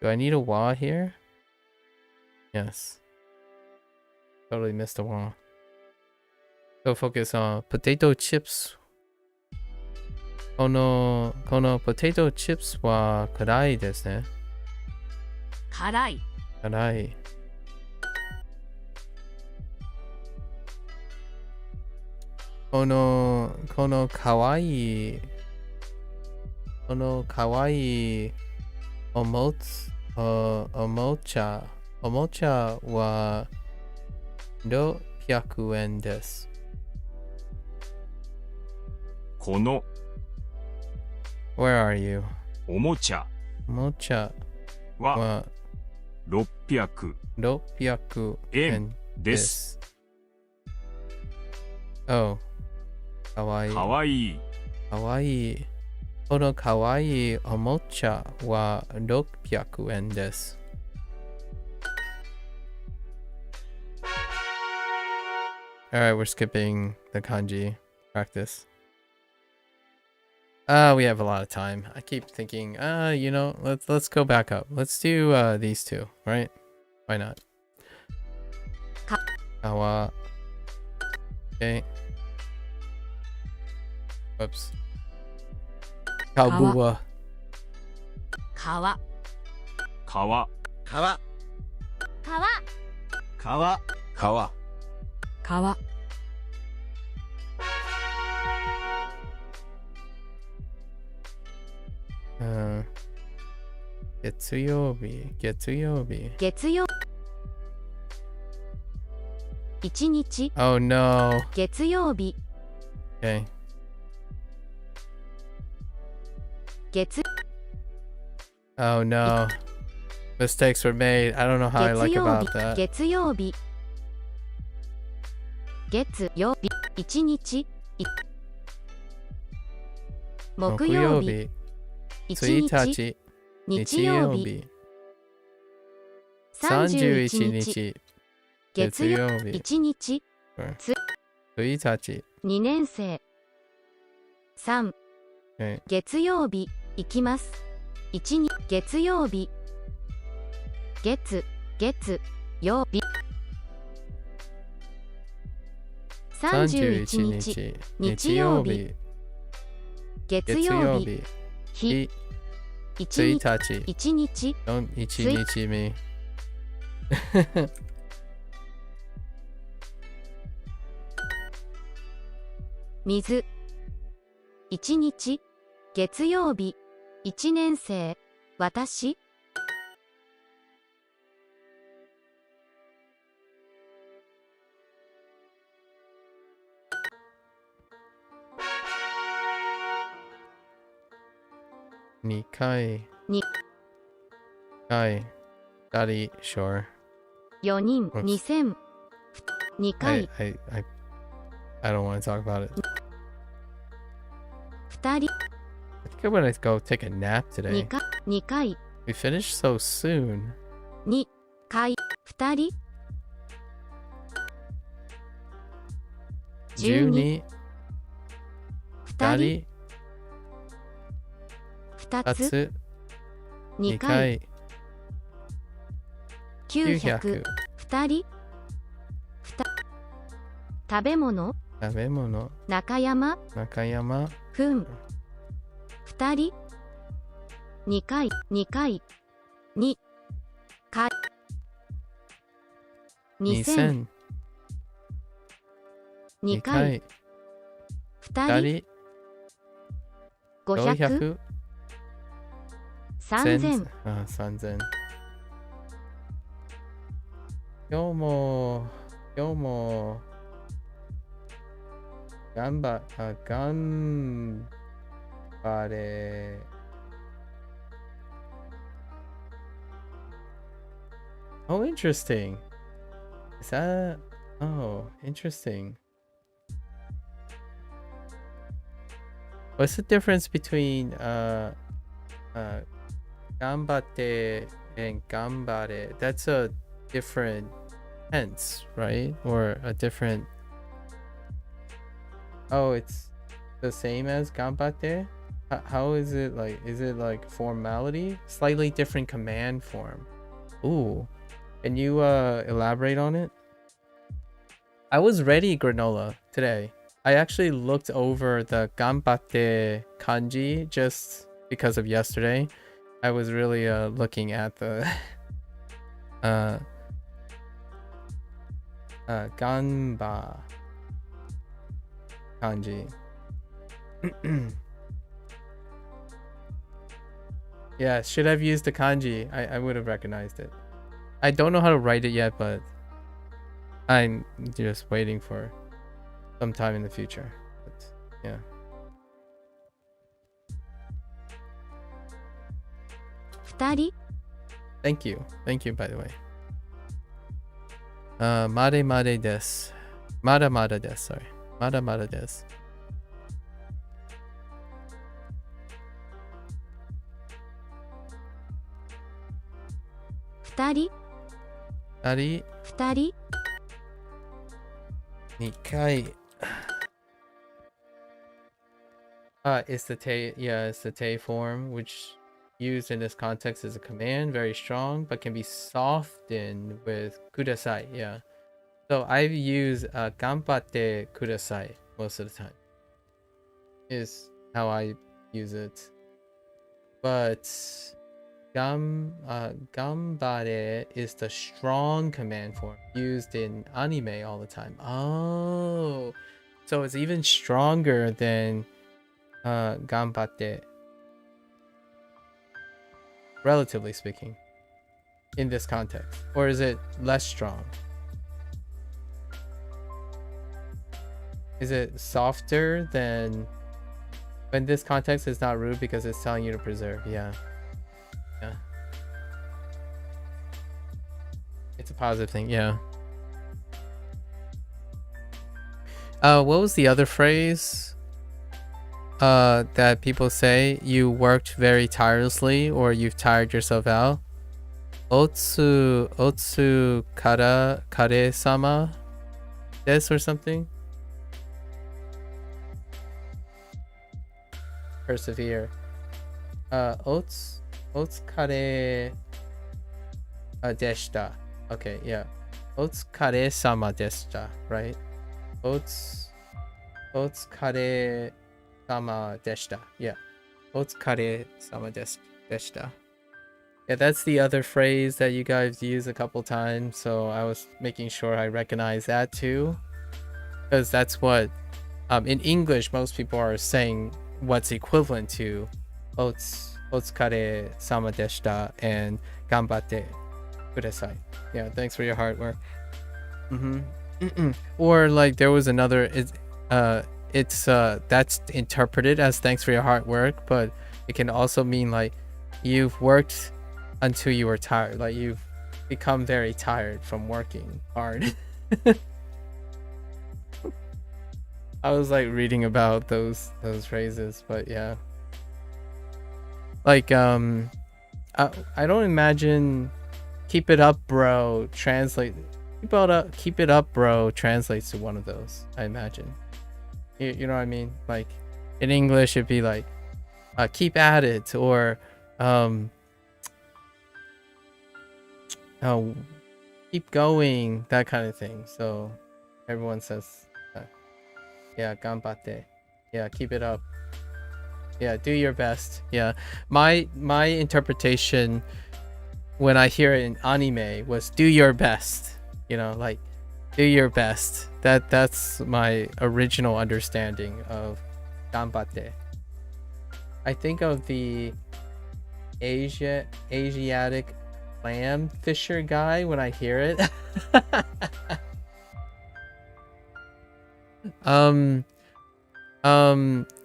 Do I need a wa here? Yes. Totally missed a wa. So focus on potato chips. このpotato chips は辛いですね。辛い。辛い。このかわいいおもちゃは600円です。この Where are you? おもちゃは600円です。Oh, かわいい。かわいい。かわいい。このかわいいおもちゃは600円です。Alright, we're skipping the kanji practice. We have a lot of time. I keep thinking, let's go back up. Let's do these two, right? Why not? Kawa. Okay. Whoops. Kabua. 川。川。川。川川。川。月曜日。一日。Oh no. 月曜日。Okay. 月。Oh no. Mistakes were made. I don't know how I like about that. 月曜日。月曜日。一日。木曜日。一日。日曜日。31日。月曜日。一日。1日。2年生。3。Okay. 月曜日。行きます。1日。月曜日。月曜日。31日。日曜日。月曜日。日。1日。1日。Don't 1日me. 水。1日。月曜日。1年生。私。2回。2回。2人 sure. 4人。2000。2回。I don't want to talk about it. 2人。I think I'm gonna go take a nap today. 2回。We finished so soon. 2回。2人。12。2人。2つ。2回。900。2人。食べ物。中山。ふん。2人。2回。2回。2回。2000。2回。2人。500。3000。3000。今日も頑張れ。Oh, interesting. Is that? Oh, interesting. What's the difference between ganbatte and gambare? That's a different tense, right? Or a different. Oh, it's the same as ganbatte? How is it like? Is it like formality? Slightly different command form. Ooh. Can you elaborate on it? I was ready granola today. I actually looked over the ganbatte kanji just because of yesterday. I was really looking at the ganba kanji. Yeah, should have used the kanji. I would have recognized it. I don't know how to write it yet, but I'm just waiting for some time in the future. But yeah. Thank you. Thank you, by the way. Made made desu. Mada mada desu, sorry. Mada mada desu. 2人 2人2回 it's the te, yeah, it's the te form, which used in this context as a command, very strong, but can be softened with kudasai. Yeah, so I've used ganbatte kudasai most of the time is how I use it, but gambare is the strong command form used in anime all the time. Oh, so it's even stronger than ganbatte, relatively speaking, in this context. Or is it less strong? Is it softer than when this context is not rude because it's telling you to preserve? Yeah. Yeah. It's a positive thing, yeah. What was the other phrase that people say? You worked very tirelessly, or you've tired yourself out. Otsu kare sama desu or something. Persevere. Otsukare deshita. Okay, yeah. Otsukare sama deshita, right? Otsukare sama deshita. Yeah. Otsukare sama deshita. Yeah, that's the other phrase that you guys use a couple times, so I was making sure I recognize that too. Because that's what in English most people are saying what's equivalent to Otsukare sama deshita and ganbatte kudasai. Yeah, thanks for your hard work. Or like there was another, it's that's interpreted as thanks for your hard work, but it can also mean like you've worked until you were tired, like you've become very tired from working hard. I was like reading about those phrases, but yeah, like I don't imagine keep it up bro translates to one of those, I imagine. You know what I mean? Like in English it'd be like keep at it, or keep going, that kind of thing. So everyone says yeah, ganbatte. Yeah, keep it up. Yeah, do your best. Yeah, my interpretation when I hear it in anime was do your best. You know, like do your best. That's my original understanding of ganbatte. I think of the Asiatic clam fisher guy when I hear it.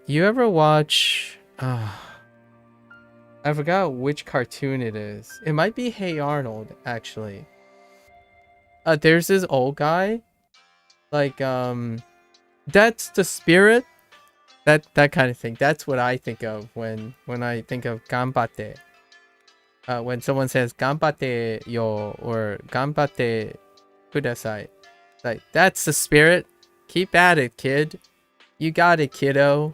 You ever watch I forgot which cartoon it is. It might be Hey Arnold, actually. There's this old guy, like that's the spirit, that kind of thing. That's what I think of when I think of ganbatte. When someone says ganbatte yo or ganbatte kudasai, like that's the spirit. Keep at it, kid. You got it, kiddo.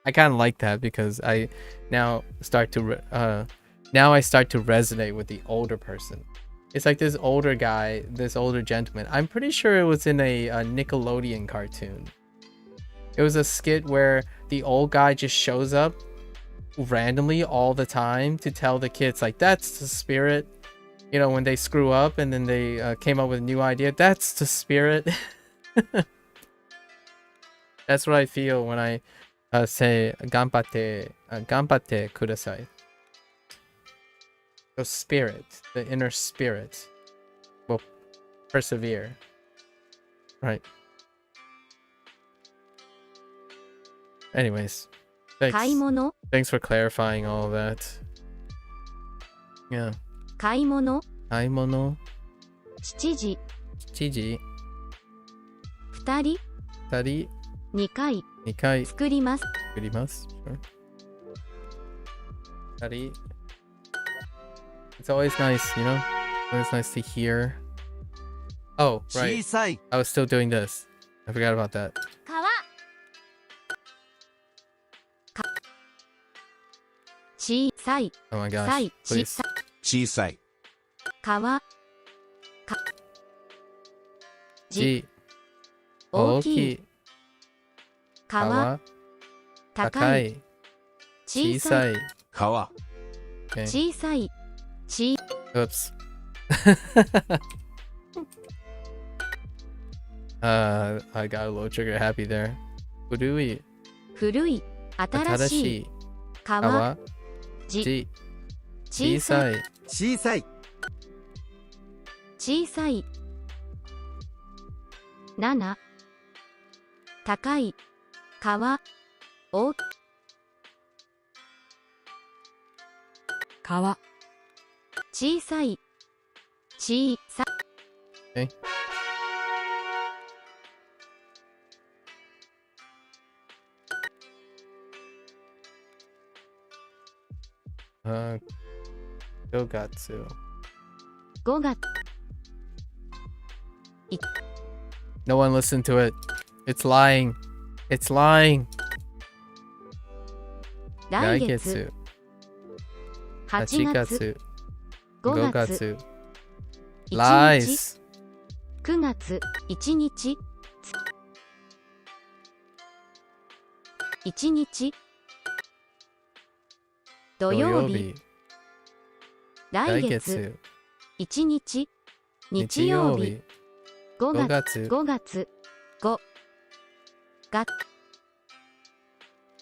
I kind of like that because I now start to resonate with the older person. It's like this older guy, this older gentleman. I'm pretty sure it was in a Nickelodeon cartoon. It was a skit where the old guy just shows up randomly all the time to tell the kids, like, that's the spirit. You know, when they screw up and then they came up with a new idea, that's the spirit. That's what I feel when I say ganbatte kudasai. The spirit, the inner spirit will persevere. Right. Anyways, thanks for clarifying all of that. Yeah. 買い物買い物7時7時2人2人2回2回作ります作ります Sure. 2人 It's always nice, you know? Always nice to hear. Oh, right. I was still doing this. I forgot about that. 川小さい Oh my gosh. さい Please. 小さい。川じ大きい川高高いい小さい川。Okay. 小さいち Oops. I got a little trigger happy there. 古い古い新新ししいい川川じじ小さい小さい小さい7高い川大川小さい小さ Okay. Gogatsu. 5月 No one listened to it. It's lying. It's lying. 来月8月5月1日 Lies. 9月1日1日土曜日来月1日日曜日5月5月5月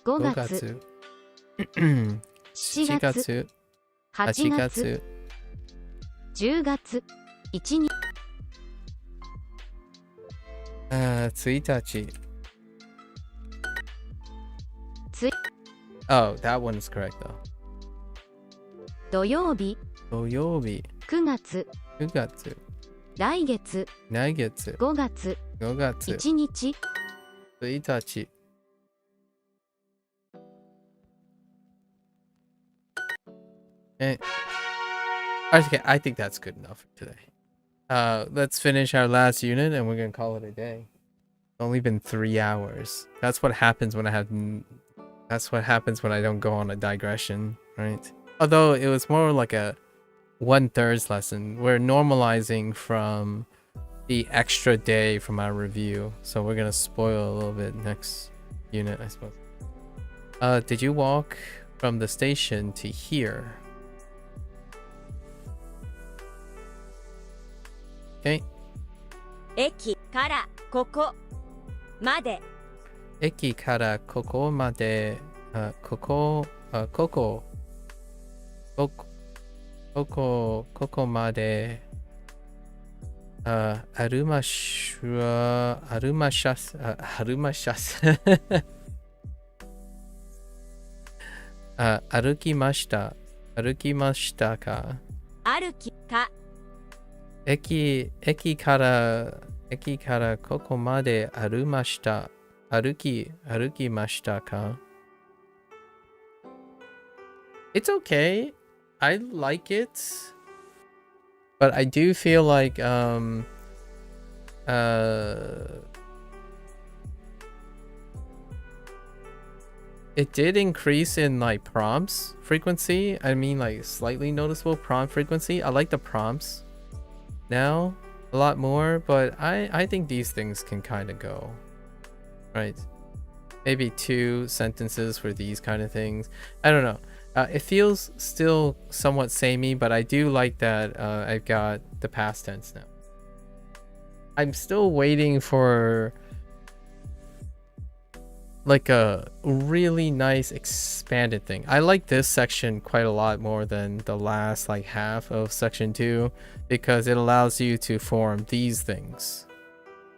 5月7 7月月8 8月月10月1日1日つ Oh, that one is correct though. 土曜日土曜日9月9月来月来月5月5月1日1日 Okay, I think that's good enough for today. Let's finish our last unit and we're gonna call it a day. It's only been 3 hours. That's what happens when I have. That's what happens when I don't go on a digression, right? Although it was more like a 1/3 lesson. We're normalizing from the extra day from our review, so we're gonna spoil a little bit next unit, I suppose. Did you walk from the station to here? Okay. 駅からここまで駅からここまで、ここまで、アルマシャス、歩きましたか歩きか駅からここまで歩きましたか It's okay. I like it. But I do feel like it did increase in like prompts frequency. I mean like slightly noticeable prompt frequency. I like the prompts now a lot more, but I think these things can kind of go, right? Maybe 2 sentences for these kind of things. I don't know. It feels still somewhat samey, but I do like that I've got the past tense now. I'm still waiting for like a really nice expanded thing. I like this section quite a lot more than the last like half of section 2 because it allows you to form these things,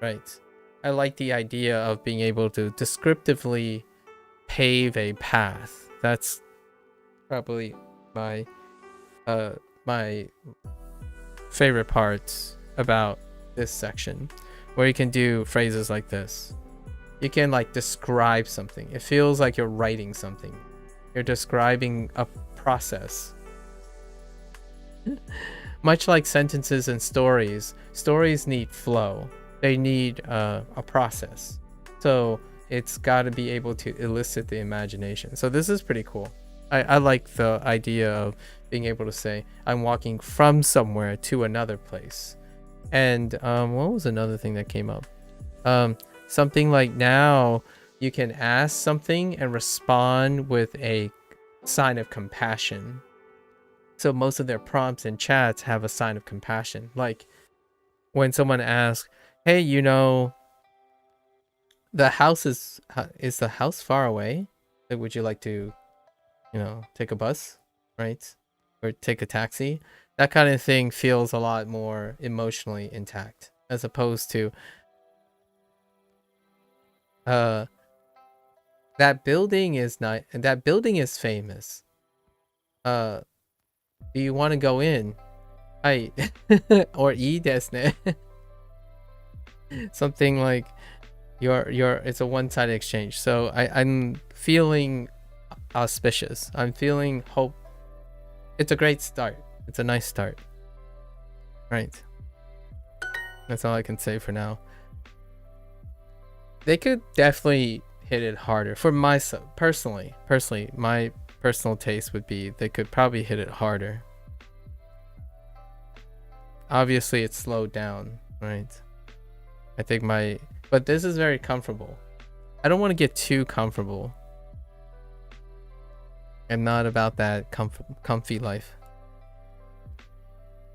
right? I like the idea of being able to descriptively pave a path. That's probably my my favorite parts about this section, where you can do phrases like this. You can like describe something. It feels like you're writing something. You're describing a process. Much like sentences and stories, stories need flow. They need a process. So it's got to be able to elicit the imagination. So this is pretty cool. I like the idea of being able to say, I'm walking from somewhere to another place. And what was another thing that came up? Something like now you can ask something and respond with a sign of compassion. So most of their prompts and chats have a sign of compassion. Like when someone asks, hey, you know, the house is the house far away? Like, would you like to, you know, take a bus, right? Or take a taxi? That kind of thing feels a lot more emotionally intact, as opposed to that building is not, that building is famous. Do you want to go in? Hi. Or ii desu ne. Something like it's a one-sided exchange. So I'm feeling auspicious. I'm feeling hope. It's a great start. It's a nice start. Right. That's all I can say for now. They could definitely hit it harder. For myself, personally, my personal taste would be they could probably hit it harder. Obviously, it's slowed down, right? I think but this is very comfortable. I don't want to get too comfortable. I'm not about that comfy life.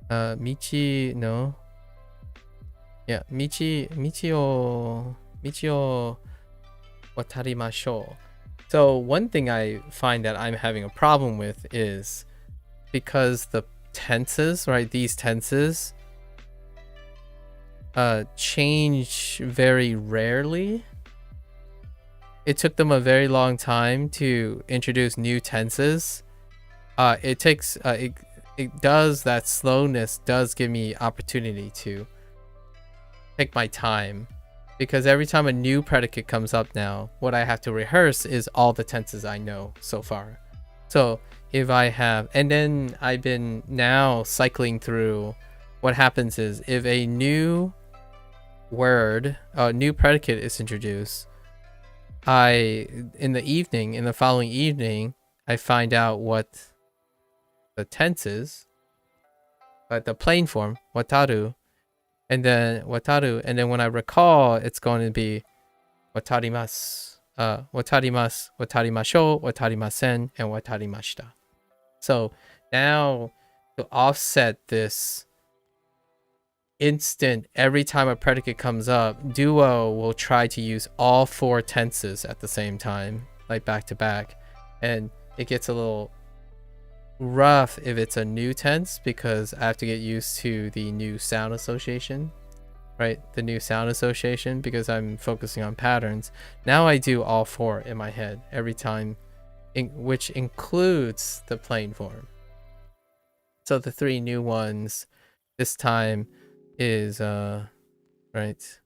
Michi, no. Yeah, Michi o watarimashou. So one thing I find that I'm having a problem with is because the tenses, right? These tenses change very rarely. It took them a very long time to introduce new tenses. It takes that slowness does give me opportunity to take my time, because every time a new predicate comes up now, what I have to rehearse is all the tenses I know so far. So if I have, and then I've been now cycling through, what happens is if a new word, a new predicate is introduced, in the following evening, I find out what the tense is, but the plain form, wataru, and then when I recall, it's going to be watarimasu, watarimashou, watarimasen, and watarimashita. So now, to offset this instant, every time a predicate comes up, Duo will try to use all 4 tenses at the same time, like back to back, and it gets a little rough if it's a new tense, because I have to get used to the new sound association, right? The new sound association, because I'm focusing on patterns. Now I do all 4 in my head every time, which includes the plain form. So the 3 new ones this time is right.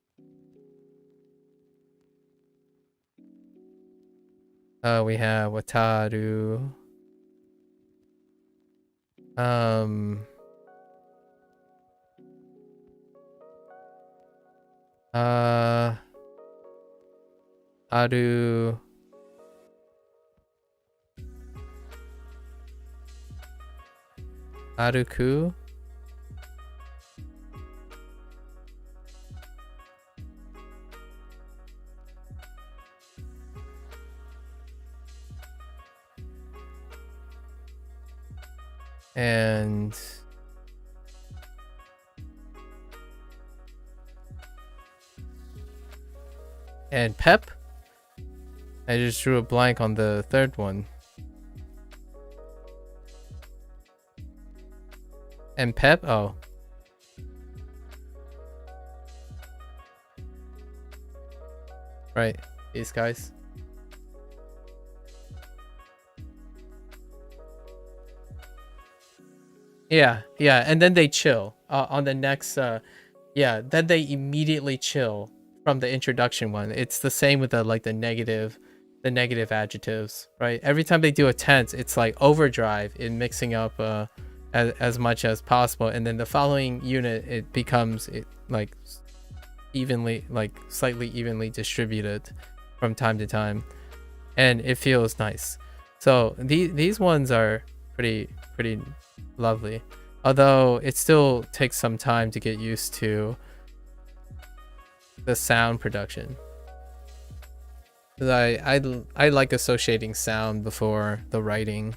We have wataru, aru, Aruku. And pep. I just drew a blank on the third one. And pep? Oh. Right. These guys. Yeah. And then they chill. On the next, then they immediately chill from the introduction one. It's the same with the negative adjectives, right? Every time they do a tense, it's like overdrive in mixing up as much as possible, and then the following unit it becomes slightly evenly distributed from time to time, and it feels nice. So these ones are pretty lovely, although it still takes some time to get used to the sound production. I like associating sound before the writing,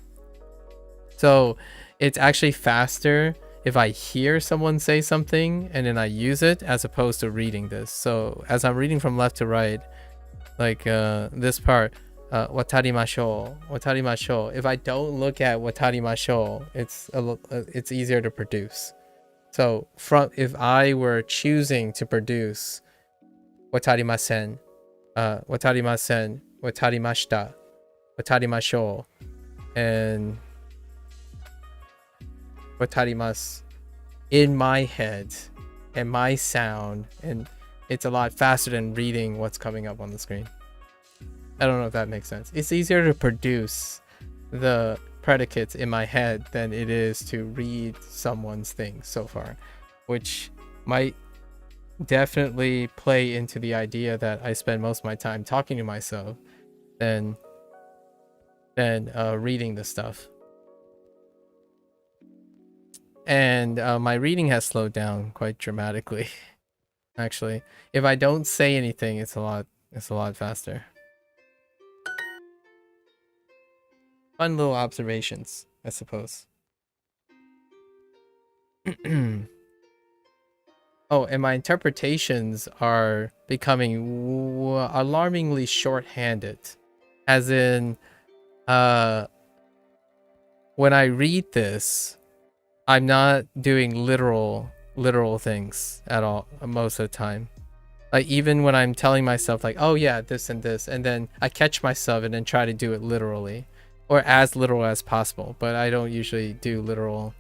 so it's actually faster if I hear someone say something and then I use it as opposed to reading this. So as I'm reading from left to right, like this part, watarimashou. If I don't look at watarimashou, it's easier to produce. So if I were choosing to produce watarimasen, watarimashita, watarimashou, and watarimasu in my head and my sound, and it's a lot faster than reading what's coming up on the screen. I don't know if that makes sense. It's easier to produce the predicates in my head than it is to read someone's thing so far, which might definitely play into the idea that I spend most of my time talking to myself than reading the stuff. And my reading has slowed down quite dramatically. Actually, if I don't say anything, it's a lot faster. Fun little observations, I suppose. Oh, and my interpretations are becoming alarmingly short-handed. As in, when I read this, I'm not doing literal things at all most of the time. Like even when I'm telling myself like, oh yeah, this and this, and then I catch myself and then try to do it literally, or as literal as possible. But I don't usually do literal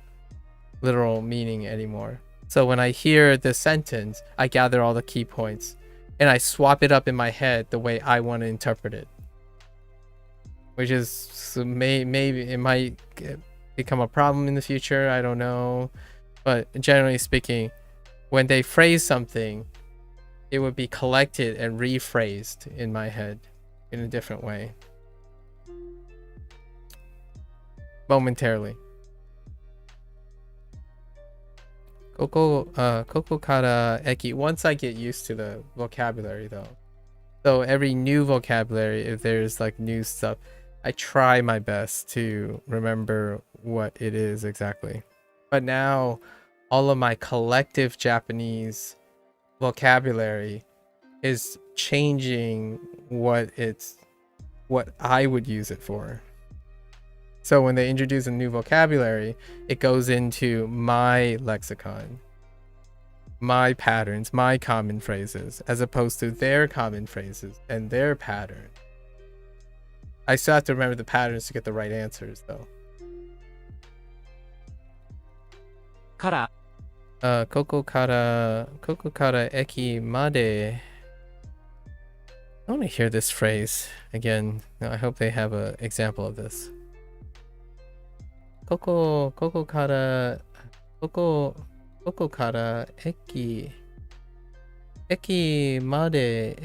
meaning anymore. So when I hear the sentence, I gather all the key points and I swap it up in my head the way I want to interpret it, which is maybe it might become a problem in the future. I don't know, but generally speaking, when they phrase something, it would be collected and rephrased in my head in a different way momentarily. Koko kara eki. Once I get used to the vocabulary though, so every new vocabulary, if there's like new stuff, I try my best to remember what it is exactly. But now all of my collective Japanese vocabulary is changing what I would use it for. So when they introduce a new vocabulary, it goes into my lexicon, my patterns, my common phrases, as opposed to their common phrases and their pattern. I still have to remember the patterns to get the right answers, though. Kara. Koko kara eki made. I want to hear this phrase again. I hope they have an example of this. Koko kara eki made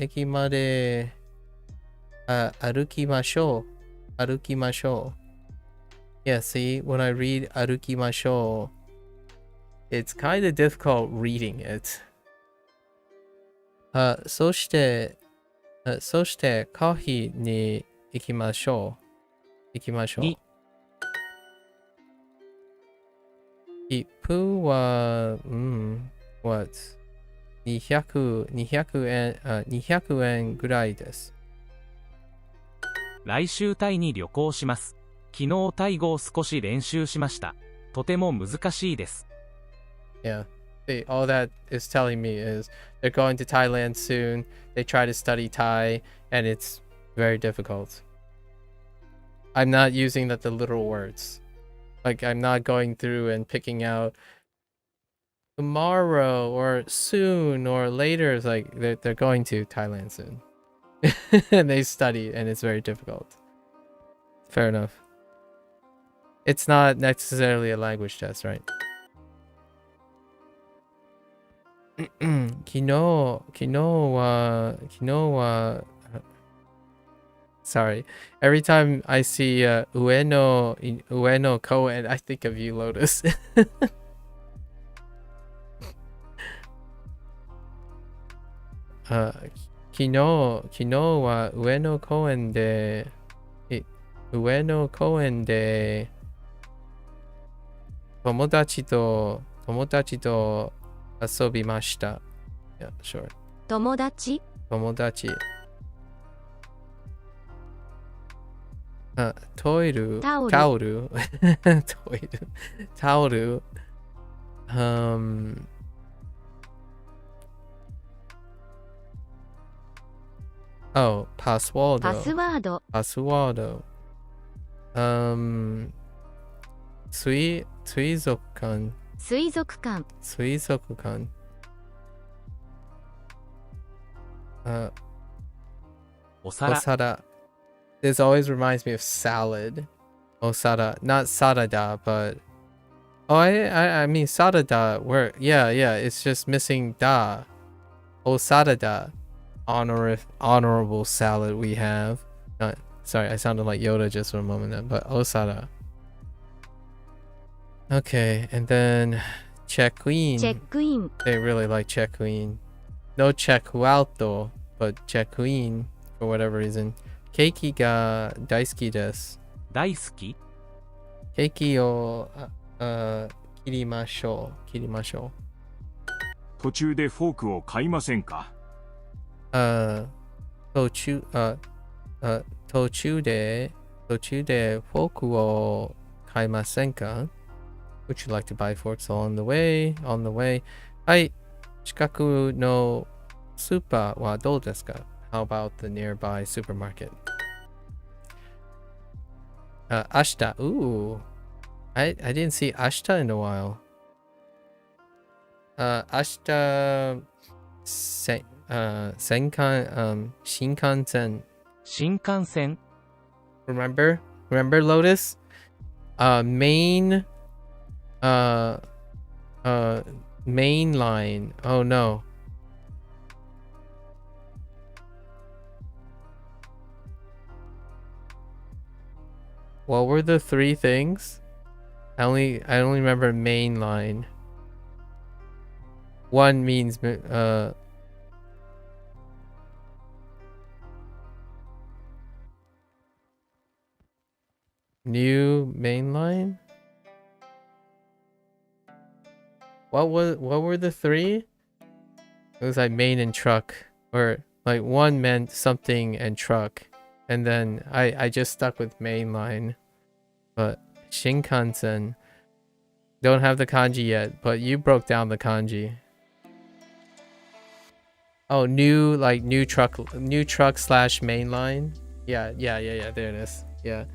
arukimashou. Yeah, see, when I read arukimashou, it's kind of difficult reading it. そしてカフェに行きましょう。行きましょう。に切符は、what? 200円ぐらいです。来週タイに旅行します。昨日タイ語を少し練習しました。とても難しいです。Yeah. See, all that is telling me is they're going to Thailand soon. They try to study Thai, and it's very difficult. I'm not using the literal words. Like, I'm not going through and picking out tomorrow or soon or later. It's like they're going to Thailand soon. And they study, and it's very difficult. Fair enough. It's not necessarily a language test, right? 昨日は Sorry. Every time I see Ueno Koen, I think of you, Lotus. 昨日は上野公園で友達と遊びました。Yeah, sure. 友達トイレタオルタオルタオルOh, パスワード水族館お皿 Osara. This always reminds me of salad. Osara. Not sarada, but oh, I mean sarada. Where? Yeah. It's just missing da. Osarada. Honorable salad we have. Sorry, I sounded like Yoda just for a moment there, but Osara. Okay, and then check-in. They really like check-in. No check-out, but check-in for whatever reason. ケーキが大好きです。大好きケーキを切りましょう。途中でフォークを買いませんか？途中でフォークを買いませんか？ Would you like to buy forks on the way? はい。近くのスーパーはどうですか？ How about the nearby supermarket? 明日 Ooh. I didn't see 明日 in a while. 明日新幹線 Remember Lotus? Main line. Oh no. What were the three things? I only remember main line. One means new main line. What were the three? It was like main and truck, or like one meant something and truck, and then I just stuck with main line. But Shinkansen don't have the kanji yet, but you broke down the kanji. Oh, new truck / main line. Yeah, there it is. Yeah.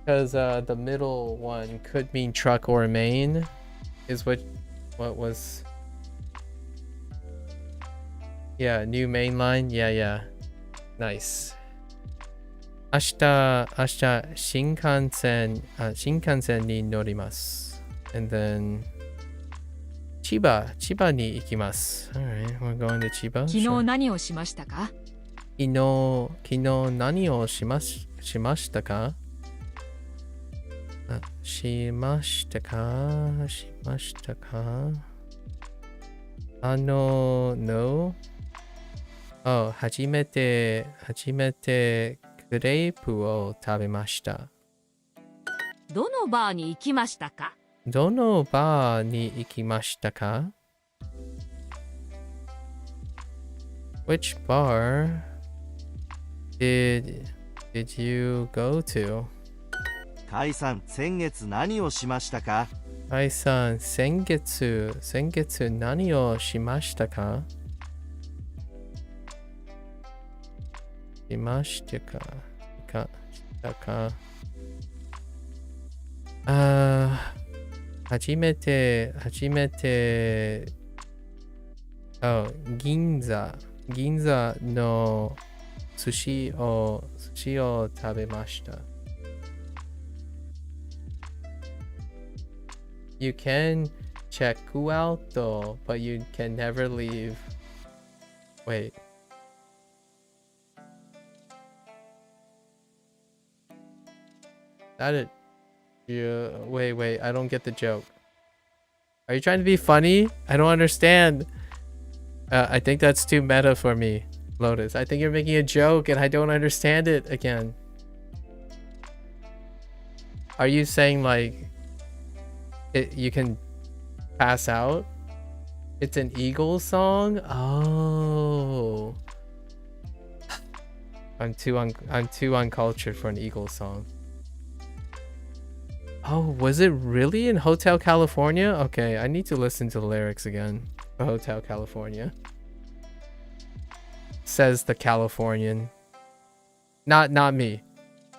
Because the middle one could mean truck or main, is what was. Yeah, new main line. Yeah. Nice. 明日新幹線に乗ります。And then 千葉に行きます。Alright, we're going to 千葉。昨日何をしましたか？昨日何をしましたか？ shimashita ka? Shimashita ka? No. Oh, 初めてクレープを食べました。どのバーに行きましたか？どのバーに行きましたか？ Which bar did you go to? カイさん、先月何をしましたか？カイさん、先月何をしましたか？しましたか？したか？初めて、銀座の寿司を食べました。You can check out though, but you can never leave. Wait. That it? Yeah, wait, I don't get the joke. Are you trying to be funny? I don't understand. I think that's too meta for me, Lotus. I think you're making a joke and I don't understand it again. Are you saying like you can pass out? It's an Eagles song? Oh. I'm too uncultured for an Eagles song. Oh, was it really in Hotel California? Okay, I need to listen to the lyrics again for Hotel California. Says the Californian. Not me.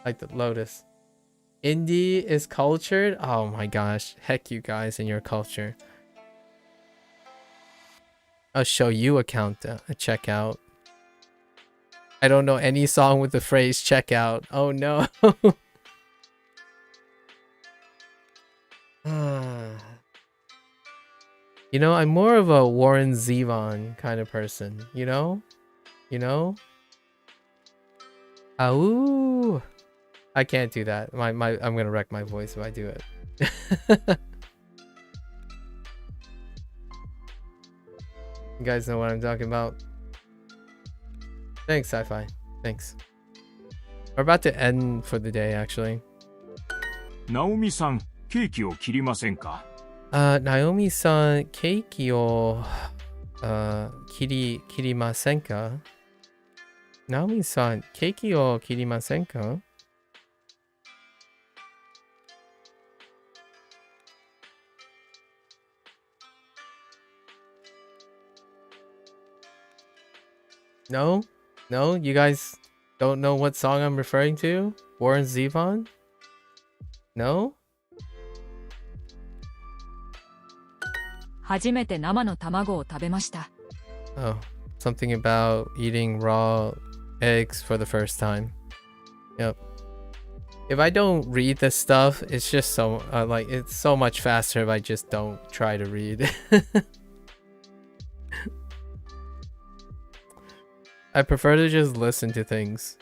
Like the Lotus. Indie is cultured? Oh my gosh. Heck you guys and your culture. I'll show you a checkout. I don't know any song with the phrase checkout. Oh no. You know, I'm more of a Warren Zevon kind of person, you know? Ow! I can't do that. I'm gonna wreck my voice if I do it. You guys know what I'm talking about. Thanks, Sci-Fi. Thanks. We're about to end for the day, actually. ナオミさん、ケーキを切りませんか？ナオミさん、ケーキを切りませんか？ナオミさん、ケーキを切りませんか？ No? No? You guys don't know what song I'm referring to? Warren Zevon? No? 初めて生の卵を食べました。 Oh, something about eating raw eggs for the first time. Yep. If I don't read this stuff, it's just so like it's so much faster if I just don't try to read. I prefer to just listen to things.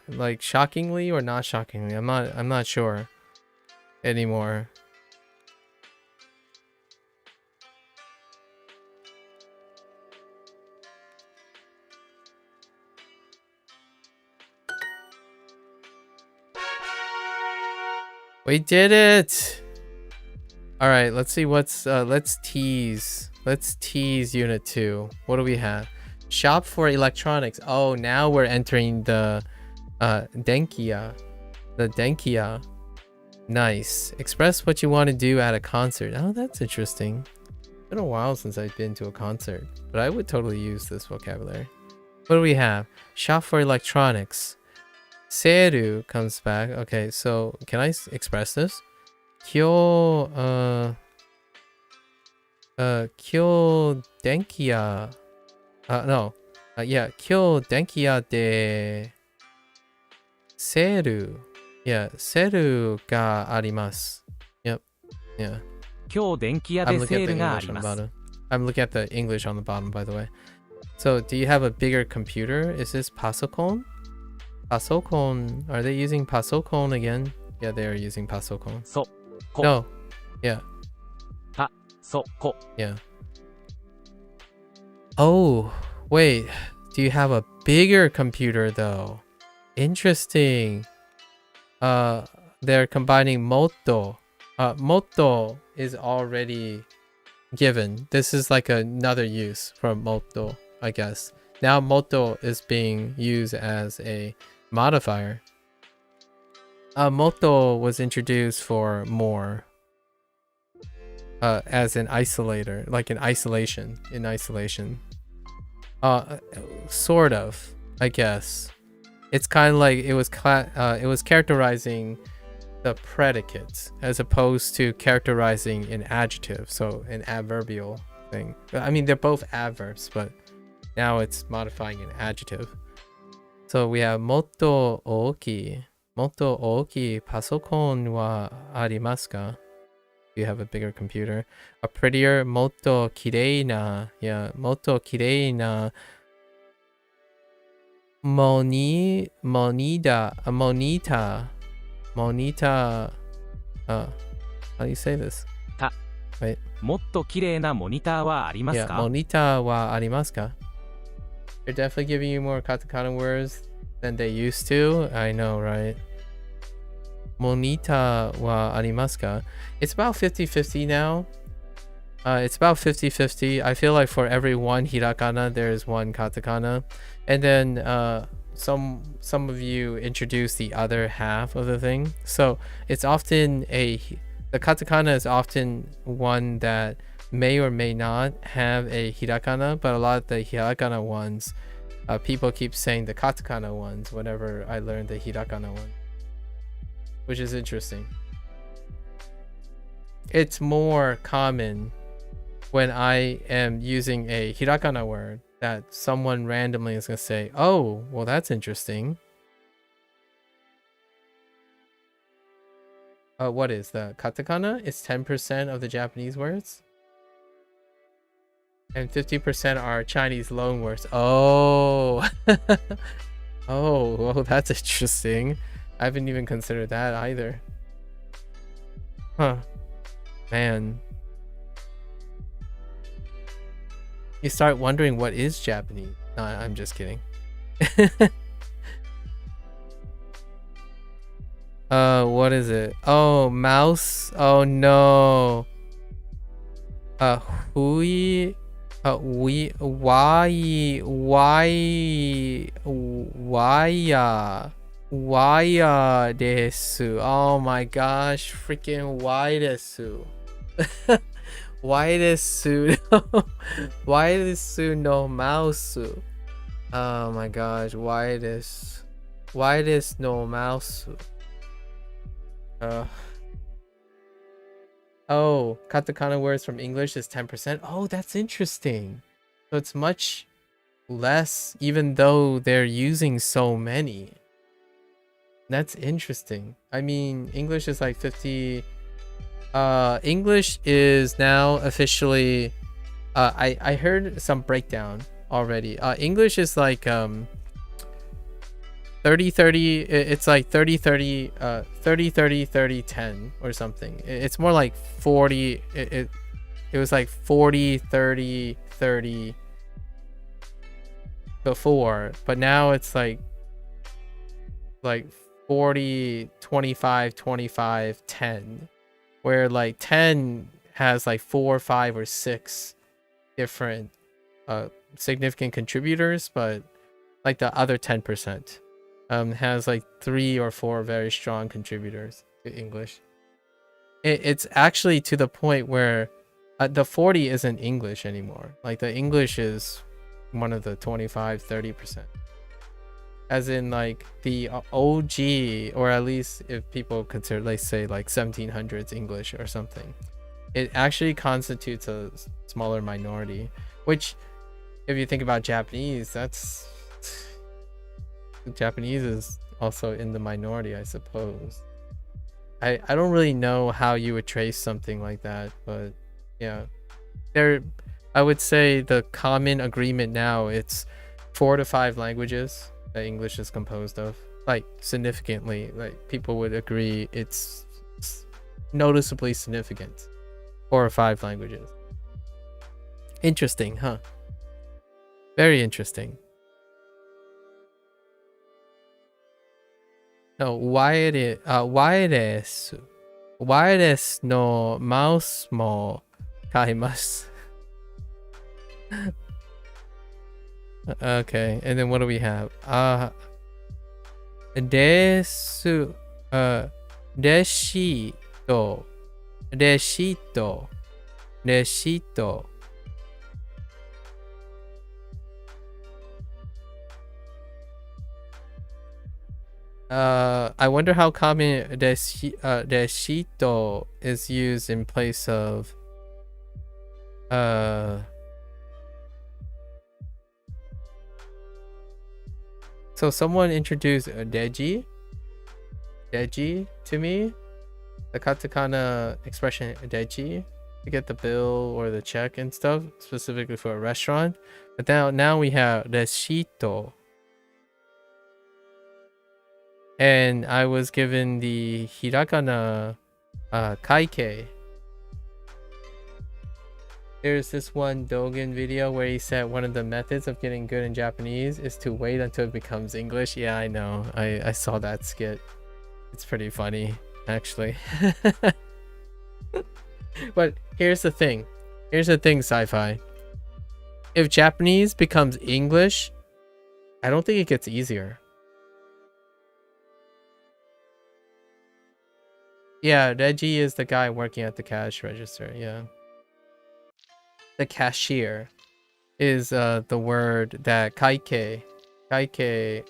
Like shockingly or not shockingly. I'm not sure anymore. We did it! Alright, let's see what's let's tease unit 2. What do we have? Shop for electronics. Oh, now we're entering the Denkia. The Denkia. Nice. Express what you want to do at a concert. Oh, that's interesting. It's been a while since I've been to a concert, but I would totally use this vocabulary. What do we have? Shop for electronics. Seru comes back. Okay, so can I express this? Kyo denkia. No. Yeah, kyo denkia de seru. Yeah, seru ga arimasu. Yep. Yeah. 今日電気屋でセールがあります。 I'm looking at the English on the bottom, by the way. So, do you have a bigger computer? Is this Pasokon? Pasokon. Are they using Pasokon again? Yeah, they are using pasokon. そこ No. Yeah. たそこ Yeah. Oh, wait. Do you have a bigger computer though? Interesting. They're combining moto. Moto is already given. This is like another use for moto, I guess. Now moto is being used as a modifier. Moto was introduced for more. As an isolator, like in isolation. Sort of, I guess. It's kind of like it was characterizing the predicates as opposed to characterizing an adjective, so an adverbial thing. I mean, they're both adverbs, but now it's modifying an adjective. So we have motto oki pasokon wa arimasu ka? You have a bigger computer. A prettier motto kirei na monita. How do you say this? た Wait. もっと綺麗なモニターはあります Yeah, か monita wa arimasu ka? They're definitely giving you more katakana words than they used to. I know, right? Monita wa arimasu ka? It's about 50-50 now. It's about 50-50. I feel like for every one hirakana, there's one katakana. And then some of you introduce the other half of the thing. So it's often the katakana is often one that may or may not have a hirakana, but a lot of the hirakana ones, people keep saying the katakana ones whenever I learned the hirakana one, which is interesting. It's more common when I am using a hirakana word that someone randomly is going to say, oh, well, that's interesting. What is the katakana? It's 10% of the Japanese words. And 50% are Chinese loan words. Oh. Oh, well, that's interesting. I haven't even considered that either. Huh. Man. You start wondering what is Japanese. No, I'm just kidding. What is it? Oh, mouse. Oh no. Hui. Why desu. Oh my gosh, freaking why desu. Why desu. Why desu no mouse. Oh my gosh, why this no mouse. Oh, katakana words from English is 10%. Oh, that's interesting. So it's much less, even though they're using so many. That's interesting. I mean, English is like 50. English is now officially. I heard some breakdown already. English is like 30-30. It's like 30-30, 30-30-30-10 or something. It's more like 40. It was like 40-30-30 before, but now it's like 40-25-25-10, where like 10 has like 4, 5, or 6 different significant contributors, but like the other 10% has like 3 or 4 very strong contributors to English. It's actually to the point where the 40 isn't English anymore. Like the English is one of the 25-30%. As in like the OG, or at least if people consider, let's say like 1700s English or something, it actually constitutes a smaller minority, which if you think about Japanese, Japanese is also in the minority, I suppose. I don't really know how you would trace something like that, but yeah, I would say the common agreement now, it's 4 to 5 languages that English is composed of. Like, significantly. Like, people would agree it's noticeably significant. 4 or 5 languages. Interesting, huh? Very interesting. No, why desu no mouse mo kaimasu. Okay, and then what do we have? Desu, reshito, reshito. I wonder how common reshito is used in place of so someone introduced deji to me, the katakana expression deji, to get the bill or the check and stuff, specifically for a restaurant. But now we have reshito. And I was given the hiragana kaikei. There's this one Dogen video where he said one of the methods of getting good in Japanese is to wait until it becomes English. Yeah, I know. I saw that skit. It's pretty funny, actually. But here's the thing. Sci-fi. If Japanese becomes English, I don't think it gets easier. Yeah, Reggie is the guy working at the cash register, yeah. The cashier is the word that kaikei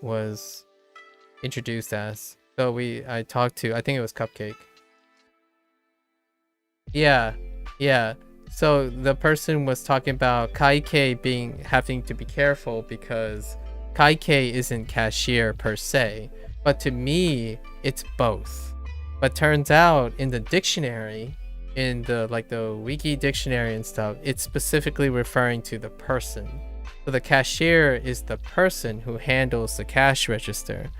was introduced as. So I talked to, I think it was Cupcake. Yeah. So the person was talking about kaikei having to be careful because kaikei isn't cashier per se, but to me it's both. But turns out in the dictionary, in the wiki dictionary and stuff, it's specifically referring to the person. So the cashier is the person who handles the cash register.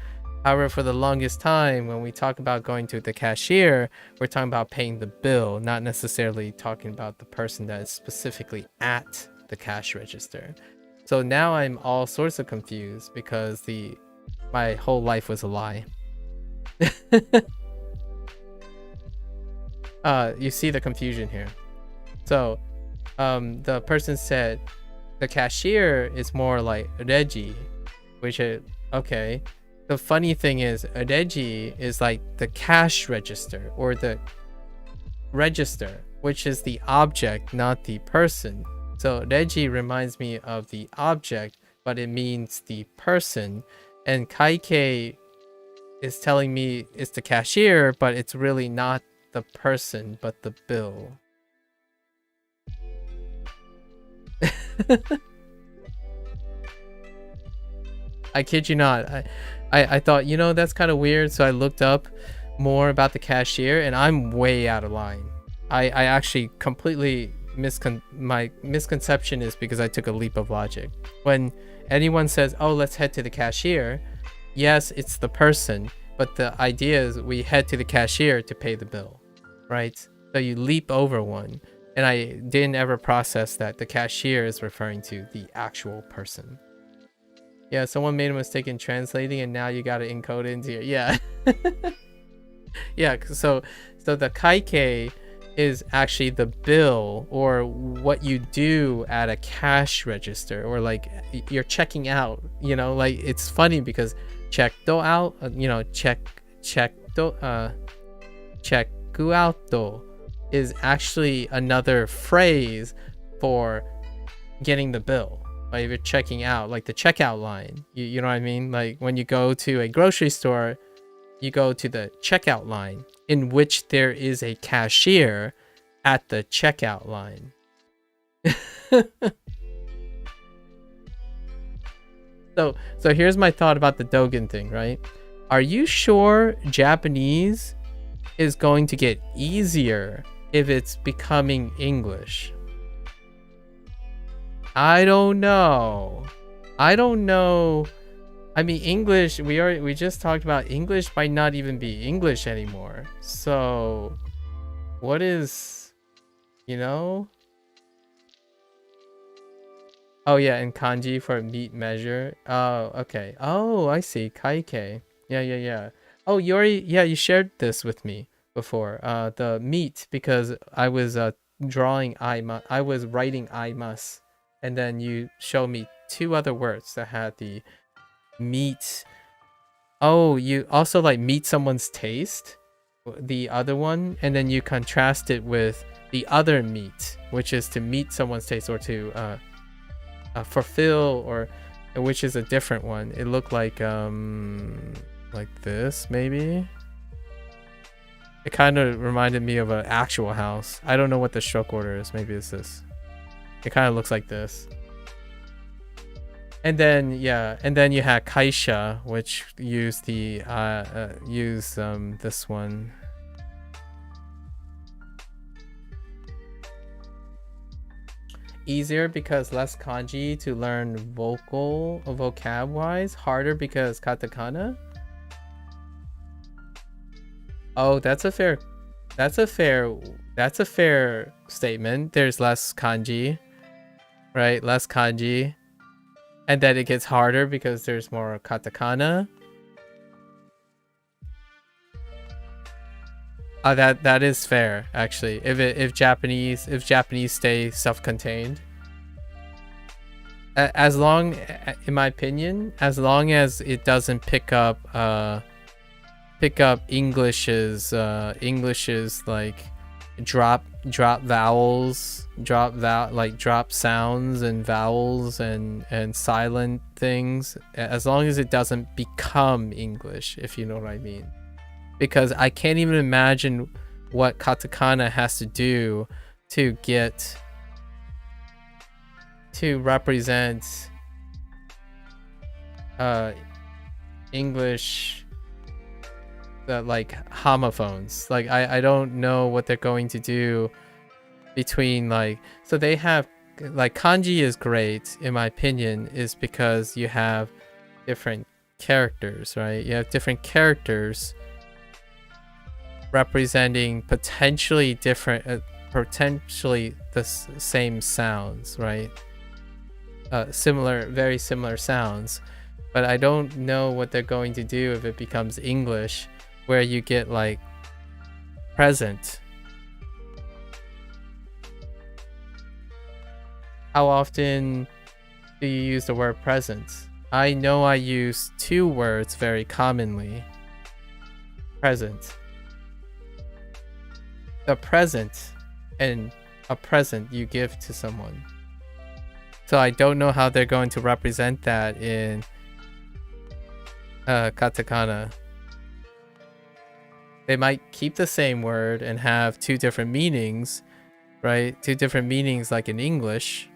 However, for the longest time, when we talk about going to the cashier, we're talking about paying the bill, not necessarily talking about the person that is specifically at the cash register. So now I'm all sorts of confused because my whole life was a lie. You see the confusion here. So the person said the cashier is more like reji, which is okay. The funny thing is reji is like the cash register or the register, which is the object, not the person. So reji reminds me of the object, but it means the person. And kaikei is telling me it's the cashier, but it's really not the person, but the bill. I kid you not. I thought, that's kind of weird. So I looked up more about the cashier and I'm way out of line. I actually completely my misconception is because I took a leap of logic. When anyone says, oh, let's head to the cashier, yes, it's the person, but the idea is we head to the cashier to pay the bill, right? So you leap over one. And I didn't ever process that the cashier is referring to the actual person. Yeah, someone made a mistake in translating and now you got to encode it into your, yeah. Yeah, so the kaikei is actually the bill or what you do at a cash register, or like you're checking out, like it's funny because checked out, checku out is actually another phrase for getting the bill. Like if you're checking out, like the checkout line, you know what I mean? Like when you go to a grocery store, you go to the checkout line, in which there is a cashier at the checkout line. So here's my thought about the Dogen thing, right? Are you sure Japanese is going to get easier if it's becoming English? I don't know I mean, English, we just talked about English might not even be English anymore. So what is, you know? Oh yeah, and kanji for meat measure. Oh, okay. Oh, I see. Kaike. Yeah. Oh, you already, yeah, you shared this with me before. The meat, because I was drawing I was writing I must, and then you showed me two other words that had the meat. Oh, you also like meet someone's taste, the other one, and then you contrast it with the other meat, which is to meet someone's taste, or to fulfill, or which is a different one. It looked like this maybe. It kind of reminded me of an actual house. I don't know what the stroke order is. Maybe it's this. It kind of looks like this. And then yeah, and then you had kaisha, which used the this one. Easier because less kanji to learn vocab wise. Harder because katakana. Oh, that's a fair statement. There's less kanji, right? Less kanji. And then it gets harder because there's more katakana. That is fair, actually. If Japanese stay self-contained, as long, in my opinion, as long as it doesn't pick up English's like drop vowels, drop sounds and vowels and silent things, as long as it doesn't become English, if you know what I mean. Because I can't even imagine what katakana has to do to represent English, like homophones. Like I don't know what they're going to do between, like, so they have, like, kanji is great in my opinion is because you have different characters, right? You have different characters representing potentially different, potentially the same sounds, right? Very similar sounds, but I don't know what they're going to do if it becomes English, where you get like present. How often do you use the word present? I know I use two words very commonly. Present. A present and a present you give to someone. So I don't know how they're going to represent that in katakana. They might keep the same word and have two different meanings, right? Two different meanings like in English.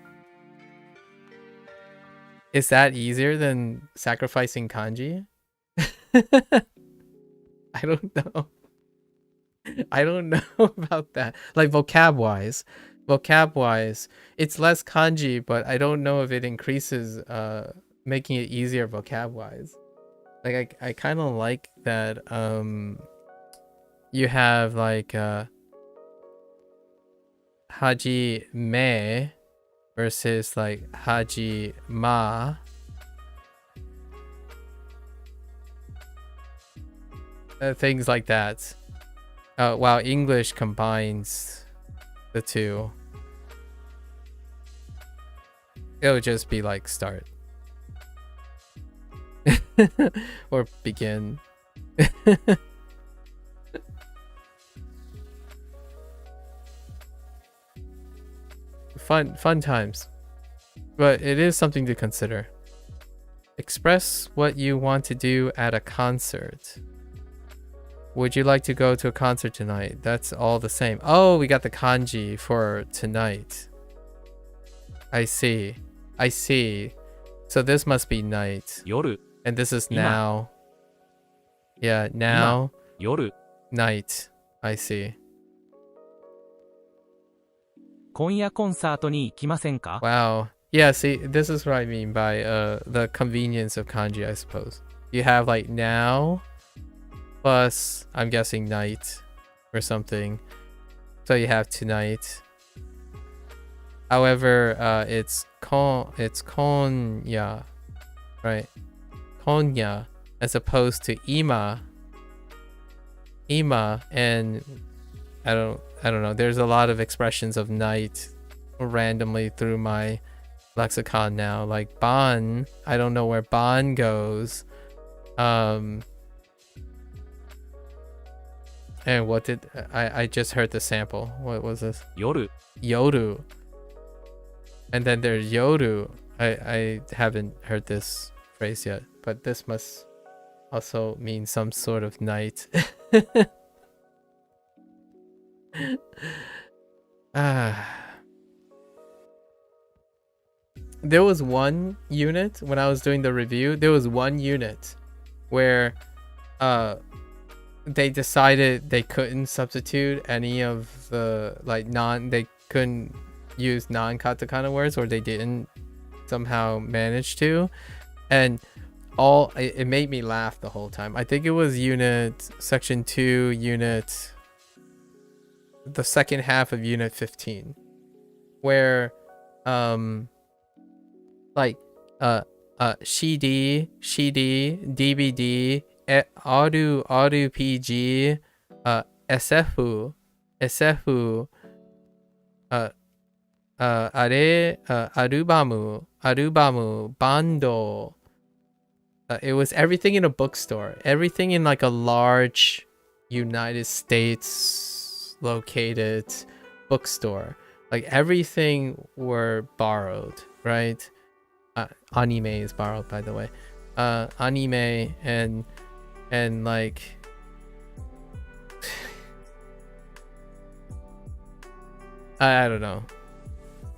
Is that easier than sacrificing kanji? I don't know. I don't know about that. Like vocab wise, it's less kanji, but I don't know if it increases, making it easier vocab wise. Like I kind of like that. You have like haji me versus like haji ma. Things like that. While English combines the two, it'll just be like start or begin. Fun times, but it is something to consider. Express what you want to do at a concert. Would you like to go to a concert tonight? That's all the same. Oh, we got the kanji for tonight. I see. So this must be night. 夜 And this is now. Yeah, now. 夜 Night. I see. 今夜コンサートに行きませんか Wow. Yeah, see, this is what I mean by the convenience of kanji, I suppose. You have like now plus, I'm guessing, night or something. So you have tonight. However, it's konya, right? Konya, as opposed to ima. Ima, and I don't know. There's a lot of expressions of night randomly through my lexicon now, like ban. I don't know where ban goes. And what did I just heard the sample? What was this? Yoru. Yoru. And then there's yoru. I haven't heard this phrase yet, but this must also mean some sort of night. There was one unit when I was doing the review. There was one unit where they decided they couldn't substitute any of the they couldn't use non-katakana words, or they didn't somehow manage to, and it made me laugh the whole time. I think it was section 2, the second half of unit 15, where CD, DVD, Aru PG, SF, arubamu, bando. It was everything in a bookstore, everything in like a large United States located bookstore. Like everything were borrowed, right? Anime is borrowed, by the way. Anime and like I don't know.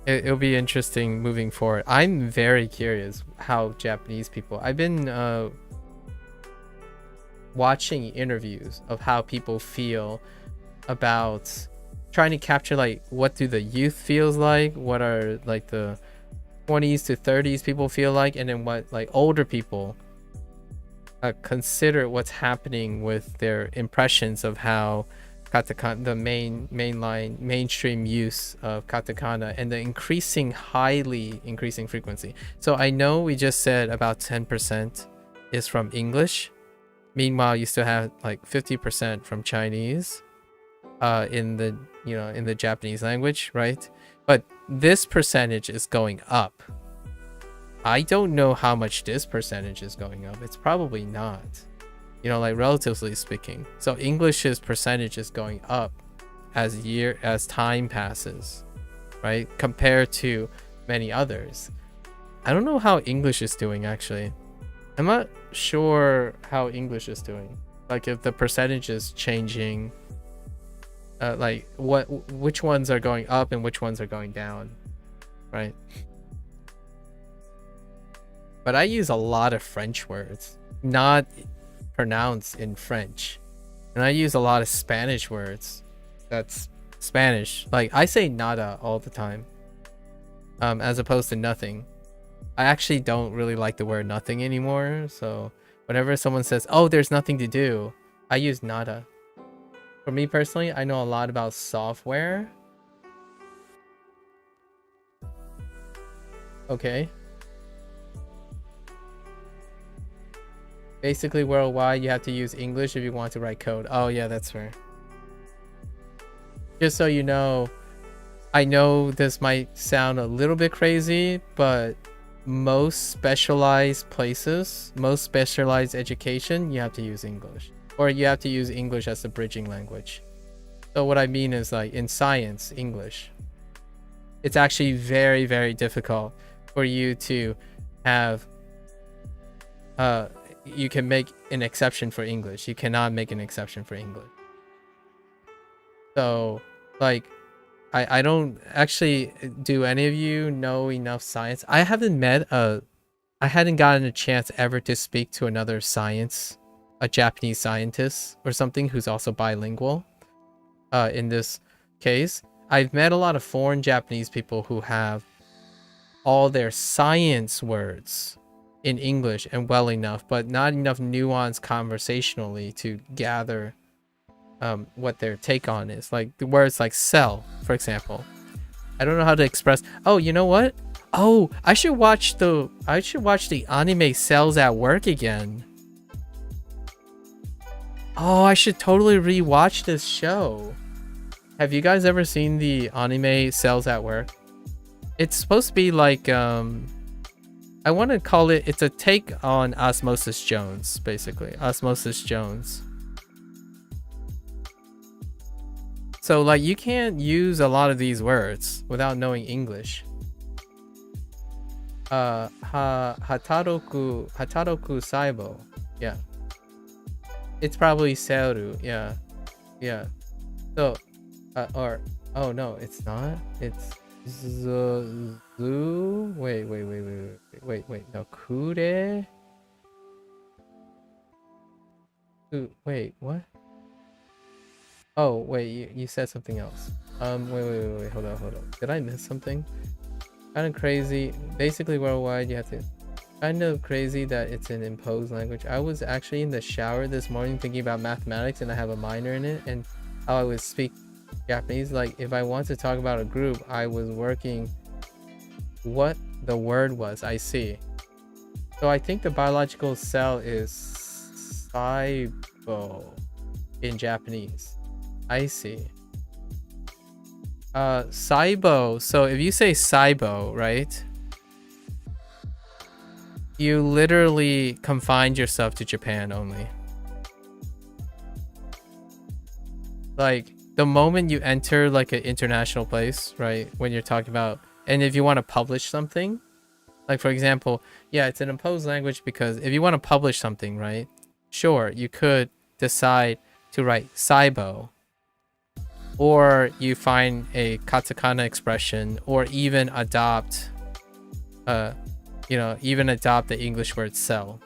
It'll be interesting moving forward. I'm very curious how Japanese people. I've been watching interviews of how people feel about trying to capture like what do the youth feels like, what are like the 20s to 30s people feel like, and then what like older people consider what's happening with their impressions of how katakana, the mainstream use of katakana, and the highly increasing frequency. So I know we just said about 10% is from English. Meanwhile, you still have like 50% from Chinese in the Japanese language, right? But this percentage is going up. I don't know how much this percentage is going up. It's probably not, like relatively speaking. So English's percentage is going up as time passes, right? Compared to many others. I don't know how English is doing actually. I'm not sure how English is doing. Like if the percentage is changing, like which ones are going up and which ones are going down, right? But I use a lot of French words, not pronounced in French. And I use a lot of Spanish words. That's Spanish. Like I say nada all the time, as opposed to nothing. I actually don't really like the word nothing anymore. So whenever someone says, oh, there's nothing to do, I use nada. For me personally, I know a lot about software. Okay. Basically, worldwide, you have to use English if you want to write code. Oh, yeah, that's fair. Just so you know, I know this might sound a little bit crazy, but most specialized places, most specialized education, you have to use English. Or you have to use English as the bridging language. So what I mean is like in science, English. It's actually very, very difficult for you to have... you can make an exception for English. You cannot make an exception for English. So, like, I don't actually... Do any of you know enough science? I hadn't gotten a chance ever to speak to another a Japanese scientist or something who's also bilingual. In this case, I've met a lot of foreign Japanese people who have all their science words in English and well enough, but not enough nuance conversationally to gather what their take on is. Like the words like cell, for example. I don't know how to express. Oh, you know what? Oh, I should watch the anime Cells at Work again. Oh, I should totally rewatch this show. Have you guys ever seen the anime Cells at Work? It's supposed to be like I want to call it, it's a take on Osmosis Jones, basically. Osmosis Jones. So like you can't use a lot of these words without knowing English. Hataroku saibo. Yeah. It's probably seru. Yeah. Yeah. So or oh no, it's not. It's zu wait, no, kure. Wait, what? Oh wait, you said something else. Wait, hold on. Did I miss something? Kind of crazy. Basically worldwide, you have to. Kind of crazy that it's an imposed language. I was actually in the shower this morning thinking about mathematics, and I have a minor in it, and how I would speak Japanese. Like if I want to talk about a group, I was working what the word was. I see. So I think the biological cell is saibo in Japanese. I see. Saibo. So if you say saibo, right? You literally confined yourself to Japan only. Like the moment you enter like an international place, right? When you're talking about, and if you want to publish something, like for example, yeah, it's an imposed language because if you want to publish something, right? Sure, you could decide to write saibo, or you find a katakana expression, or even adopt even adopt the English word cell,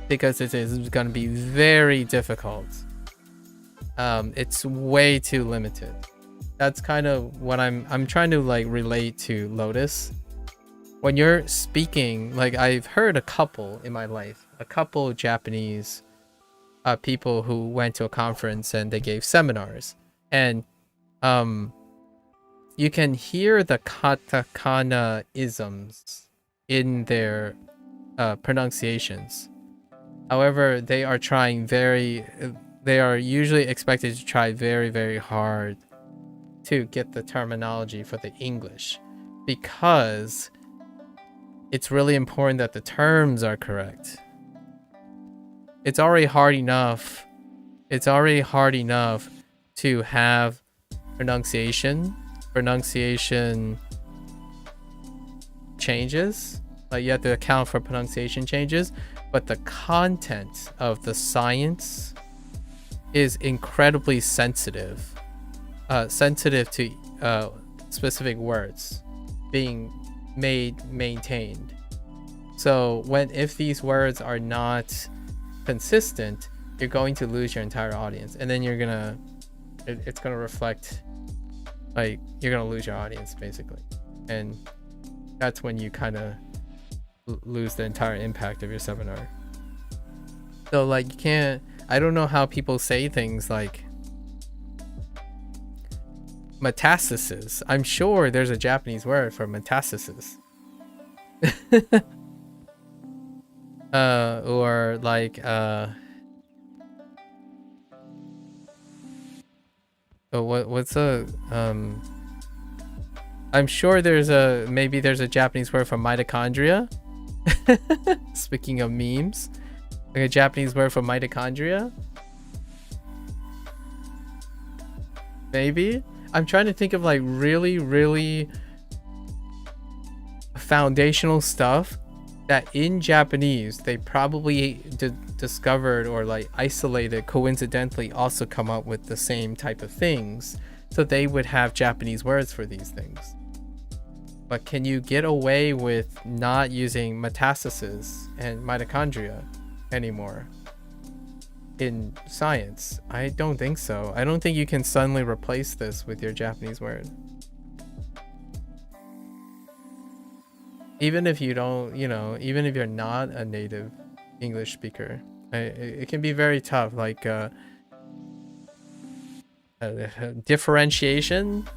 because it is going to be very difficult. It's way too limited. That's kind of what I'm trying to like relate to Lotus. When you're speaking, like I've heard a couple in my life, a couple Japanese people who went to a conference and they gave seminars, and you can hear the katakana isms in their pronunciations. However, they are usually expected to try very, very hard to get the terminology for the English, because it's really important that the terms are correct. It's already hard enough to have pronunciation changes. Like you have to account for pronunciation changes, but the content of the science is incredibly sensitive to specific words being maintained. So if these words are not consistent, you're going to lose your entire audience, and then it's gonna reflect, like you're gonna lose your audience basically, and that's when you kind of lose the entire impact of your seminar. So like you can't, I don't know how people say things like metastasis. I'm sure there's a Japanese word for metastasis. Or like what's a I'm sure there's a Japanese word for mitochondria. Speaking of memes, like a Japanese word for mitochondria. Maybe. I'm trying to think of like really, really foundational stuff that in Japanese they probably discovered or like isolated, coincidentally also come up with the same type of things, so they would have Japanese words for these things. But can you get away with not using metastasis and mitochondria anymore in science? I don't think so. I don't think you can suddenly replace this with your Japanese word. even if you don't, even if you're not a native English speaker, it can be very tough. Like differentiation.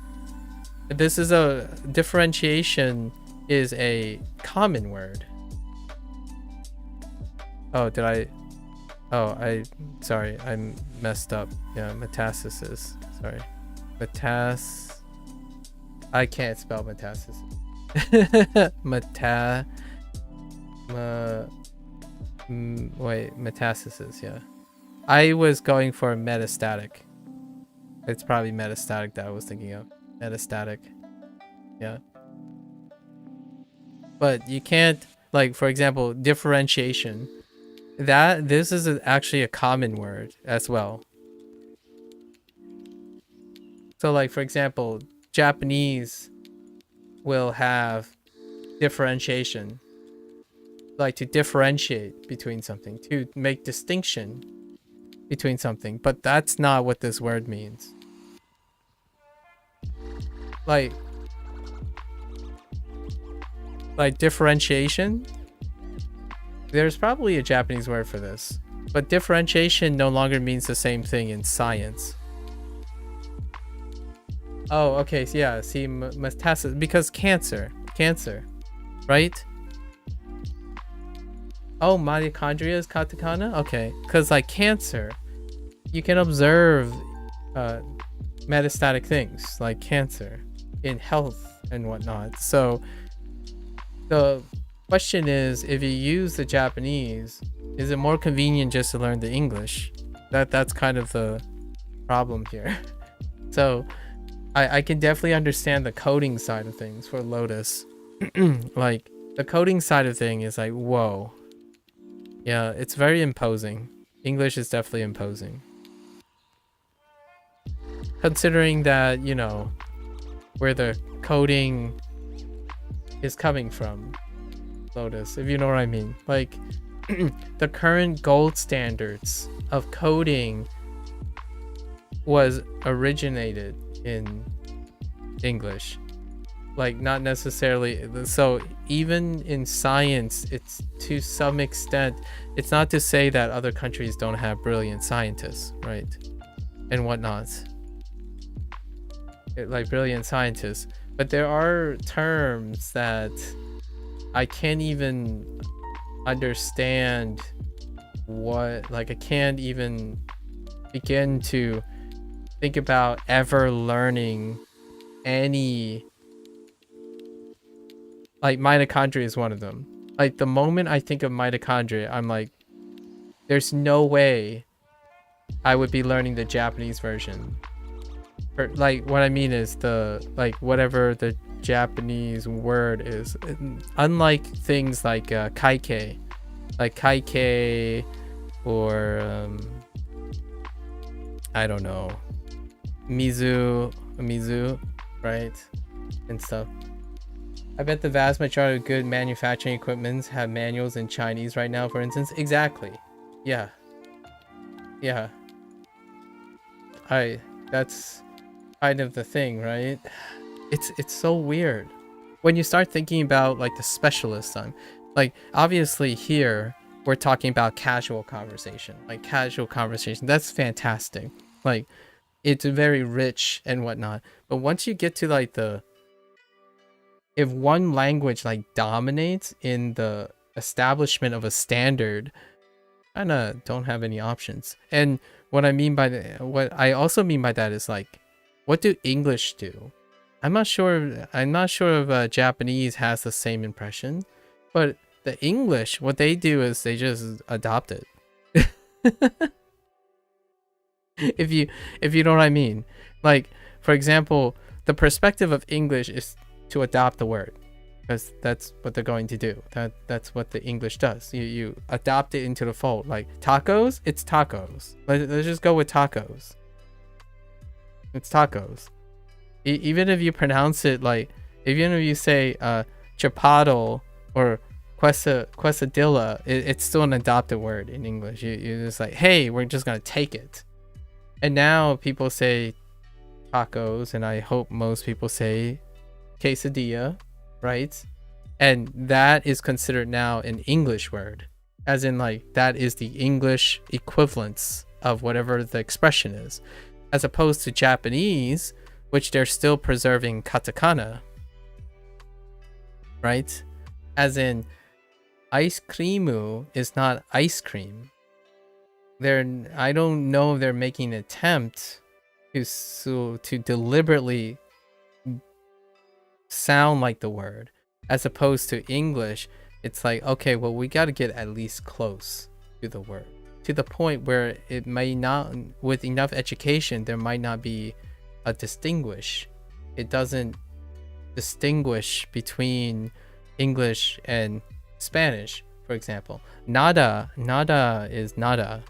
Differentiation is a common word. Oh, sorry, I messed up. Yeah, metastasis. Sorry. I can't spell metastasis. Metastasis, yeah. I was going for metastatic. It's probably metastatic that I was thinking of. Metastatic. Yeah. But you can't, like, for example, differentiation. This is actually a common word as well. So, like, for example, Japanese will have differentiation. Like, to differentiate between something, to make distinction between something. But that's not what this word means. Like differentiation, there's probably a Japanese word for this, but differentiation no longer means the same thing in science. Oh, okay, so yeah, see, metastasis, because cancer, right? Oh, mitochondria is katakana? Okay, because like cancer, you can observe metastatic things like cancer in health and whatnot. So the question is, if you use the Japanese, is it more convenient just to learn the English? That's kind of the problem here. So I can definitely understand the coding side of things for Lotus. Like the coding side of thing is like, whoa. Yeah, it's very imposing. English is definitely imposing. Considering that, where the coding is coming from, Lotus, if you know what I mean. Like, the current gold standards of coding was originated in English. Like, not necessarily. So even in science, it's to some extent, it's not to say that other countries don't have brilliant scientists, right? And whatnot. Like brilliant scientists. But there are terms that I can't even understand what, like I can't even begin to think about ever learning any, like mitochondria is one of them. Like the moment I think of mitochondria, I'm like, there's no way I would be learning the Japanese version. Or, like what I mean is like whatever the Japanese word is, unlike things like kaike, or I don't know, mizu, right, and stuff. I bet the vast majority of good manufacturing equipments have manuals in Chinese right now, for instance. Exactly. Yeah. That's kind of the thing, right? It's so weird when you start thinking about like the specialists on, like obviously here we're talking about casual conversation, that's fantastic, like it's very rich and whatnot. But once you get to like if one language like dominates in the establishment of a standard, kind of don't have any options. And what I also mean by that is like, what do English do? I'm not sure if Japanese has the same impression, but the English, what they do is they just adopt it. if you know what I mean. Like, for example, the perspective of English is to adopt the word, because that's what they're going to do. That's what the English does. You adopt it into the fold. Like tacos, it's tacos. Let's just go with tacos. It's tacos. Even if you pronounce it like, even if you say chapato or quesadilla, it's still an adopted word in English. You're just like, hey, we're just gonna take it. And now people say tacos, and I hope most people say quesadilla, right? And that is considered now an English word, as in like that is the English equivalence of whatever the expression is, as opposed to Japanese, which they're still preserving katakana, right? As in ice creamu is not ice cream. I don't know if they're making an attempt to deliberately sound like the word, as opposed to English. It's like, okay, well, we got to get at least close to the word, to the point where it may not, with enough education, there might not be a distinguish. It doesn't distinguish between English and Spanish, for example. Nada is nada,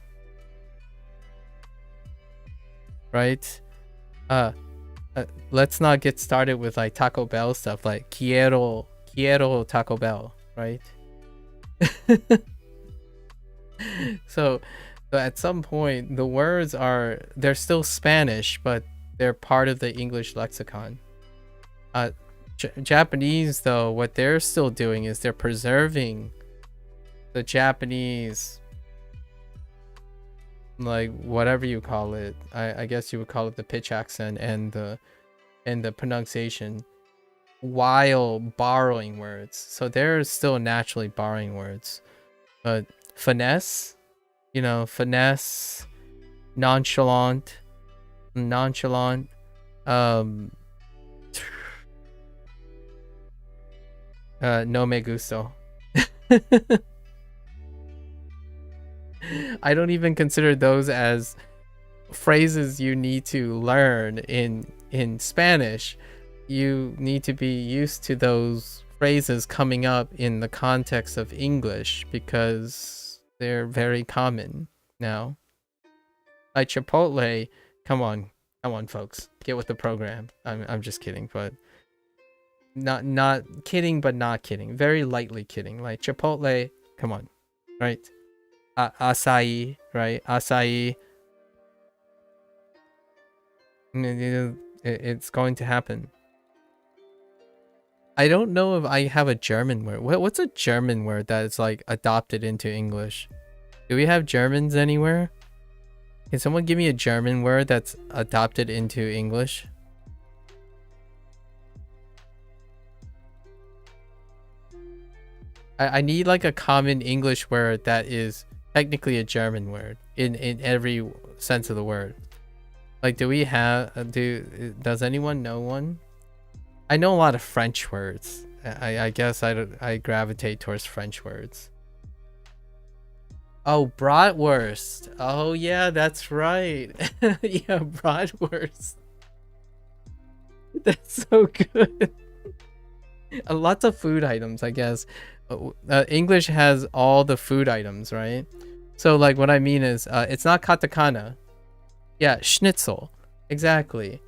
right? Let's not get started with like Taco Bell stuff, like quiero Taco Bell, right? So at some point the words they're still Spanish, but they're part of the English lexicon. Japanese, though, what they're still doing is they're preserving the Japanese, like whatever you call it. I guess you would call it the pitch accent and the pronunciation, while borrowing words. So they're still naturally borrowing words. But finesse, nonchalant, no me gusto. I don't even consider those as phrases you need to learn in Spanish. You need to be used to those phrases coming up in the context of English because they're very common now. Like Chipotle, come on folks, get with the program. I'm just kidding, but not kidding, but not kidding. Very lightly kidding. Like Chipotle, come on, right? Acai, right? Acai. It's going to happen. I don't know if I have a German word. What's a German word that is like adopted into English? Do we have Germans anywhere? Can someone give me a German word that's adopted into English? I need like a common English word that is technically a German word in every sense of the word. Like, does anyone know one? I know a lot of French words. I guess I gravitate towards French words. Oh, bratwurst. Oh yeah, that's right. Yeah, bratwurst. That's so good. Lots of food items, I guess. English has all the food items, right? So like what I mean is it's not katakana. Yeah, schnitzel. Exactly.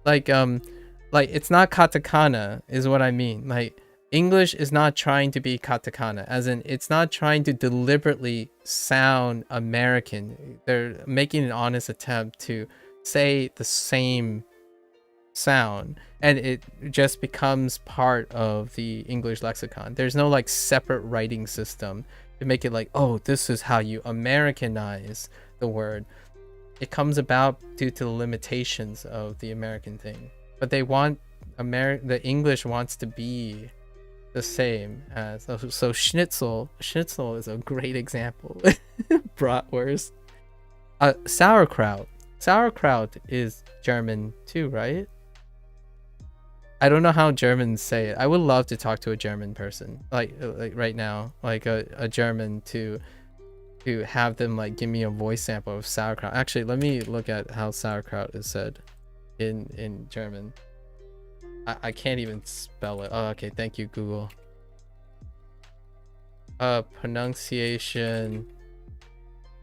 Like it's not katakana is what I mean. Like English is not trying to be katakana, as in it's not trying to deliberately sound American. They're making an honest attempt to say the same sound, and it just becomes part of the English lexicon. There's no like separate writing system to make it like, oh, this is how you Americanize the word. It comes about due to the limitations of the American thing, but they want the English wants to be the same as so schnitzel is a great example. Bratwurst. Sauerkraut is German too, right? I don't know how Germans say it. I would love to talk to a German person, like right now, like a German to have them like give me a voice sample of sauerkraut. Actually, let me look at how sauerkraut is said in German. I can't even spell it. Oh, okay. Thank you, Google. Pronunciation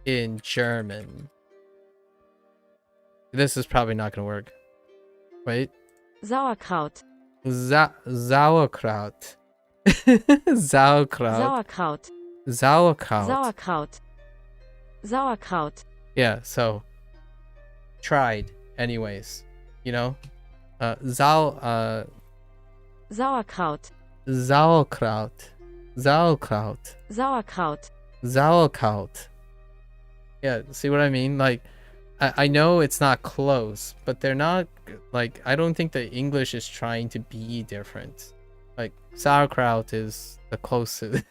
in German. This is probably not gonna work. Wait. Sauerkraut. Sauerkraut. Sauerkraut. Sauerkraut. Sauerkraut. Yeah, so tried anyways, you know? Sauerkraut. Sauerkraut. Sauerkraut. Sauerkraut. Sauerkraut. Yeah, see what I mean? Like, I know it's not close, but they're not, like, I don't think the English is trying to be different. Like, sauerkraut is the closest.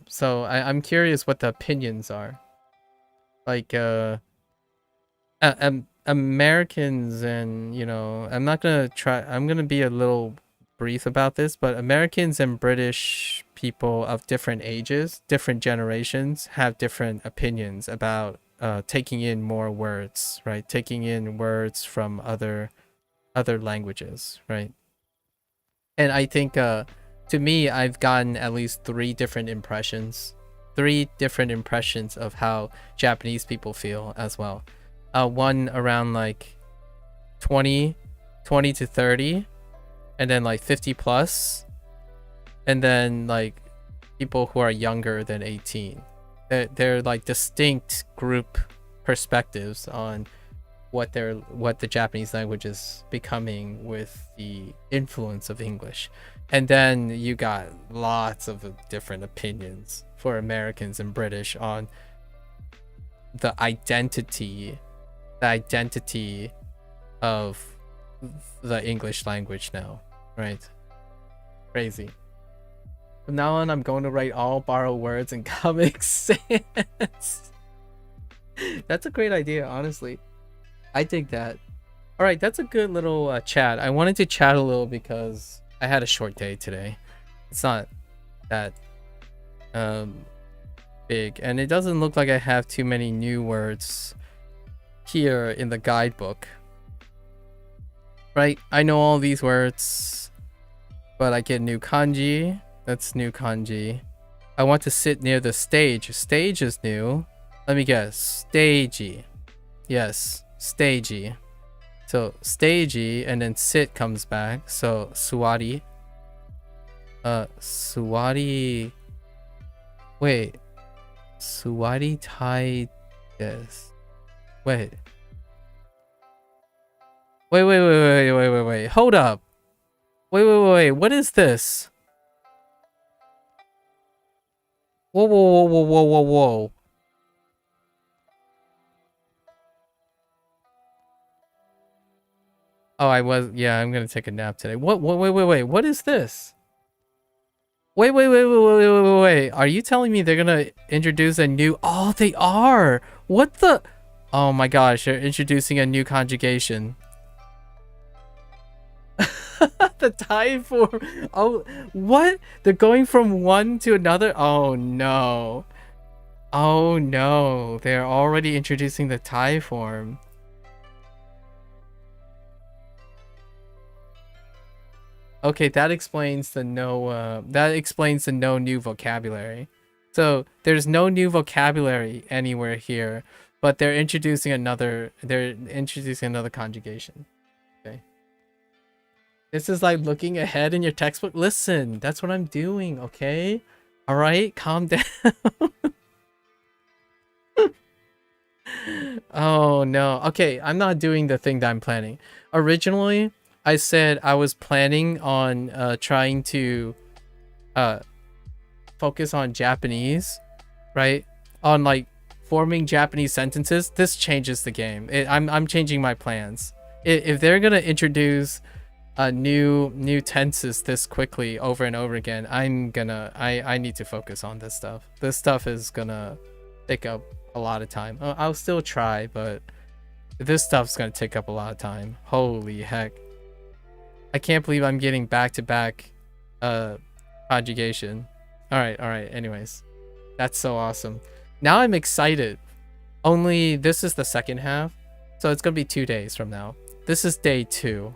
So I'm curious what the opinions are. Like, Americans and, you know, I'm gonna be a little brief about this, but Americans and British people of different ages, different generations, have different opinions about taking in more words, right? Taking in words from other languages, right? And I think to me, I've gotten at least three different impressions of how Japanese people feel as well. One around like 20 to 30, and then like 50 plus, and then like people who are younger than 18. They're like distinct group perspectives on what the Japanese language is becoming with the influence of English. And then you got lots of different opinions for Americans and British on the identity of the English language now, right? Crazy. From now on, I'm going to write all borrowed words in Comic Sans. That's a great idea, honestly. I dig that. All right, that's a good little chat. I wanted to chat a little because I had a short day today. It's not that big, and it doesn't look like I have too many new words here in the guidebook. Right? I know all these words, but I get new kanji. That's new kanji. I want to sit near the stage. Stage is new. Let me guess. Stagey. Yes, stagey. So stagey, and then sit comes back. So suwari. Suwari. Wait. Suwari tai desu. Wait. Wait. Hold up. Wait. What is this? Whoa. Oh, I'm gonna take a nap today. Wait. What is this? Wait. Are you telling me they're gonna introduce a new... Oh, they are! What the... Oh my gosh, they're introducing a new conjugation. The Thai form. Oh, what? They're going from one to another? Oh no. They're already introducing the Thai form. Okay, that explains the no new vocabulary. So there's no new vocabulary anywhere here, but they're introducing another conjugation. Okay. This is like looking ahead in your textbook. Listen, that's what I'm doing, okay? All right, calm down. Oh no. Okay, I'm not doing the thing that I'm planning. Originally, I said I was planning on trying to focus on Japanese, right? On like forming Japanese sentences. This changes the game. I'm changing my plans. If they're gonna introduce new tenses this quickly over and over again, I need to focus on this stuff. This stuff is gonna take up a lot of time. I'll still try, but this stuff's gonna take up a lot of time. Holy heck. I can't believe I'm getting back-to-back conjugation. All right. Anyways, that's so awesome. Now I'm excited. Only this is the second half, so it's gonna be 2 days from now. This is day 2,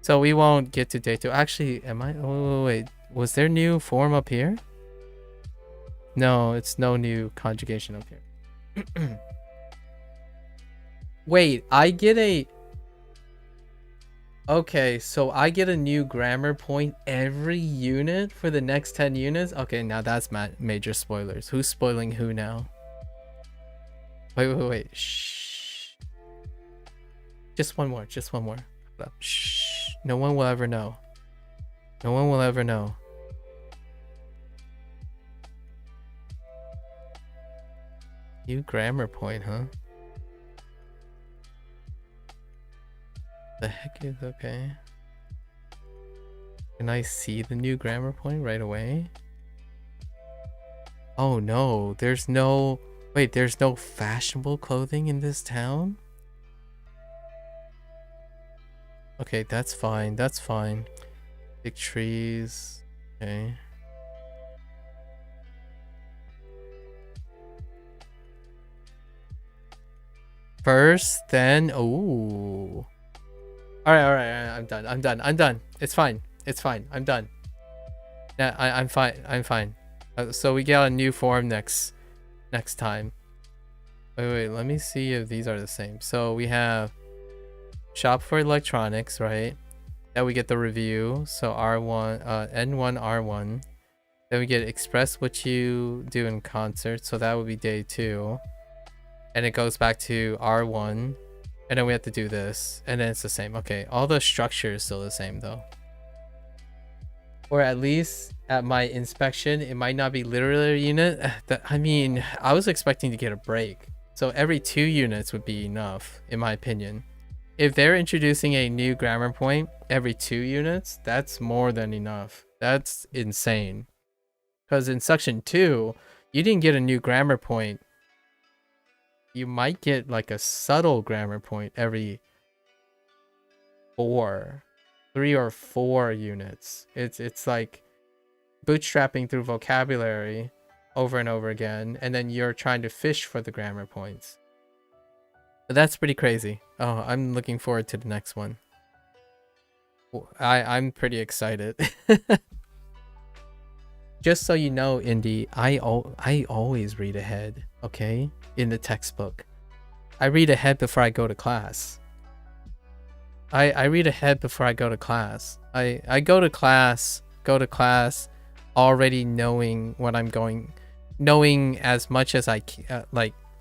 so we won't get to day 2. Actually, wait. Was there new form up here? No, it's no new conjugation up here. Wait, I get a... Okay, so I get a new grammar point every unit for the next 10 units? Okay, now that's major spoilers. Who's spoiling who now? Wait. Shh. Just one more. Shh. No one will ever know. No one will ever know. New grammar point, huh? The heck is okay? Can I see the new grammar point right away? Oh no, there's no... Wait, there's no fashionable clothing in this town? Okay, that's fine, that's fine. Big trees, okay. First, then... Ooh. Alright, I'm done. It's fine, I'm done. Yeah, I'm fine. So we get a new form next time. Wait, let me see if these are the same. So we have shop for electronics, right? Then we get the review. So R1, N1, R1. Then we get express what you do in concert. So that would be day 2. And it goes back to R1. And then we have to do this. And then it's the same. Okay, all the structure is still the same though. Or at least at my inspection, it might not be literary unit. I mean, I was expecting to get a break. So every 2 units would be enough, in my opinion. If they're introducing a new grammar point every 2 units, that's more than enough. That's insane. Because in section 2, you didn't get a new grammar point. You might get like a subtle grammar point every 3 or 4 units. It's like bootstrapping through vocabulary over and over again, and then you're trying to fish for the grammar points. But that's pretty crazy. Oh, I'm looking forward to the next one. I'm pretty excited. Just so you know, Indy, I always read ahead, okay? In the textbook. I read ahead before I go to class. I read ahead before I go to class. I go to class already knowing what I'm going, knowing as much as I can,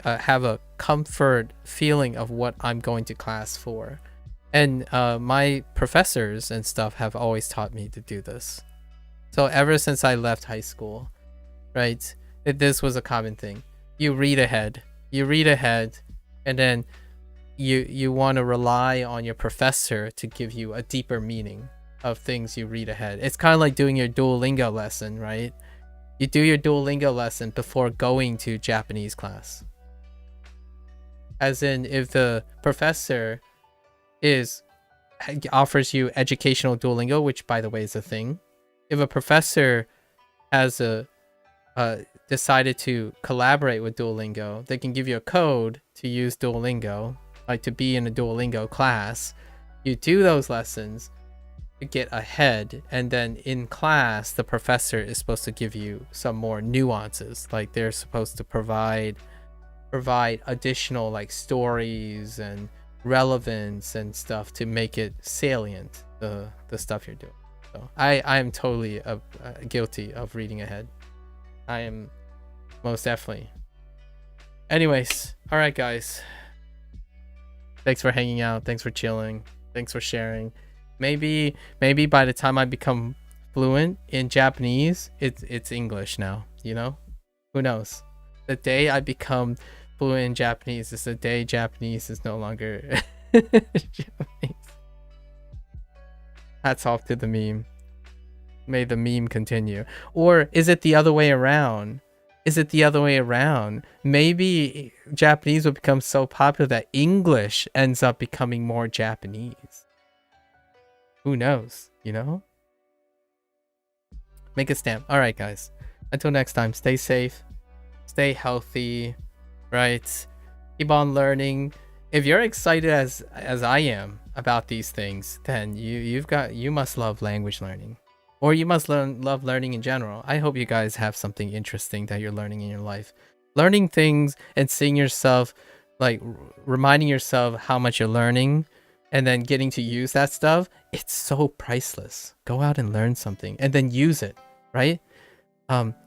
have a comfort feeling of what I'm going to class for. And my professors and stuff have always taught me to do this. So ever since I left high school, right, this was a common thing. You read ahead, and then you want to rely on your professor to give you a deeper meaning of things you read ahead. It's kind of like doing your Duolingo lesson, right? You do your Duolingo lesson before going to Japanese class. As in, if the professor offers you educational Duolingo, which by the way is a thing. If a professor has decided to collaborate with Duolingo, they can give you a code to use Duolingo, like to be in a Duolingo class. You do those lessons to get ahead, and then in class the professor is supposed to give you some more nuances, like they're supposed to provide additional like stories and relevance and stuff to make it salient, the stuff you're doing. So I am totally guilty of reading ahead. I am most definitely. Anyways, all right guys, thanks for hanging out, thanks for chilling, thanks for sharing. Maybe by the time I become fluent in Japanese, it's English now, you know? Who knows? The day I become fluent in Japanese is the day Japanese is no longer Japanese. Hats off to the meme. May the meme continue. Or is it the other way around? Maybe Japanese will become so popular that English ends up becoming more Japanese. Who knows, you know? Make a stamp. All right, guys. Until next time, stay safe, stay healthy, right? Keep on learning. If you're excited as I am about these things, then you must love language learning, or you must love learning in general. I hope you guys have something interesting that you're learning in your life. Learning things and seeing yourself, like reminding yourself how much you're learning, and then getting to use that stuff, it's so priceless. Go out and learn something and then use it, right?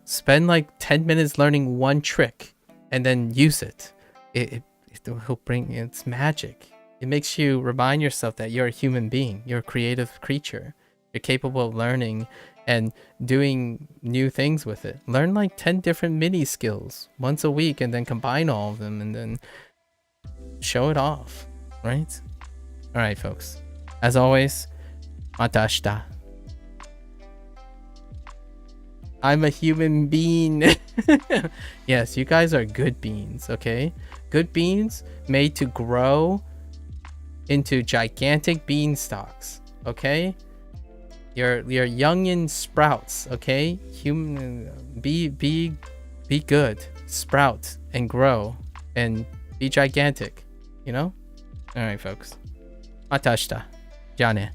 Spend like 10 minutes learning one trick and then use it. It will bring, it's magic. It makes you remind yourself that you're a human being, you're a creative creature, You're capable of learning and doing new things with it. Learn like 10 different mini skills once a week and then combine all of them and then show it off, right? All right, folks. As always, mata ashita. I'm a human being. Yes, you guys are good beans, okay? Good beans made to grow into gigantic beanstalks, okay? You're youngin' sprouts, okay? Human, be good, sprout and grow and be gigantic, you know? All right, folks. Mata ashita. Ja ne.